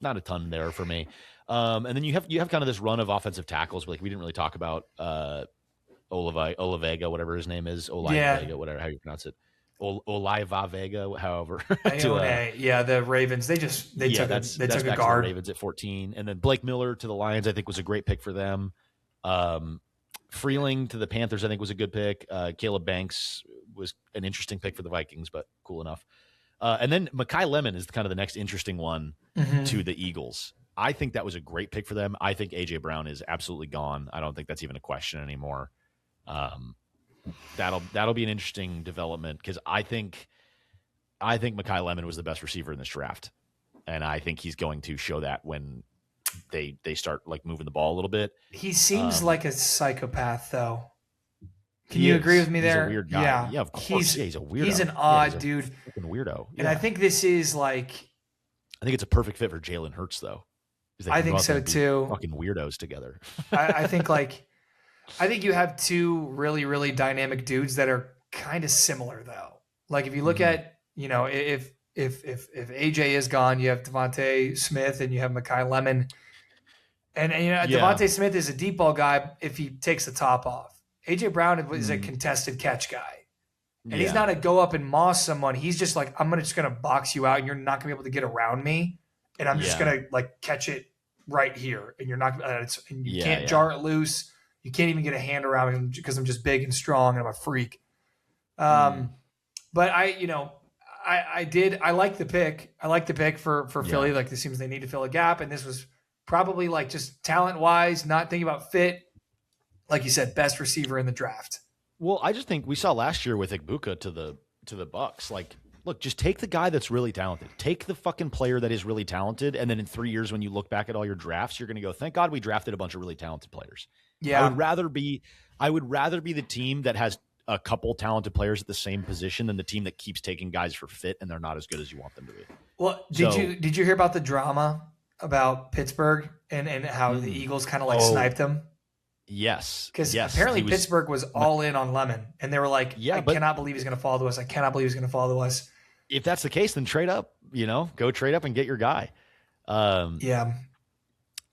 not a ton there for me. And then you have kind of this run of offensive tackles. Like we didn't really talk about Olavega, whatever his name is, Vega, whatever how you pronounce it, Olaiva Vega, however. The Ravens. They took a guard. Ravens at 14, and then Blake Miller to the Lions. I think was a great pick for them. Freeling to the Panthers, I think was a good pick. Caleb Banks was an interesting pick for the Vikings, but cool enough. And then Mekhi Lemon is kind of the next interesting one to the Eagles. I think that was a great pick for them. I think A.J. Brown is absolutely gone. I don't think that's even a question anymore. That'll be an interesting development because I think Mekhi Lemon was the best receiver in this draft, and I think he's going to show that when they start like moving the ball a little bit. He seems like a psychopath, though. Can you agree with me there? He's a weird guy. Yeah, of course. He's a weirdo. He's an odd dude. Fucking weirdo. Yeah. And I think this is like. I think it's a perfect fit for Jalen Hurts, though. I think so too. Fucking weirdos together. I think you have two really, really dynamic dudes that are kind of similar, though. Like if you look at, if AJ is gone, you have Devontae Smith and you have Mekhi Lemon. And Devontae Smith is a deep ball guy if he takes the top off. AJ Brown is a contested catch guy. And he's not a go up and moss someone. He's just like, I'm just going to box you out and you're not going to be able to get around me. And I'm just going to like catch it right here. And you're not, and you can't jar it loose. You can't even get a hand around me because I'm just big and strong and I'm a freak. But I like the pick. I like the pick for Philly. Like this seems they need to fill a gap. And this was probably like just talent wise, not thinking about fit. Like you said, best receiver in the draft. Well, I just think we saw last year with Igbuka to the Bucks. Like, look, just take the guy that's really talented. Take the fucking player that is really talented, and then in 3 years, when you look back at all your drafts, you're going to go, "Thank God we drafted a bunch of really talented players." Yeah, I would rather be the team that has a couple talented players at the same position than the team that keeps taking guys for fit and they're not as good as you want them to be. Well, did you hear about the drama about Pittsburgh and how the Eagles kind of like sniped them? Yes. Because apparently Pittsburgh was all in on Lemon. And they were like, I cannot believe he's going to fall to us. I cannot believe he's going to fall to us. If that's the case, then trade up, go trade up and get your guy. And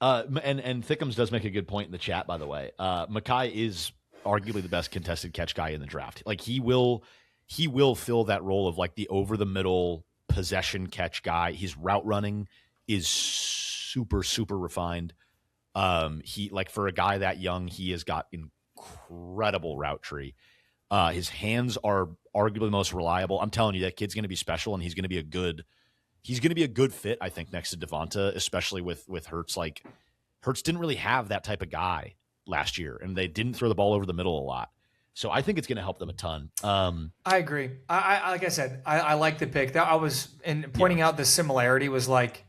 Thickums does make a good point in the chat, by the way. Mekhi is arguably the best contested catch guy in the draft. Like he will fill that role of like the over the middle possession catch guy. His route running is super, super refined. He like for a guy that young, he has got incredible route tree. His hands are arguably the most reliable. I'm telling you, that kid's going to be special, and he's going to be a good fit, I think, next to Devonta, especially with Hurts. Like Hurts didn't really have that type of guy last year, and they didn't throw the ball over the middle a lot. So I think it's going to help them a ton. I agree. I like I said, I like the pick. That I was pointing out the similarity was like,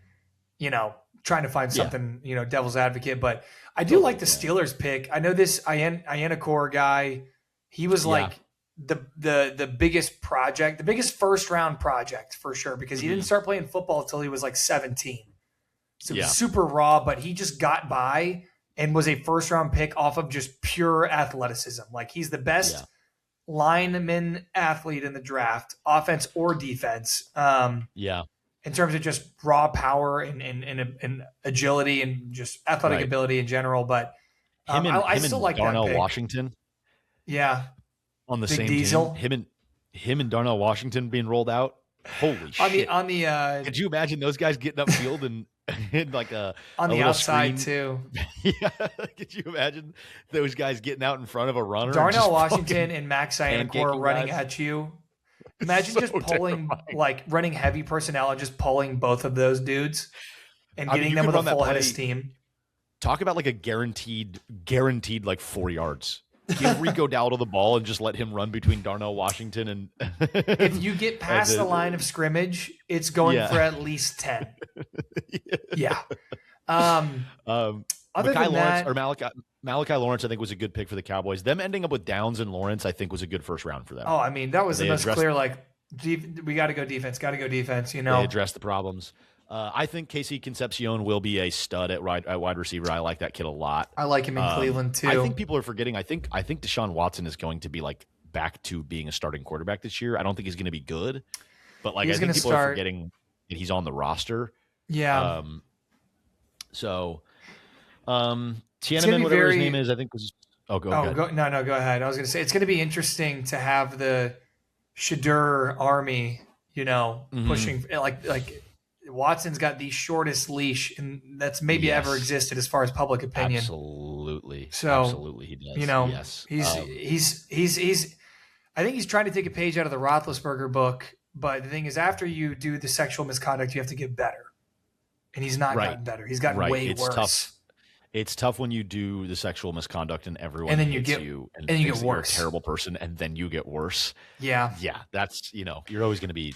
trying to find something, devil's advocate. But I do like the Steelers pick. I know this Iannacore guy. He was like the biggest project, the biggest first round project for sure, because he didn't start playing football until he was like 17. So he was super raw, but he just got by and was a first-round pick off of just pure athleticism. Like, he's the best lineman athlete in the draft, offense or defense. In terms of just raw power and agility and just athletic ability in general. But I still like Darnell that pick. Washington. Yeah. On the Big same Diesel. team. Him and Darnell Washington being rolled out. Holy shit. Could you imagine those guys getting upfield and like on the outside screen? too? Yeah. Could you imagine those guys getting out in front of a runner? Darnell Washington and Max Ianacor running guys? At you. Imagine just pulling, like running heavy personnel and just pulling both of those dudes and getting them with a full head of steam. Talk about like a guaranteed like 4 yards. Give Rico Dowdle the ball and just let him run between Darnell Washington and. If you get past the line of scrimmage, it's going for at least 10. Yeah. Other than that, or Malachi Lawrence, I think was a good pick for the Cowboys. Them ending up with Downs and Lawrence, I think was a good first round for them. Oh, I mean, that was the most clear. Like, we got to go defense. Got to go defense. You know, they addressed the problems. I think Casey Concepcion will be a stud at wide receiver. I like that kid a lot. I like him in Cleveland too. I think people are forgetting. I think Deshaun Watson is going to be like back to being a starting quarterback this year. I don't think he's going to be good, but like I think people are forgetting that he's on the roster. Yeah. Tiananmen, whatever his name is, I think was. Go ahead. Go ahead. I was going to say it's going to be interesting to have the Shadur army, pushing like. Watson's got the shortest leash and that's maybe ever existed as far as public opinion. Absolutely. So absolutely he does. Yes. He's I think he's trying to take a page out of the Roethlisberger book, but the thing is after you do the sexual misconduct, you have to get better. And he's not gotten better. He's gotten way worse. Tough. It's tough when you do the sexual misconduct and everyone hates you and you get worse. You're a terrible person and then you get worse. Yeah. Yeah. That's, you're always going to be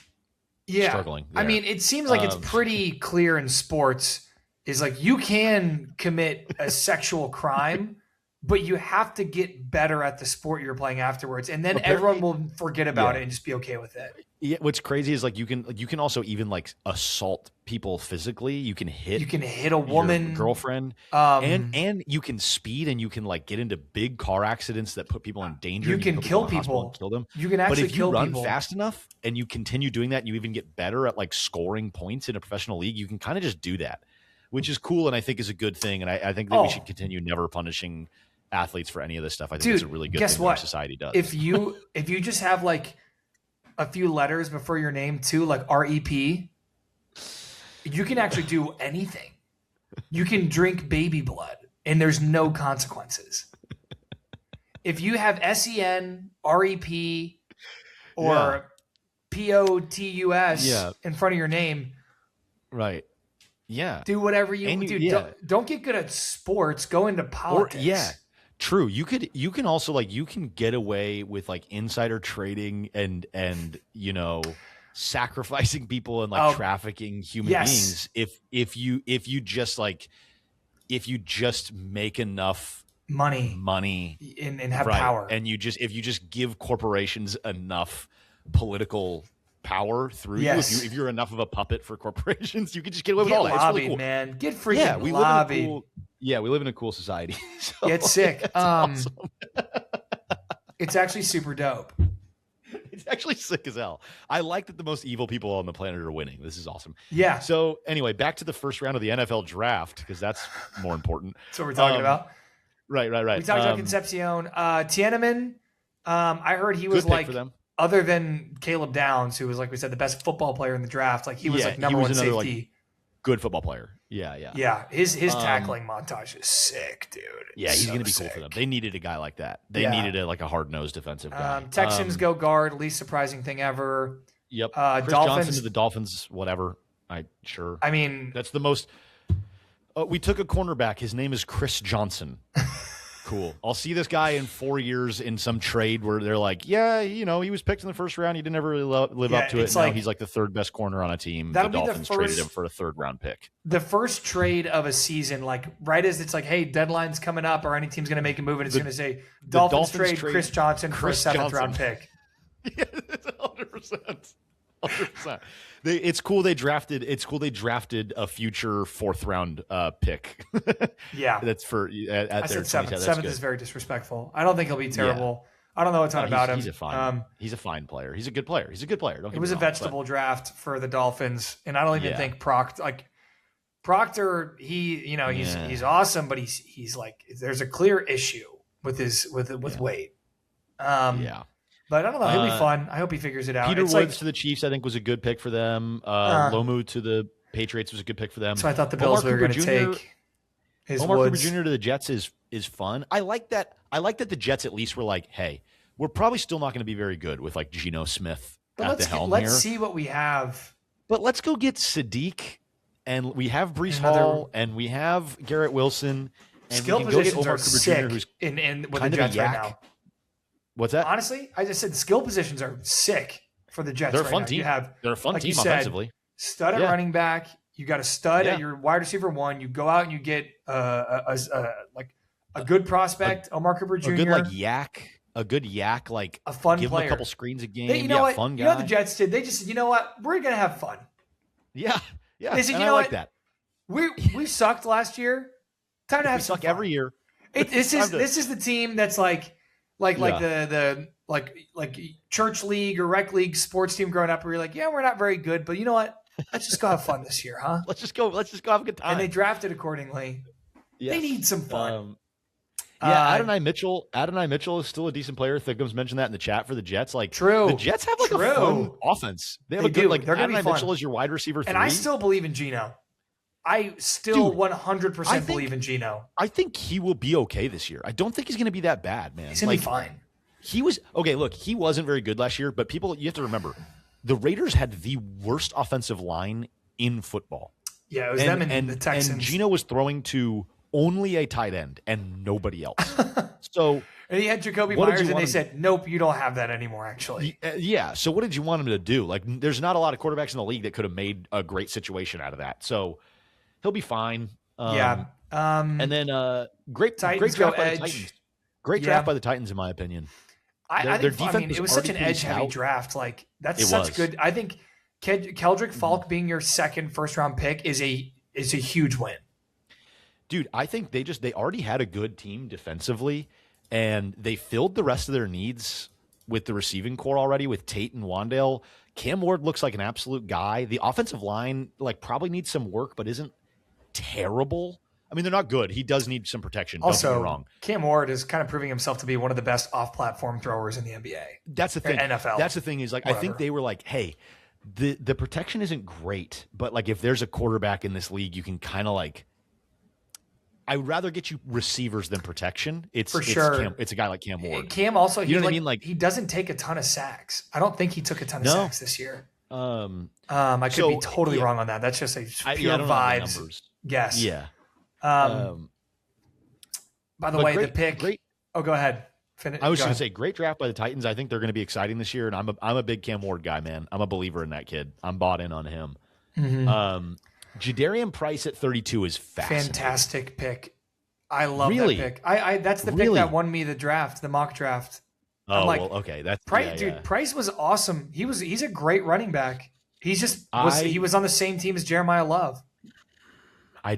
struggling there. I mean, it seems like it's pretty clear in sports is like you can commit a sexual crime, but you have to get better at the sport you're playing afterwards. And then everyone will forget about it and just be okay with it. Yeah, what's crazy is like you can also even like assault people physically. You can hit a woman, girlfriend, and you can speed and you can like get into big car accidents that put people in danger. You can kill people, kill them. You can actually kill people. But if you run fast enough and you continue doing that, and you even get better at like scoring points in a professional league. You can kind of just do that, which is cool and I think is a good thing. And I think that we should continue never punishing athletes for any of this stuff. I think it's a really good thing our society does. If you just have like a few letters before your name too, like REP, you can actually do anything. You can drink baby blood and there's no consequences. If you have SEN, REP, or POTUS in front of your name, right? Yeah, do whatever you do. Don't get good at sports. Go into politics. True. You can also like you can get away with like insider trading and sacrificing people and like trafficking human beings if you just make enough money and have power, and if you just give corporations enough political power through you. If you're enough of a puppet for corporations, you can just get away with all that. It's really cool. Man. Get freaking lobbied. We live in a cool society. So it's sick. It's awesome. It's actually super dope. It's actually sick as hell. I like that the most evil people on the planet are winning. This is awesome. Yeah. So anyway, back to the first round of the NFL draft, because that's more important. That's what we're talking about. Right. We talked about Concepcion. Tiananmen, I heard he was like, other than Caleb Downs, who was, like we said, the best football player in the draft, like he was like number one safety. Like, good football player. Yeah. Yeah. His tackling montage is sick, dude. He's going to be cool for them. They needed a guy like that. They needed a hard-nosed defensive guy. Texans go guard, least surprising thing ever. Yep. Chris Johnson to the Dolphins, whatever. I mean, that's the most. We took a cornerback. His name is Chris Johnson. Cool. I'll see this guy in 4 years in some trade where they're like, he was picked in the first round. He didn't ever really live up to it. Now he's like the third best corner on a team. The Dolphins traded him for a third round pick. The first trade of a season, like right as it's like, hey, deadline's coming up, or any team's going to make a move, and it's going to say Dolphins trade Chris Johnson for a seventh round pick. Yeah, it's 100%. 100%. It's cool they drafted a future 4th round pick. Yeah. That's for at I their said 7th. 7th is very disrespectful. I don't think he'll be terrible. I don't know a ton about him. He's a fine player. He's a good player. It was a vegetable draft for the Dolphins, and I don't even think Proctor, he's awesome, but he's like, there's a clear issue with weight. But I don't know. He'll be fun. I hope he figures it out. Peter Woods to the Chiefs, I think, was a good pick for them. Lomu to the Patriots was a good pick for them. So I thought the Bills were going to take his Omar Woods. Cooper Jr. to the Jets is fun. I like that. I like that the Jets at least were like, hey, we're probably still not going to be very good with like Geno Smith at the helm here. Let's see what we have. But let's go get Sadiq, and we have Breece Hall, and we have Garrett Wilson. And skill positions are sick who's with the Jets right now. What's that? Honestly, I just said skill positions are sick for the Jets. They're a right fun now. team. They're a fun team offensively. Stud at running back. You got a stud at your wide receiver 1. You go out and you get a good prospect, Omar Cooper Jr. A good yak, like a fun give player. Him a couple screens a game. You know what? Fun guy. You know what the Jets did? They just said, you know what? We're gonna have fun. Yeah. They said, and you know I like what? that. We sucked last year. Time to have some fun. Every year. This is the team that's like the church league or rec league sports team growing up where you're like, yeah, we're not very good, but you know what? Let's just go have fun this year, huh? Let's just go have a good time. And they drafted accordingly. Yes. They need some fun. Adonai Mitchell is still a decent player. Thickums mentioned that in the chat for the Jets. Like, true. The Jets have a fun offense. They have a good like Adonai Mitchell is your wide receiver 3. And I still believe in Geno. I still 100% believe in Geno. I think he will be okay this year. I don't think he's going to be that bad, man. He's going to be fine. He was okay. Look, he wasn't very good last year, but you have to remember, the Raiders had the worst offensive line in football. Yeah, it was them and the Texans. And Geno was throwing to only a tight end and nobody else. So and he had Jacoby Myers, and they said, "Nope, you don't have that anymore." Actually, yeah. So what did you want him to do? Like, there's not a lot of quarterbacks in the league that could have made a great situation out of that. So he'll be fine. And then great draft by the Titans. Great draft by the Titans, in my opinion. I think it was such an edge-heavy draft. Like that's good. I think Keldrick Falk being your second first-round pick is a huge win. Dude, I think they already had a good team defensively, and they filled the rest of their needs with the receiving core already with Tate and Wendell. Cam Ward looks like an absolute guy. The offensive line probably needs some work, but isn't terrible. I mean, they're not good. He does need some protection. Also, don't get me wrong. Cam Ward is kind of proving himself to be one of the best off-platform throwers in the NBA. That's the thing. NFL. That's the thing is I think they were like, hey, the protection isn't great, but if there's a quarterback in this league, you can kind of I'd rather get you receivers than protection. It's a guy like Cam Ward. Cam also, you know what I mean? He doesn't take a ton of sacks. I don't think he took a ton of sacks this year. I could be totally wrong on that. That's just a pure vibes guess. Yeah. By the way, the pick. Oh, go ahead. I was going to say, great draft by the Titans. I think they're going to be exciting this year, and I'm a big Cam Ward guy, man. I'm a believer in that kid. I'm bought in on him. Mm-hmm. Jadarian Price at 32 is fascinating. Fantastic pick. I love that pick. That's the pick that won me the draft, the mock draft. Okay. That's Price. Dude, Price was awesome. He's a great running back. He was on the same team as Jeremiah Love. I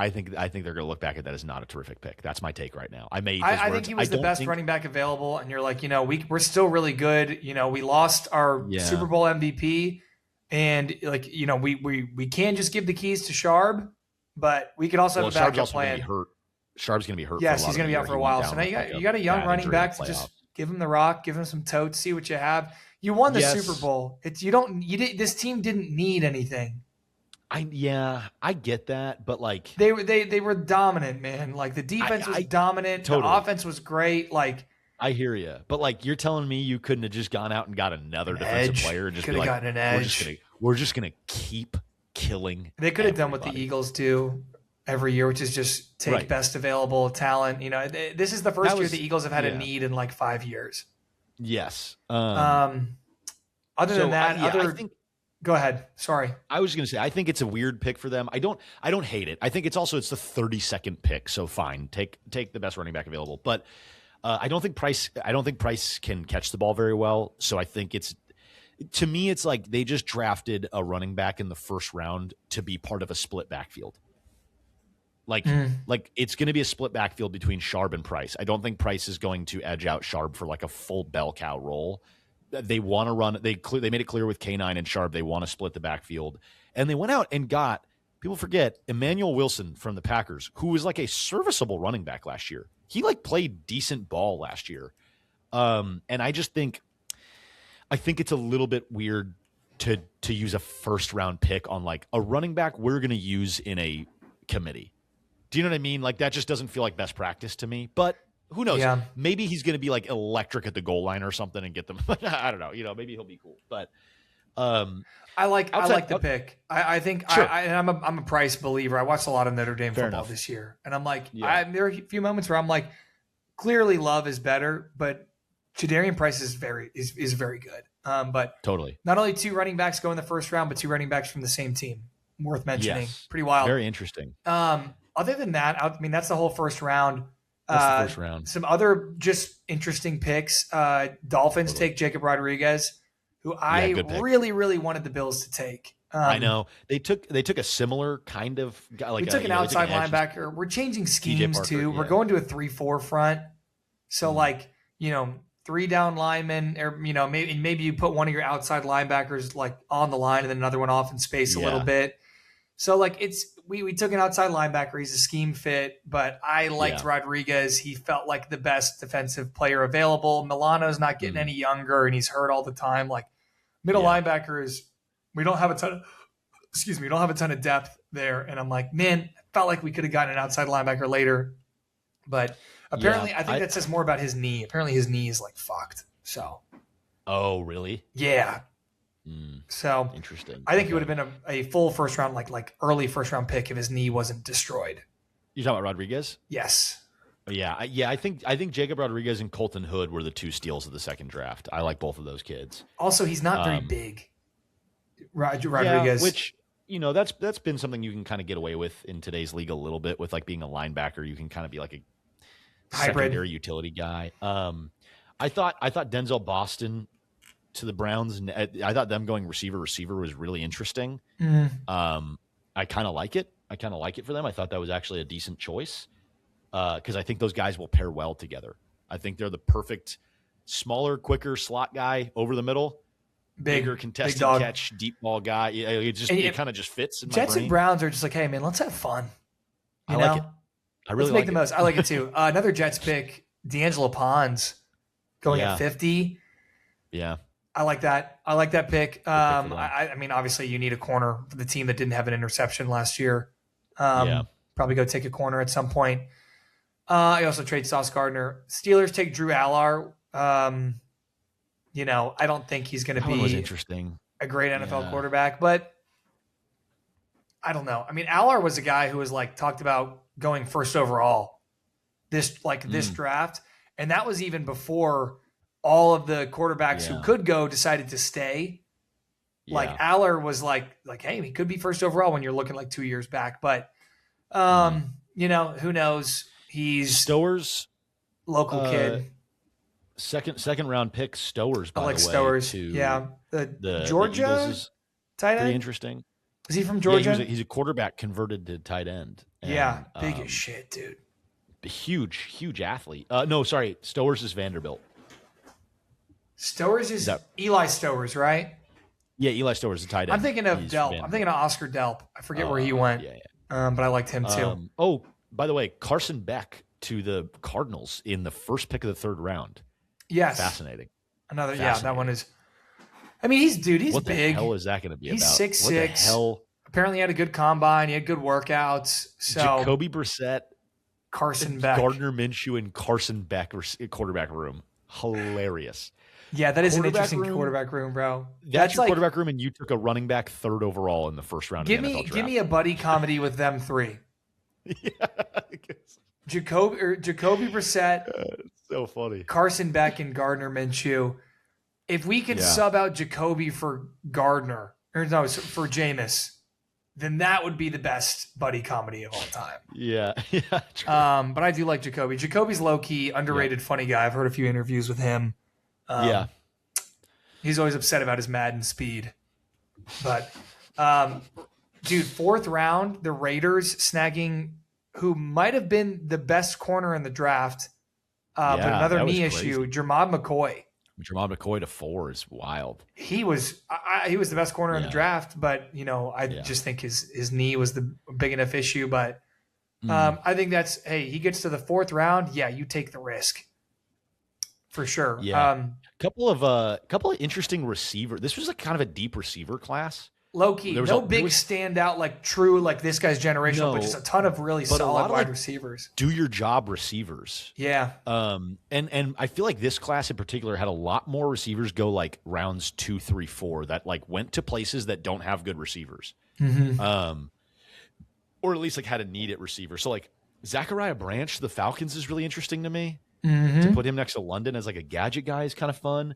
think they're going to look back at that as not a terrific pick. That's my take right now. I think he was the best running back available, and you're like, we're still really good. We lost our Super Bowl MVP, and we can't just give the keys to Sharb, but we could also have a backup plan. Sharp's going to be hurt. Yes, he's going to be out for a while. So now you got a young running back to just give him the rock, give him some totes, see what you have. You won the Super Bowl. This team didn't need anything. I get that, but they were dominant, man. The defense was dominant. Totally. The offense was great. I hear you, but you're telling me you couldn't have just gone out and got another defensive player and just could have gotten an edge. We're just gonna keep killing. They could have done what the Eagles do every year, which is just take best available talent. This is the first year the Eagles have had a need in 5 years. Yes. Other than that, I think. Go ahead. Sorry. I was going to say, I think it's a weird pick for them. I don't hate it. I think it's the 32nd pick. So fine, take the best running back available. But I don't think Price can catch the ball very well. So I think to me, it's like they just drafted a running back in the first round to be part of a split backfield. Like it's going to be a split backfield between Sharp and Price. I don't think Price is going to edge out Sharp for like a full bell cow role. They want to run. They made it clear with K9 and Sharp they want to split the backfield, and they went out and got. People forget Emmanuel Wilson from the Packers, who was like a serviceable running back last year. He like played decent ball last year, and I think it's a little bit weird to use a first round pick on like a running back we're going to use in a committee. Do you know what I mean? Like that just doesn't feel like best practice to me. But who knows? Yeah. Maybe he's going to be like electric at the goal line or something and get them. I don't know. Maybe he'll be cool. But I like the pick. I think sure. I'm a Price believer. I watched a lot of Notre Dame football this year, and I'm like, there are a few moments where I'm like, clearly Love is better, but Jadarian Price is very good. But totally, not only 2 running backs go in the first round, but 2 running backs from the same team. Worth mentioning. Yes. Pretty wild. Very interesting. Other than that, I mean, that's the whole first round. That's the first round. Some other just interesting picks. Dolphins take Jacob Rodriguez, who I really, really wanted the Bills to take. I know they took a similar kind of guy. Like we took an outside linebacker. We're changing schemes too. Yeah. We're going to a 3-4 front. So 3 down linemen, or maybe you put one of your outside linebackers like on the line and then another one off in space a little bit. So we took an outside linebacker. He's a scheme fit, but I liked Rodriguez. He felt like the best defensive player available. Milano's not getting any younger, and he's hurt all the time. Like middle linebackers, we don't have a ton of depth there. And I'm like, man, I felt like we could have gotten an outside linebacker later. But apparently, I think that says more about his knee. Apparently, his knee is like fucked. So. Oh, really? Yeah. So interesting. I think he would have been a full first round, like early first round pick if his knee wasn't destroyed. You talking about Rodriguez? Yes. Yeah. I think Jacob Rodriguez and Colton Hood were the 2 steals of the second draft. I like both of those kids. Also, he's not very big. Rodriguez, which that's been something you can kind of get away with in today's league a little bit with like being a linebacker. You can kind of be like a hybrid secondary utility guy. I thought Denzel Boston to the Browns, and I thought them going receiver was really interesting. I kind of like it. For them. I thought that was actually a decent choice because I think those guys will pair well together. I think they're the perfect smaller, quicker slot guy over the middle, bigger contested catch, deep ball guy. It kind of just fits in my Jets brain. And Browns are just like, hey man, let's have fun. I like it. I really let's make the most. I like it too. Another Jets pick, D'Angelo Pons, going at 50. Yeah. I like that. I like that pick. I mean, obviously, you need a corner for the team that didn't have an interception last year. Probably go take a corner at some point. I also trade Sauce Gardner. Steelers take Drew Aller. I don't think he's going to be interesting. A great NFL quarterback, but I don't know. I mean, Aller was a guy who was like talked about going first overall this draft, and that was even before all of the quarterbacks who could go decided to stay. Like Aller was like, hey, he could be first overall when you're looking like 2 years back. But, who knows? He's Stowers, local kid. Second round pick Stowers, by the way. Stowers. The Georgia the tight end. Pretty interesting. Is he from Georgia? He's a quarterback converted to tight end. And, big as shit, dude. Huge athlete. No, sorry. Stowers is Vanderbilt. Stowers is Eli Stowers, right? Yeah, Eli Stowers is a tight end. I'm thinking of Delp. I'm thinking of Oscar Delp. I forget where he went. But I liked him too. By the way, Carson Beck to the Cardinals in the first pick of the 3rd round. Yes. Fascinating. That one is. I mean, he's big. What the hell is that going to be he's about? He's 6'6". What the hell? Apparently, he had a good combine. He had good workouts. So Jacoby Brissett, Carson Beck, Gardner Minshew, and Carson Beck quarterback room. Hilarious. Yeah, that is an interesting quarterback room, bro. That's your quarterback room, and you took a running back 3rd overall in the first round of the NFL draft. Give me a buddy comedy with them 3. Jacoby Brissett. So funny. Carson Beck and Gardner Minshew. If we could sub out Jacoby for Gardner, for Jameis, then that would be the best buddy comedy of all time. Yeah. True. But I do like Jacoby. Jacoby's low-key, underrated, funny guy. I've heard a few interviews with him. He's always upset about his Madden speed. But, dude, 4th round, the Raiders snagging who might have been the best corner in the draft, but another knee issue, Jermod McCoy. Jermod McCoy to 4 is wild. He was the best corner in the draft, but I just think his knee was the big enough issue. But I think he gets to the 4th round. Yeah, you take the risk for sure. Yeah, couple of interesting receiver. This was kind of a deep receiver class. Low-key, no big standout like true like this guy's generational, but just a ton of really solid wide receivers. Do your job receivers. Yeah. And I feel like this class in particular had a lot more receivers go like rounds 2, 3, 4 that like went to places that don't have good receivers. Mm-hmm. Or at least like had a need at receiver. So like Zachariah Branch, the Falcons is really interesting to me. Mm-hmm. To put him next to London as like a gadget guy is kind of fun.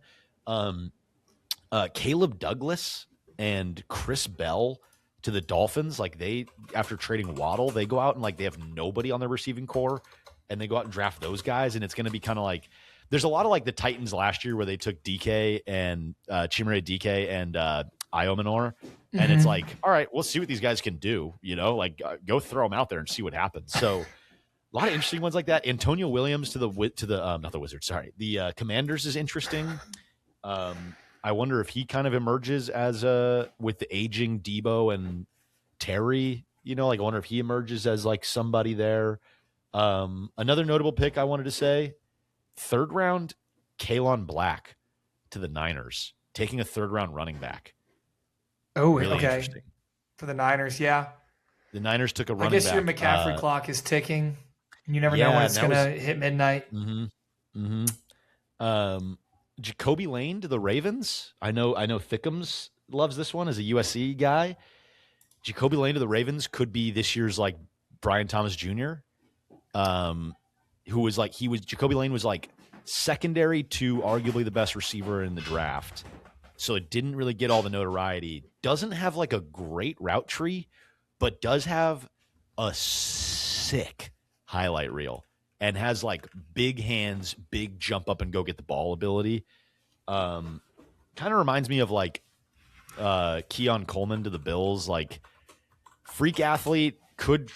Caleb Douglas and Chris Bell to the Dolphins, like they, after trading Waddle, they go out and like they have nobody on their receiving core and they go out and draft those guys. And it's going to be kind of like, there's a lot of like the Titans last year where they took DK and Chimere DK and Iomanor. And it's like, all right, we'll see what these guys can do, like go throw them out there and see what happens. So a lot of interesting ones like that. Antonio Williams to the not the Wizards, sorry. The Commanders is interesting. I wonder if he kind of emerges as with the aging Debo and Terry, like I wonder if he emerges as like somebody there. Another notable pick I wanted to say, 3rd round, Kalon Black to the Niners, taking a 3rd round running back. Oh, really okay. For the Niners, yeah. The Niners took a running back. I guess your McCaffrey clock is ticking. You never know when it's going to hit midnight. Jacoby Lane to the Ravens. I know Thickums loves this one as a USC guy. Jacoby Lane to the Ravens could be this year's like Brian Thomas Jr. Who was like Jacoby Lane was like secondary to arguably the best receiver in the draft. So it didn't really get all the notoriety. Doesn't have like a great route tree, but does have a sick highlight reel. And has like big hands, big jump up and go get the ball ability. Kind of reminds me of like Keon Coleman to the Bills. Like freak athlete could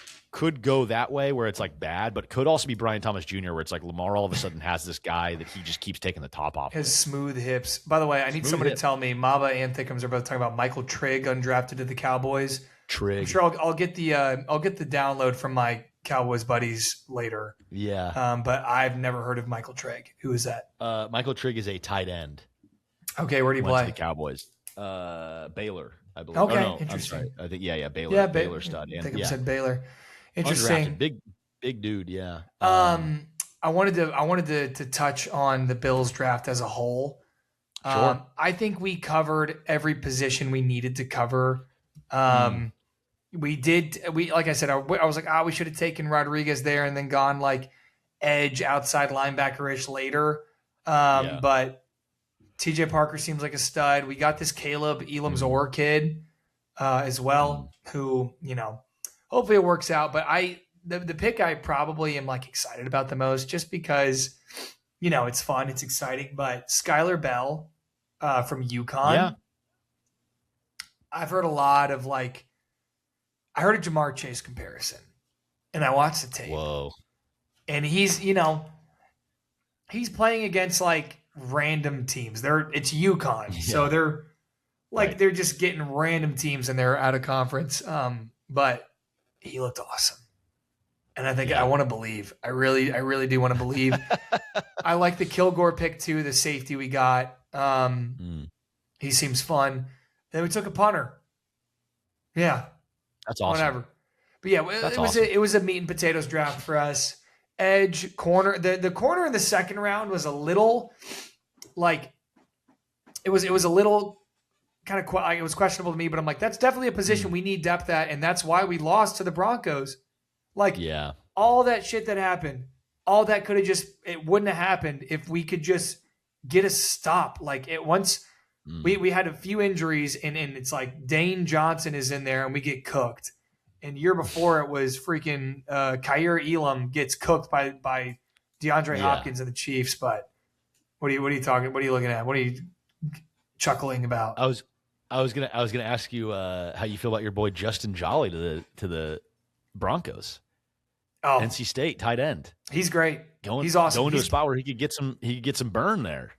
go that way where it's like bad, but could also be Brian Thomas Jr. where it's like Lamar all of a sudden has this guy that he just keeps taking the top off. His smooth hips. By the way, I need someone to tell me. Maba and Thickums are both talking about Michael Trigg undrafted to the Cowboys. Trigg. I'm sure I'll get the download from my Cowboys buddies later. Yeah. But I've never heard of Michael Trigg. Who is that? Michael Trigg is a tight end. Okay, where do you play? To the Cowboys. Baylor, I believe. Okay, no, interesting. I'm sorry. I think Baylor. Yeah, Baylor stud. I think I said Baylor. Interesting. Undrafted. Big dude, yeah. I wanted to touch on the Bills draft as a whole. Sure. I think we covered every position we needed to cover. We did. Like I said, I was like, we should have taken Rodriguez there and then gone like edge outside linebacker-ish later. But TJ Parker seems like a stud. We got this Caleb Elam-Zor kid as well, who, hopefully it works out. But the pick I probably am like excited about the most just because, it's fun, it's exciting. But Skylar Bell from UConn, I've heard a lot of like, I heard a Jamar Chase comparison, and I watched the tape. Whoa. And he's playing against like random teams. It's UConn. So they're like, they're just getting random teams and they're out of conference. But he looked awesome. And I think I want to believe. I really do want to believe. I like the Kilgore pick too, the safety we got. He seems fun. Then we took a punter. Yeah. That's awesome. Whatever. But yeah, it was a meat and potatoes draft for us. Edge, corner. The corner in the 2nd round was a little like it was a little kind of it was questionable to me, but I'm like, that's definitely a position we need depth at, and that's why we lost to the Broncos. Like all that shit that happened, all that could have it wouldn't have happened if we could just get a stop. Like once we had a few injuries and it's like Dane Johnson is in there and we get cooked. And year before it was freaking Kyer Elam gets cooked by DeAndre Hopkins and the Chiefs. But what are you talking? What are you looking at? chuckling about. I was gonna ask you how you feel about your boy Justin Jolly to the Broncos. Oh, NC State tight end. He's great. He's awesome. Going to a spot where he could get some burn there.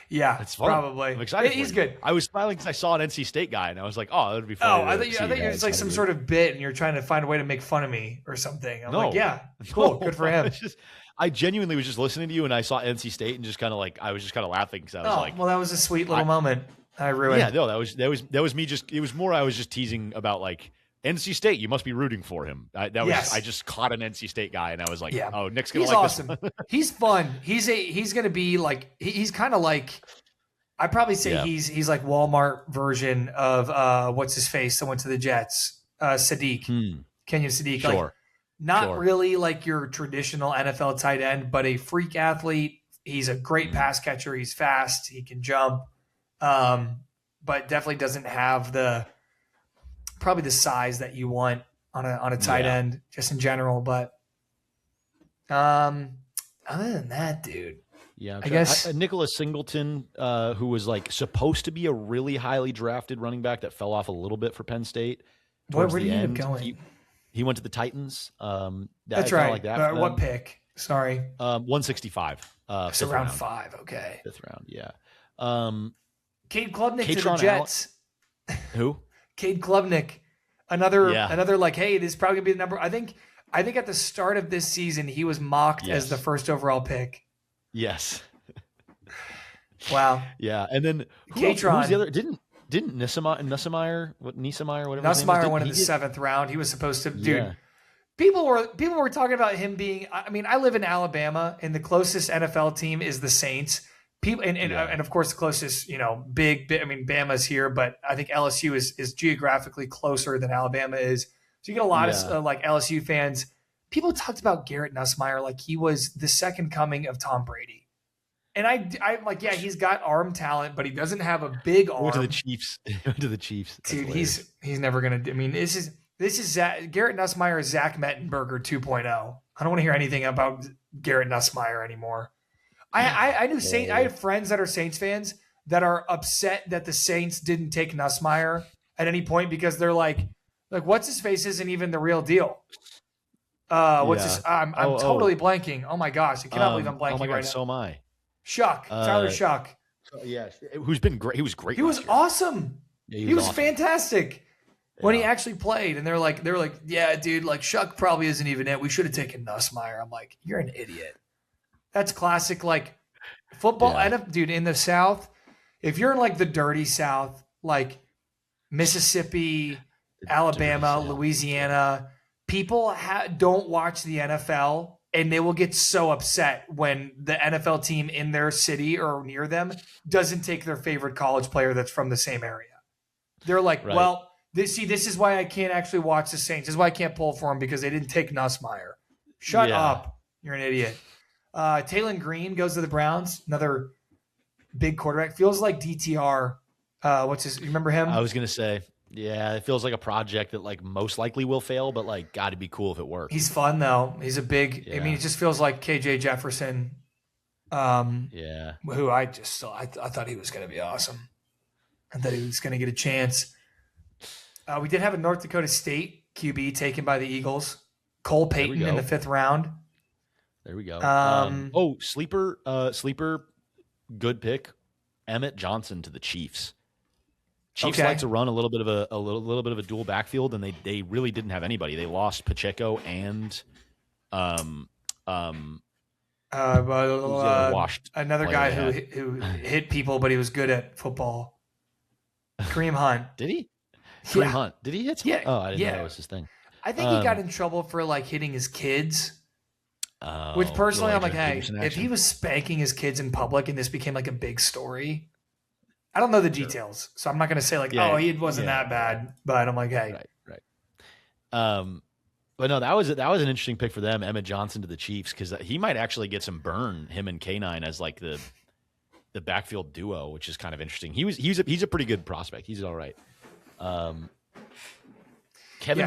Yeah, it's fun. Probably. I'm excited. He's good. I was smiling because I saw an NC State guy, and I was like, "Oh, that would be fun." Oh, I think it's like some sort of bit, and you're trying to find a way to make fun of me or something. I'm like, yeah, cool, good for him. I genuinely was just listening to you, and I saw NC State, and just kind of like I was just kind of laughing because I was like, "Well, that was a sweet little moment." I ruined. Yeah, no, that was me. Just it was more. I was just teasing about like NC State. You must be rooting for him. I just caught an NC State guy, and I was like, yeah. Oh, Nick's gonna like awesome. This. He's fun. He's gonna be like he's kind of like. I'd probably say he's like Walmart version of what's his face that went to the Jets, Sadiq, Kenyon Sadiq. Sure. Like, not really like your traditional NFL tight end, but a freak athlete. He's a great pass catcher. He's fast. He can jump, but definitely doesn't have probably the size that you want on a tight end just in general. But other than that, dude. Yeah, I guess Nicholas Singleton, who was like supposed to be a really highly drafted running back that fell off a little bit for Penn State. Where did he end up going? He went to the Titans. That's right. Like that what pick? Sorry. 165. So round 5. Okay. 5th round. Yeah. Cade Klubnik to the Jets. Who? Cade Klubnik. Another like, hey, this is probably gonna be the number. I think at the start of this season he was mocked as the first overall pick. Yes. Wow. Yeah, and then who's the other? Didn't Nussmeier, whatever. Nussmeier went in the 7th round. He was supposed to. Dude, yeah. People were talking about him being. I mean, I live in Alabama, and the closest NFL team is the Saints. People and of course the closest, big. I mean, Bama's here, but I think LSU is geographically closer than Alabama is. So you get a lot of like LSU fans. People talked about Garrett Nussmeier like he was the second coming of Tom Brady. And I'm like, yeah, he's got arm talent, but he doesn't have a big arm. Went to the Chiefs. Dude, he's never going to – I mean, this is Garrett Nussmeier is Zach Mettenberger 2.0. I don't want to hear anything about Garrett Nussmeier anymore. I knew Saints – I have friends that are Saints fans that are upset that the Saints didn't take Nussmeier at any point because they're like what's his face isn't even the real deal. What's this? I'm totally blanking. Oh my gosh, I cannot believe I'm blanking. Oh my God, right now. So am I. Shuck, Tyler Shuck. Yeah, who's been great. He was great. He was awesome. Yeah, he was awesome. Fantastic when he actually played. And they were like, yeah, dude, like Shuck probably isn't even it. We should have taken Nussmeier. I'm like, you're an idiot. That's classic, like football. Yeah. Dude, in the South, if you're in like the dirty South, like Mississippi, Alabama, Louisiana. People don't watch the NFL, and they will get so upset when the NFL team in their city or near them doesn't take their favorite college player that's from the same area. They're like, well, this is why I can't actually watch the Saints. This is why I can't pull for them because they didn't take Nussmeier. Shut up. You're an idiot. Taylon Green goes to the Browns, another big quarterback. Feels like DTR. You remember him? I was going to say. Yeah, it feels like a project that like most likely will fail, but like got to be cool if it works. He's fun though. He's a big. Yeah. I mean, it just feels like KJ Jefferson. Who I thought he was going to be awesome. I thought he was going to get a chance. We did have a North Dakota State QB taken by the Eagles. Cole Payton in the 5th round. There we go. Sleeper, good pick. Emmett Johnson to the Chiefs. Chiefs like to run a little bit of a little bit of a dual backfield, and they really didn't have anybody. They lost Pacheco and another guy who hit people, but he was good at football. Kareem Hunt. Did he? Kareem Hunt. Did he hit someone? Yeah. Oh, I didn't know that was his thing. I think he got in trouble for like hitting his kids. Which personally, I'm like, hey, if he was spanking his kids in public and this became like a big story. I don't know the details, so I'm not going to say like, he wasn't that bad. But I'm like, hey, right. But no, that was an interesting pick for them, Emmett Johnson to the Chiefs, because he might actually get some burn, him and K9 as like the backfield duo, which is kind of interesting. He's a pretty good prospect. He's all right. Kevin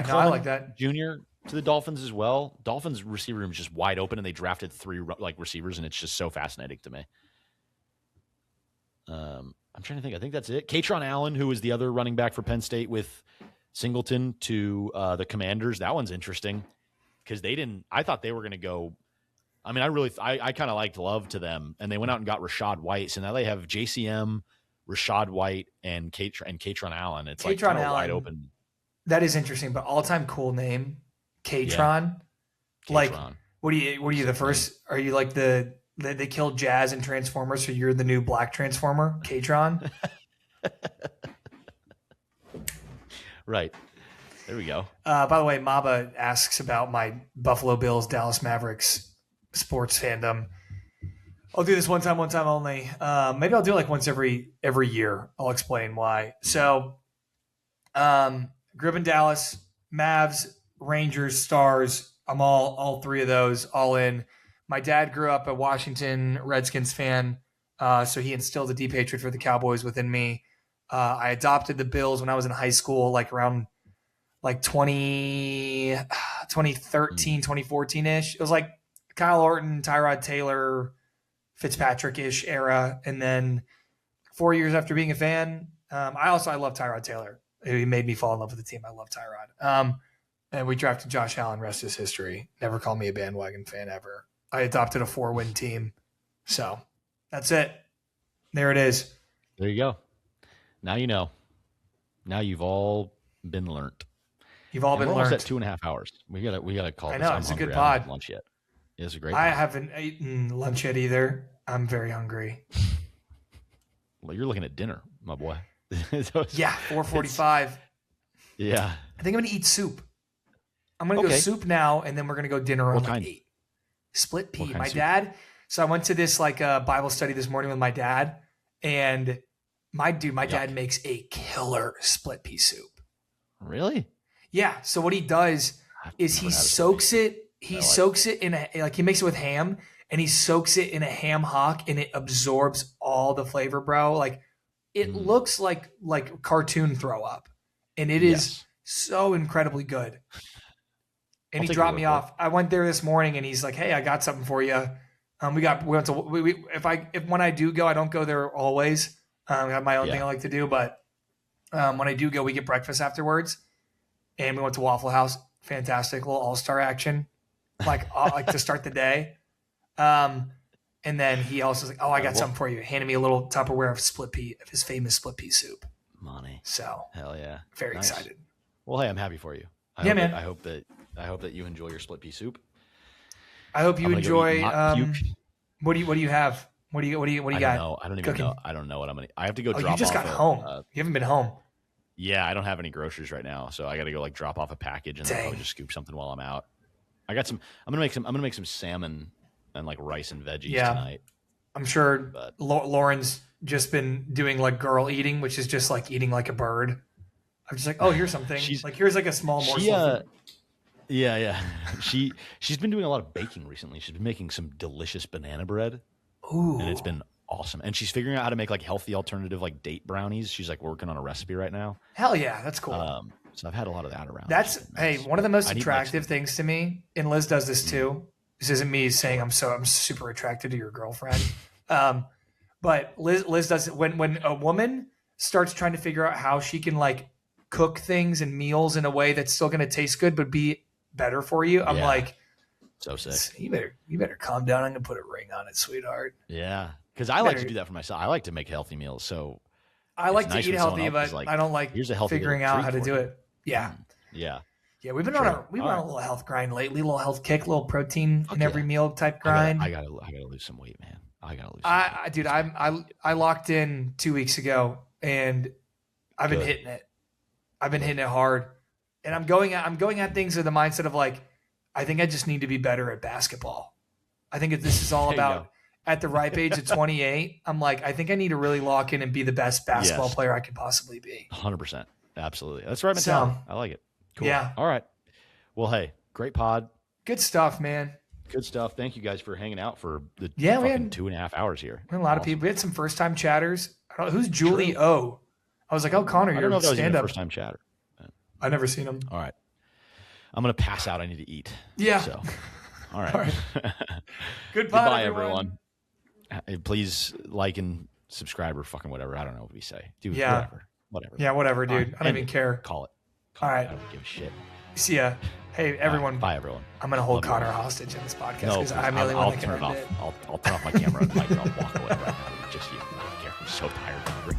Clement, I like that. Jr. to the Dolphins as well. Dolphins receiver room is just wide open, and they drafted 3 like receivers, and it's just so fascinating to me. I'm trying to think. I think that's it. Katron Allen, who was the other running back for Penn State with Singleton to the Commanders. That one's interesting because I thought they were going to go. I mean, I kind of liked Love to them, and they went out and got Rashad White. So now they have JCM, Rashad White, and Katron Allen. It's like kind of wide open. That is interesting, but all-time cool name, Katron. Yeah. Like, what are you the first? Are you like they killed Jazz and Transformers, so you're the new Black Transformer, Katron? Right. There we go. By the way, Maba asks about my Buffalo Bills, Dallas Mavericks sports fandom. I'll do this one time only. Maybe I'll do it like once every year. I'll explain why. So, grew up in Dallas, Mavs, Rangers, Stars. I'm all three of those, all in. My dad grew up a Washington Redskins fan, so he instilled a deep hatred for the Cowboys within me. I adopted the Bills when I was in high school, like around like 2013, 2014-ish. It was like Kyle Orton, Tyrod Taylor, Fitzpatrick-ish era. And then 4 years after being a fan, I love Tyrod Taylor. He made me fall in love with the team. I love Tyrod. And we drafted Josh Allen, rest is history. Never called me a bandwagon fan ever. I adopted a 4-win team. So that's it. There it is. There you go. Now you know. Now you've all been learnt. You've all been learned. Almost at 2.5 hours. We gotta call. I know it's a good pod. I haven't had lunch yet. It's a great. I haven't eaten lunch yet either. I'm very hungry. Well, you're looking at dinner, my boy. Yeah, 4:45. Yeah. I think I'm gonna eat soup. I'm gonna go soup now, and then we're gonna go dinner around like 8. Split pea. My dad. So I went to this like Bible study this morning with my dad, and my dad makes a killer split pea soup. Really? Yeah. So what he does is he soaks it. He soaks it in he makes it with ham, and he soaks it in a ham hock, and it absorbs all the flavor, bro. Like it looks like cartoon throw up, and it is so incredibly good. And he dropped me off. I went there this morning, and he's like, "Hey, I got something for you." When I do go, I don't go there always. I have my own thing I like to do, but when I do go, we get breakfast afterwards, and we went to Waffle House. Fantastic little all-star action, like to start the day. And then he also was like, "Oh, I got something for you." Handed me a little Tupperware of his famous split pea soup. Money. So hell yeah, very excited. Well, hey, I'm happy for you. Man. I hope that you enjoy your split pea soup. I hope you enjoy. What do you have? What do you got? I don't even know. I don't know what I'm gonna. I have to go drop off. You just got home. You haven't been home. Yeah, I don't have any groceries right now, so I got to go like drop off a package and then probably just scoop something while I'm out. I got some. I'm gonna make some salmon and like rice and veggies tonight. I'm sure Lauren's just been doing like girl eating, which is just like eating like a bird. I'm just like, oh, here's something. Here's like a small morsel. Yeah. She's been doing a lot of baking recently. She's been making some delicious banana bread. Ooh. And it's been awesome. And she's figuring out how to make like healthy alternative like date brownies. She's like working on a recipe right now. Hell yeah, that's cool. So I've had a lot of that around. That's one of the most attractive things to me, and Liz does this too. This isn't me saying I'm super attracted to your girlfriend. But Liz does it when a woman starts trying to figure out how she can like cook things and meals in a way that's still going to taste good but be better for you. I'm like, so sick. You better calm down. I'm gonna put a ring on it, sweetheart. Yeah, because I like to do that for myself. I like to make healthy meals, so I like to eat healthy, but I don't like figuring out how to do it. Yeah. We've been on a little health grind lately, a little health kick, a little protein in every meal type grind. I gotta lose some weight, man. Dude, I locked in 2 weeks ago, and I've been hitting it. I've been hitting it hard, and I'm going at things with the mindset of like, I think I just need to be better at basketball. I think this is all about at the ripe age of 28. I'm like, I think I need to really lock in and be the best basketball player I could possibly be. 100%. Absolutely. That's right, mentality. I like it. Cool. Yeah. All right. Well, hey, great pod. Good stuff, man. Good stuff. Thank you guys for hanging out for the we had 2.5 hours here. We had a lot of people. We had some first time chatters. I don't know, who's Julie O? I was like, oh, Connor, you're a stand up. First time chatter. I've never seen him. All right. I'm going to pass out. I need to eat. Yeah. So, all right. Goodbye, everyone. Please like and subscribe or fucking whatever. I don't know what we say. Dude, yeah. Whatever. Yeah, whatever, dude. I don't even care. Call it. All right. I don't give a shit. See ya. Hey, everyone. Bye, everyone. I'm going to hold Connor hostage in this podcast because I'm the only one that can turn it off. it. I'll turn off my camera and mic and I'll walk away right now. Just you. I don't care. I'm so tired.